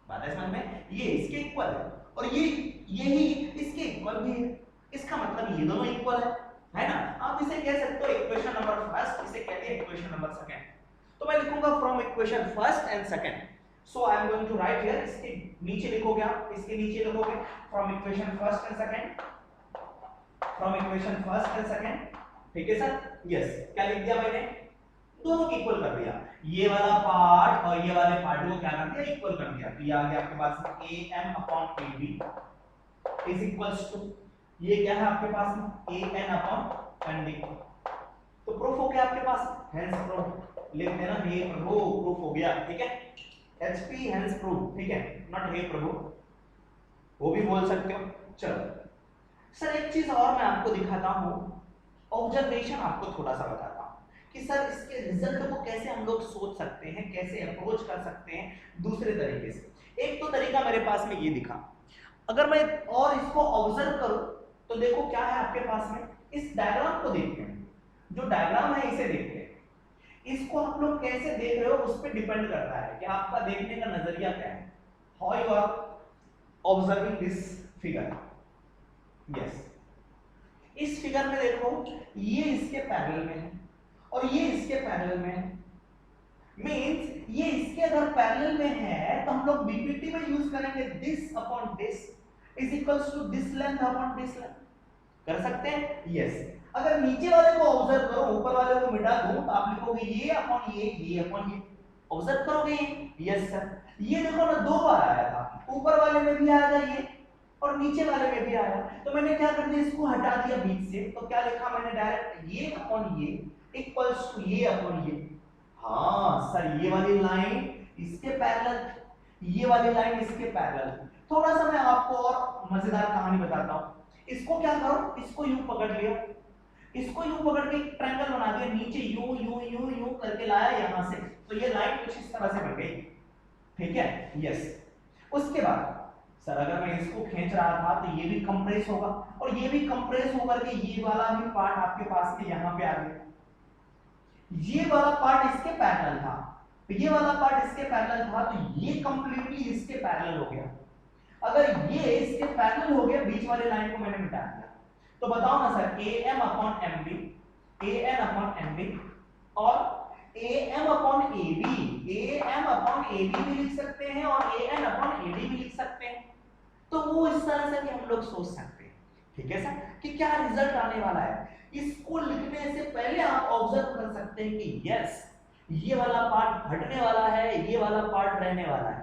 बात है समझ में? ये इसके इक्वल है और यही इसके इक्वल भी है, इसका मतलब ये दोनों इक्वल है ना? आप इसे कह सकते हो इक्वेशन नंबर फर्स्ट, इसे कहते हैं इक्वेशन नंबर सेकंड। तो मैं लिखूंगा from equation first and second. So I am going to write here, इसके नीचे लिखोगे आप, इसके नीचे लिखोगे from equation first and second, from equation first and second. ठीक है सर? यस। क्या लिख दिया मैंने? दोनों को इक्वल कर दिया, ये वाला पार्ट और ये वाले पार्ट को क्या कर दिया? इक्वल कर दिया। तो ये आ गया आपके पास A N upon A B is equals to, ये क्या है आपके पास में? A N upon N D. तो प्रूफ हो गया आपके पास, हेंस प्रूफ लिख देना, हे प्रभु प्रूफ हो गया। ठीक है? एचपी हेंस प्रूफ, ठीक है? नॉट हे प्रभु, वो भी बोल सकते हो। चलो सर एक चीज और मैं आपको दिखाता हूं, ऑब्जर्वेशन आपको थोड़ा सा बताता हूं कि सर इसके रिजल्ट को कैसे हम लोग सोच सकते हैं, कैसे अप्रोच कर सकते हैं दूसरे तरीके से। एक तो तरीका मेरे पास में ये दिखा, अगर मैं और इसको ऑब्जर्व करूं तो देखो क्या है आपके पास में, इस डायग्राम को देखते हैं, जो डायग्राम है इसे देखते हैं। इसको आप लोग कैसे देख रहे हो उस पर डिपेंड करता है कि आपका देखने का नजरिया क्या है, how you are observing this figure. Yes, इस फिगर में देखो ये इसके पैरेलल में है और ये इसके पैरेलल में है। मींस ये इसके अगर पैरेलल में है तो हम लोग बीपीटी में यूज करेंगे this upon this is equals to this length upon this length. कर सकते हैं? यस। अगर नीचे वाले को ऑब्जर्व करो, ऊपर वाले को मिटा दूं तो आप लिखोगे ये अपॉन ये अपॉन ये। ऑब्जर्व करोगे? Yes sir. ये देखो ना दो बार आया था, ऊपर वाले में भी आया ये और नीचे वाले में भी आया, तो मैंने क्या कर दिया, इसको हटा दिया बीच से। तो क्या लिखा मैंने? डायरेक्ट ये अपॉन ये इक्वल्स टू ये अपॉन ये। हाँ सर, ये वाली लाइन इसके पैरेलल, ये वाली लाइन इसके पैरेलल। थोड़ा सा मैं आपको और मजेदार कहानी बताता हूं। इसको क्या करो, इसको यूं पकड़ लियो, इसको यूं पकड़ के एक ट्रायंगल बना दिया, नीचे यूं यूं यूं यूं करके लाया यहां से, तो ये लाइन कुछ इस तरह से बन गई। ठीक है? यस। उसके बाद सर अगर मैं इसको खींच रहा था तो ये भी कंप्रेस होगा और ये भी कंप्रेस होकर के ये वाला भी पार्ट आपके पास के यहां पे आ गया। ये वाला पार्ट इसके पैरेलल था, तो ये वाला पार्ट इसके पैरेलल था, तो ये कंप्लीटली इसके पैरेलल हो गया। अगर ये इसके पैरेलल हो गया, बीच वाले लाइन को मैंने मिटा दिया, तो बताओ ना sir, A M upon M B, A N upon M B और A M upon A B, A M upon A B भी लिख सकते हैं और A N upon A D भी लिख सकते हैं। तो वो इस तरह से भी हम लोग सोच सकते हैं। ठीक है सर, कि क्या रिजल्ट आने वाला है। इसको लिखने से पहले आप ऑब्जर्व कर सकते हैं कि यस ये वाला पार्ट हटने वाला है, ये वाला पार्ट रहने वाला है।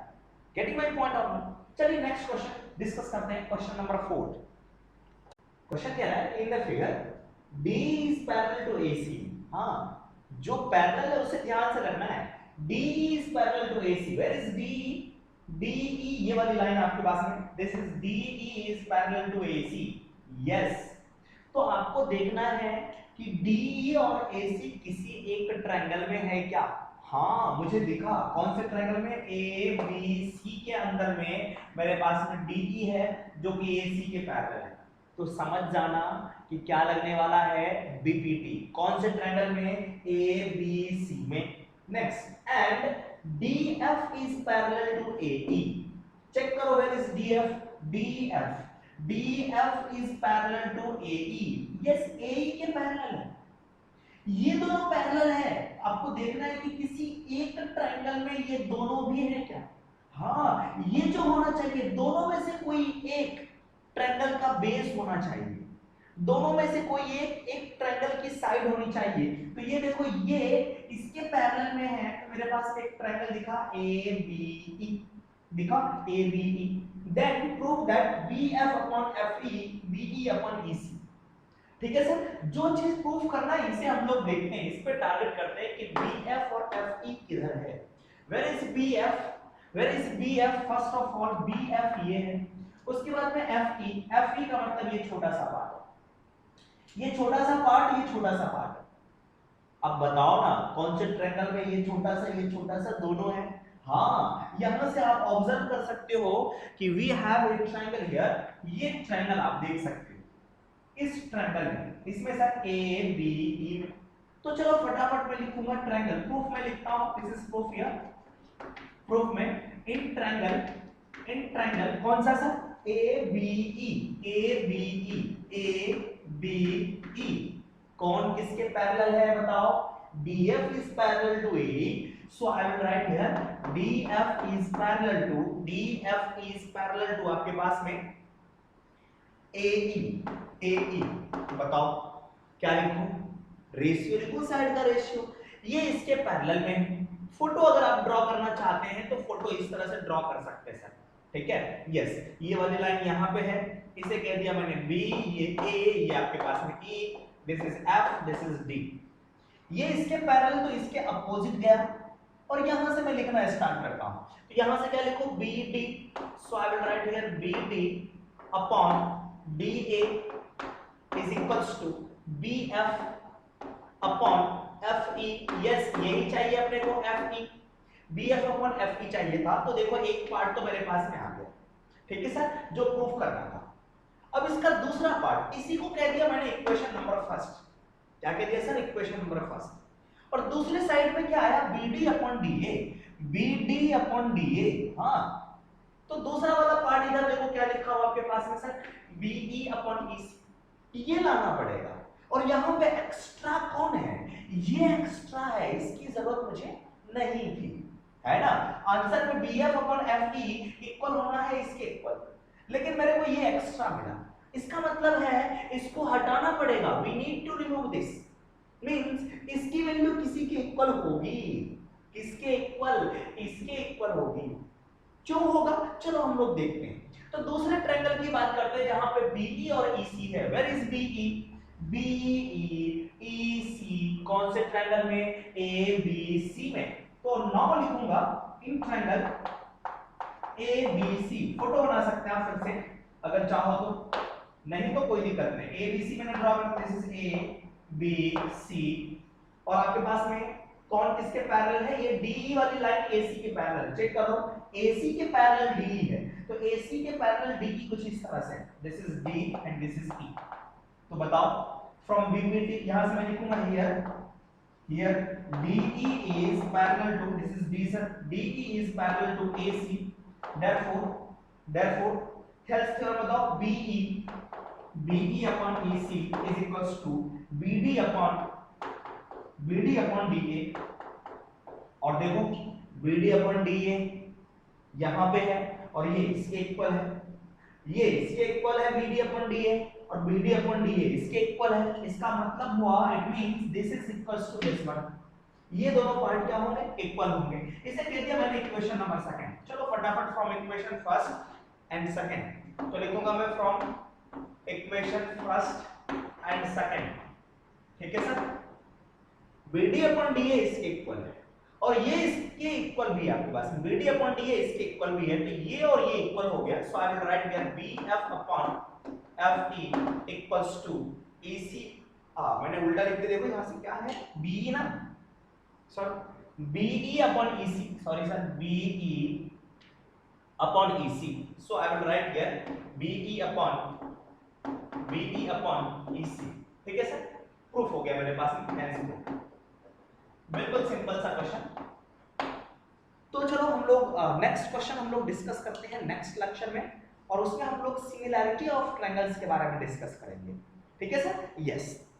गेटिंग माय पॉइंट और नॉट? चलिए नेक्स्ट क्वेश्चन डिस्कस करते हैं, क्वेश्चन नंबर 4। क्वेश्चन क्या है, in the figure D is parallel to AC। हाँ, जो पैरेलल है उसे ध्यान से रखना है। D is parallel to AC। Where is D? DE, ये वाली लाइन आपके पास में, this is DE is parallel to AC। yes, तो आपको देखना है कि DE और AC किसी एक ट्रायंगल में है क्या। हाँ मुझे दिखा, कौन से ट्रायंगल में? ABC के अंदर में मेरे पास में DE है जो कि AC के पैरेलल है। तो समझ जाना कि क्या लगने वाला है, BPT। कौन से ट्रायंगल में? ABC में। Next, and DF is parallel to AE। चेक करो, where is DF? DF is parallel to AE। Yes AE के पैरेलल है, ये दोनों पैरेलल है। आपको देखना है कि किसी एक ट्रायंगल में ये दोनों भी है क्या। हाँ, ये जो होना चाहिए दोनों में से कोई एक ट्रायंगल का बेस होना चाहिए, दोनों में से कोई एक ट्रायंगल की साइड होनी चाहिए। तो ये देखो, ये इसके पैरेलल में है, तो मेरे पास एक ट्रायंगल दिखा ABE, दिखा ABE। Then prove that BF upon FE BE upon EC। ठीक है सर, जो चीज प्रूफ करना है इसे हम लोग देखते हैं, इस पे टारगेट करते हैं कि BF और FE किधर है। Where is BF, where is BF? First of all BF ये है, उसके बाद में FE का मतलब ये छोटा सा पार्ट है, ये छोटा सा पार्ट, ये छोटा सा पार्ट है। अब बताओ ना कौन से ट्रायंगल में ये छोटा सा दोनों है। हाँ, यहां से आप ऑब्जर्व कर सकते हो कि we have a triangle here, ये ट्रायंगल आप देख सकते हो इस ट्रायंगल में, इसमें सर ABE में। तो चलो फटाफट मैं लिखूंगा ट्रायंगल, प्रूफ में लिखता हूं, this is proof here. Proof में इन ट्रायंगल कौन सा सर? ABE कौन किसके पैरेलल है बताओ? DF is parallel to AE, so I will write here DF is parallel to आपके पास में AE। बताओ क्या लिखूं? रेशियो लिखूं, साइड का रेशियो। ये इसके पैरेलल में है। फोटो अगर आप ड्रॉ करना चाहते हैं तो फोटो इस तरह से ड्रॉ कर सकते हैं सर, ठीक है। यस, ये वाली लाइन यहाँ पे है, इसे कह दिया मैंने B, ये A, ये आपके पास में E, this is F, this is D। ये इसके पैरेलल, तो इसके अपोजिट गया, और यहां से मैं लिखना स्टार्ट करता हूं। तो यहां से क्या लिखूं? BD, so I will write here BD upon DA is equals to BF upon FE। Yes, यही चाहिए अपने को, FE। BF अपॉन FE चाहिए था, तो देखो एक पार्ट तो मेरे पास में आ गया, ठीक है सर, जो प्रूफ करना था। अब इसका दूसरा पार्ट, इसी को कह दिया मैंने इक्वेशन नंबर फर्स्ट। क्या कह दिया सर? Equation number first. और दूसरे साइड में क्या आया? BD upon DA, BD upon DA। हाँ, तो दूसरा वाला पार्ट इधर देखो क्या लिखा हुआ आपके पास में सर? BE upon EC। ये लाना पड़ेगा। और यहां पे एक्स्ट्रा कौन है? ये एक्स्ट्रा है, इसकी जरूरत मुझे नहीं थी, है ना। आंसर में BF अपॉन FE इक्वल होना है इसके इक्वल, लेकिन मेरे को ये एक्स्ट्रा मिला। इसका मतलब है इसको हटाना पड़ेगा, we need to remove this. Means इसकी वैल्यू किसी के इक्वल होगी, किसके इक्वल? इसके इक्वल होगी। क्यों होगा? चलो हम लोग देखते हैं। तो दूसरे ट्रायंगल की बात करते हैं जहां पे BE और EC है। Where is BE? BE EC कौन से ट्रायंगल में? ABC में। तो नाउ लिखूंगा इन ट्रायंगल ABC। फोटो बना सकते हैं आप फिर से अगर चाहो तो, नहीं तो कोई दिक्कत नहीं। ABC मैंने ड्रॉ कर दिया, दिस इज ABC। और आपके पास में कौन किसके पैरेलल है? ये DE वाली लाइन AC के पैरेलल। चेक करो, AC के पैरेलल DE है, तो AC के पैरेलल DE कुछ इस तरह से, this is D and this is E। तो बताओ फ्रॉम BBT, यहां से मैं लिखूंगा here DE is parallel to, this is D sir, DE is parallel to AC, therefore Thales theorem बताओ, BE upon EC is equals to BD upon DA। और देखो BD upon DA यहां पे है, और ये इसके इक्वल है, ये इसके इक्वल है BD upon DA, और BD upon DA इसके इक्वल है। इसका मतलब हुआ, it means this is equals to this one. ये दोनों पार्ट क्या होंगे? इक्वल होंगे। इसे कह दिया मैंने इक्वेशन नंबर सेकंड। चलो फटाफट from equation first and second, तो लिखूंगा मैं from equation first and second, ठीक है सर। BD upon DA इसके इक्वल है, और ये इसके इक्वल भी है आपके पास, BD upon DA इसके इक्वल भी है, तो ये और ये इक्वल हो गया। So I will write here BF upon FE equals to EC। मैंने उल्टा लिख दिया, देखो यहां से क्या है? BE ना, sorry BE upon EC, sorry sir, BE upon EC। So I will write here BE upon EC, ठीक है सर। प्रूफ हो गया मेरे पास में, बिल्कुल सिंपल सा क्वेश्चन। तो चलो हम लोग नेक्स्ट क्वेश्चन हम लोग डिस्कस करते हैं नेक्स्ट लेक्चर में, और उसमें हम लोग सिमिलैरिटी ऑफ ट्रायंगल्स के बारे में डिस्कस करेंगे, ठीक है सर? यस।